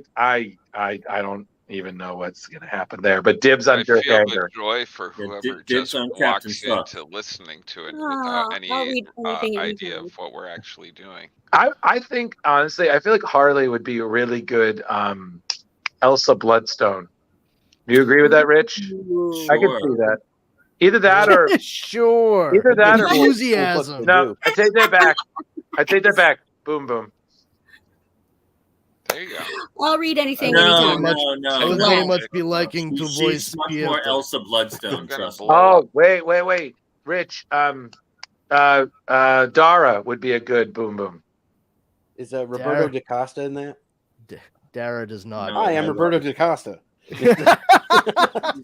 don't even know what's gonna happen there. But dibs on I Dirk feel the Anger. joy for whoever dibs just on Captain walks Truck. into listening to it I'll without any read anything idea anytime. of what we're actually doing. I think honestly, I feel like Harley would be a really good Elsa Bloodstone. Do you agree with that, Rich? I can see that. Either that or sure. Either that or Enthusiasm. No, I take that back. Boom, boom. There you go. I'll read anything No, anytime. I would very much be liking to voice She's much more Elsa Bloodstone. Trust me. Oh, wait. Rich, Dara would be a good boom boom. Is Roberto DaCosta in that? Dara does not. Hi, I'm Roberto DaCosta.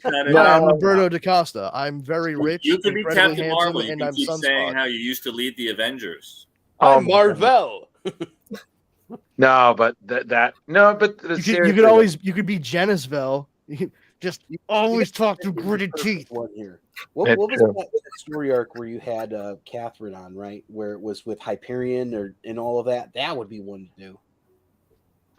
I'm Roberto DaCosta. I'm very rich. You could be incredibly Captain handsome, Marvel. You and can I'm keep Sunspot. saying how you used to lead the Avengers. I'm Marvel. No, but you could be Genisville. You just always talk through gritted teeth. One here. What was that story arc where you had Catherine on, right? Where it was with Hyperion and all of that? That would be one to do.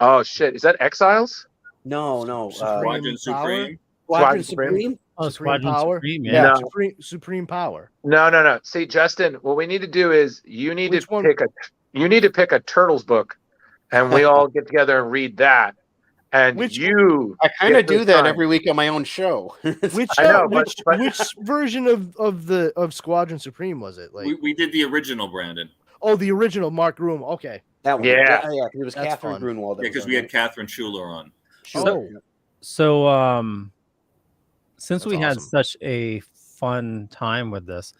Oh shit! Is that Exiles? No. Squadron Supreme. Squadron Supreme. Oh, Squadron Power. Supreme. Yeah. No. Supreme Power. No. See, Justin, what we need to do is you need to pick a Turtles book, and we all get together and read that. And I kind of do that every week on my own show. Which version of Squadron Supreme was it? Like We did the original, Brandon. Oh, the original Mark Room. Okay. That one. Yeah. It was That's Catherine fun. Grunwald. Yeah, because we had Catherine Schuler on. So, since we had awesome. such a fun time with this,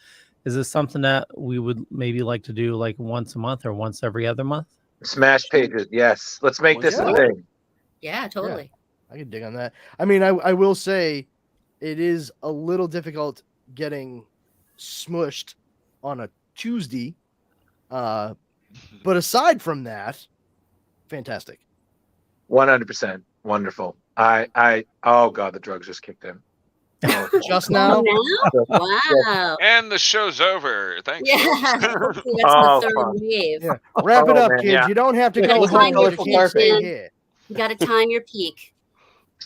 is this something that we would maybe like to do like once a month or once every other month? Smash pages, yes. Let's make this a thing. Yeah, totally. I could dig on that. I mean, I will say it is a little difficult getting smushed on a Tuesday. But aside from that, fantastic. 100%. Wonderful. Oh God, the drugs just kicked in. Just now? Wow. And the show's over. Thanks. Yeah. Hopefully that's the third wave. Yeah. Wrap it up, man, kids. yeah. You don't have to You go gotta time home. your You peak, can't stay man. here. You got to time your peak.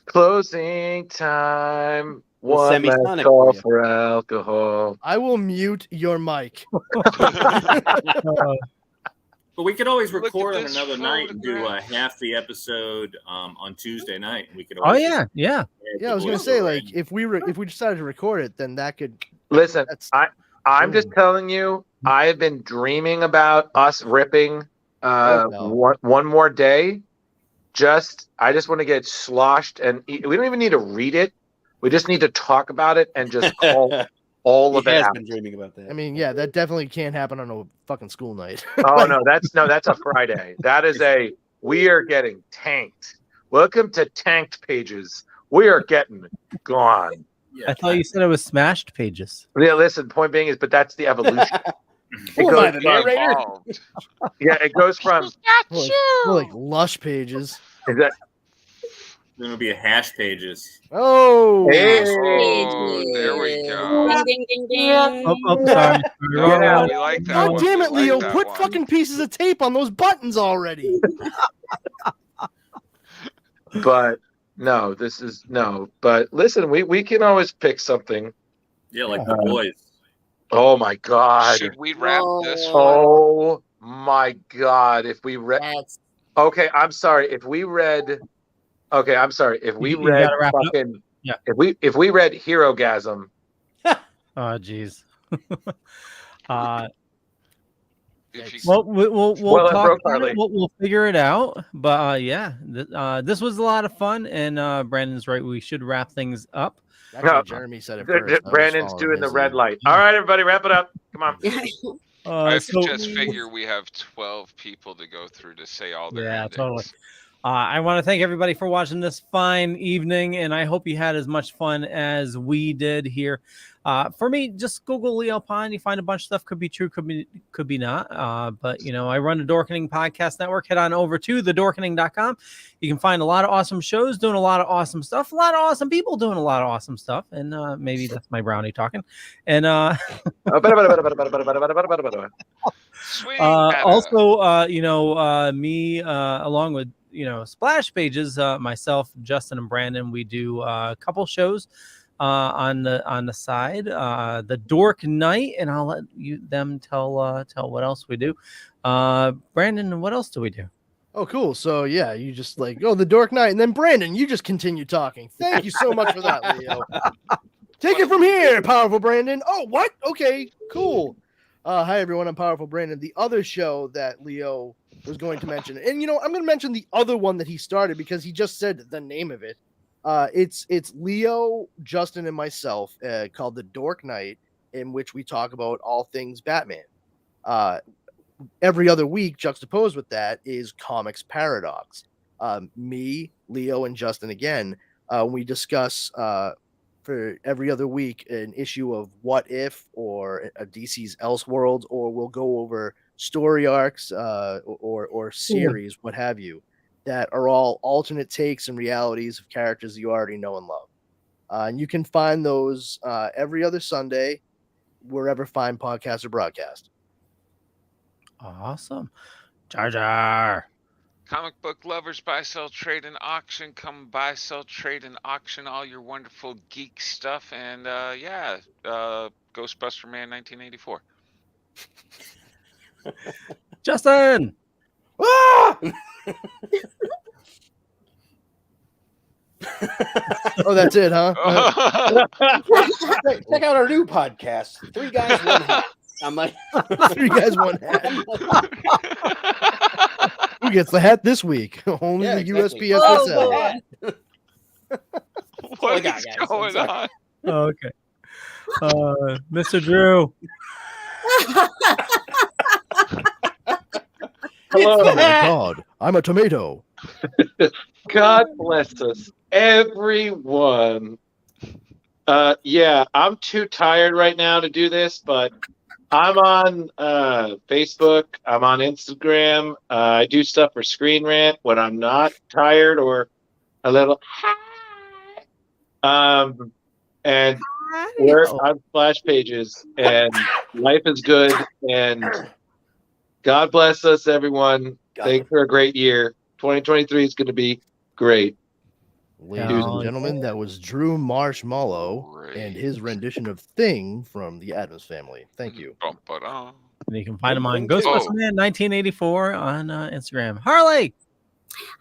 Closing time. Well, One last semisonic call for you. for alcohol. I will mute your mic. But we could always Look at record on this another night and do photograph. half the episode on Tuesday night. We could. Oh always yeah. Yeah, I was gonna voiceover say, like, in. if we decided to record it, then that could. Listen, That's- I'm just telling you, I have been dreaming about us ripping no. one more day. I just want to get sloshed, and we don't even need to read it. We just need to talk about it and just call all of He it has out. been dreaming about that. I mean, yeah, that definitely can't happen on a fucking school night. Oh no, that's a Friday. That is we are getting tanked. Welcome to tanked pages. We are getting gone. I thought you said it was smashed pages. Yeah, listen, point being is, but that's the evolution. Who am I, the narrator? Evolved. Yeah, it goes from More like lush pages. is that Then it'll be a hash pages. Oh, Hey. Oh, there we go. Ding, ding, ding, Oh, ding. sorry. Yeah, we like that God one. damn it, We like Leo! that Put one. fucking pieces of tape on those buttons already. but no, this is no. But listen, we can always pick something. Yeah, like the boys. Oh my God. Should we wrap this one? Oh my God. If we read That's Okay, I'm sorry. If we read I'm sorry. If we You read gotta wrap it up. fucking Yeah. if we read Herogasm, Oh, jeez. If you- Well, we'll Well, it talk broke about Harley. it. We'll figure it out. But yeah, this was a lot of fun. And Brandon's right. We should wrap things up. Actually, No. Jeremy said it first. I was Brandon's following doing the his red lead. light. All right, everybody, wrap it up. Come on. I So- just figure we have 12 people to go through to say all their Yeah, endings. totally. I want to thank everybody for watching this fine evening, and I hope you had as much fun as we did here. For me, just Google Leo Pine. You find a bunch of stuff. Could be true, could be not. But I run the Dorkening Podcast Network. Head on over to thedorkening.com. You can find a lot of awesome shows doing a lot of awesome stuff. A lot of awesome people doing a lot of awesome stuff. And maybe that's my brownie talking. And also, me along with Splash Pages, myself, Justin, and Brandon, we do a couple shows on the side, the Dork Night, and I'll let them tell what else we do. Brandon, what else do we do? Oh, cool. So yeah, you just the Dork Night, and then Brandon, you just continue talking. Thank you so much for that, Leo. Take it from here, Powerful Brandon. Oh, what? Okay, cool. Hi everyone, I'm Powerful Brandon. The other show that Leo was going to mention, and I'm going to mention the other one that he started because he just said the name of it. It's Leo, Justin, and myself called the Dork Night, in which we talk about all things Batman. Every other week, juxtaposed with that is Comics Paradox. Me, Leo, and Justin again. We discuss for every other week an issue of What If or a DC's Elseworlds, or we'll go over story arcs or series, what have you, that are all alternate takes and realities of characters you already know and love. And you can find those every other Sunday, wherever fine podcasts are broadcast. Awesome. Jar Jar. Comic book lovers, buy, sell, trade, and auction. Come buy, sell, trade, and auction all your wonderful geek stuff. And Ghostbuster Man 1984. Justin. Ah! Oh, that's it, huh? Check out our new podcast, 3 Guys, 1 Hat. I'm like, 3 Guys, 1 Hat. Who gets the hat this week? Only the exactly. USPS will sell. What is going on? Oh, okay. Mr. Drew. Hello. Oh my God, I'm a tomato. God bless us, everyone. Yeah, I'm too tired right now to do this, but I'm on Facebook. I'm on Instagram. I do stuff for Screen Rant when I'm not tired or a little. And we're on Splash Pages, and life is good. And God bless us, everyone. Thanks for a great year. 2023 is going to be great. Ladies and gentlemen, that was Drew Marshmallow and his rendition of Thing from the Addams Family. Thank you. And you can find him on Ghostbuster Man 1984 on Instagram. Harley.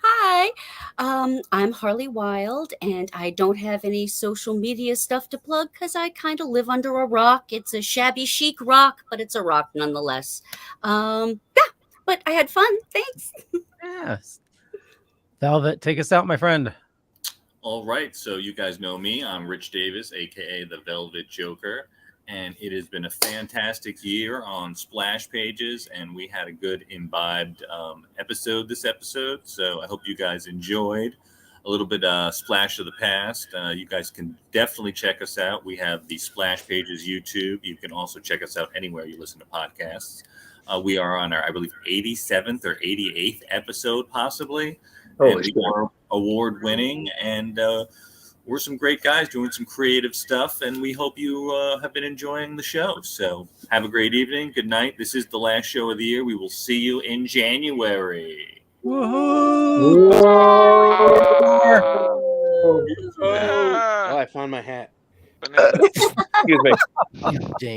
Hi, I'm Harley Wild, and I don't have any social media stuff to plug because I kind of live under a rock. It's a shabby chic rock, but it's a rock nonetheless. Yeah, but I had fun. Thanks. Yes. Velvet, take us out, my friend. All right, so you guys know me. I'm Rich Davis, aka the Velvet Joker, and it has been a fantastic year on Splash Pages, and we had a good imbibed episode this episode. So I hope you guys enjoyed a little bit Splash of the Past. You guys can definitely check us out. We have the Splash Pages YouTube. You can also check us out anywhere you listen to podcasts. We are on our, I believe, 87th or 88th episode, possibly. And we are award-winning, and we're some great guys doing some creative stuff, and we hope you have been enjoying the show. So have a great evening. Good night. This is the last show of the year. We will see you in January. Woohoo! Oh, I found my hat. Excuse me. Dang.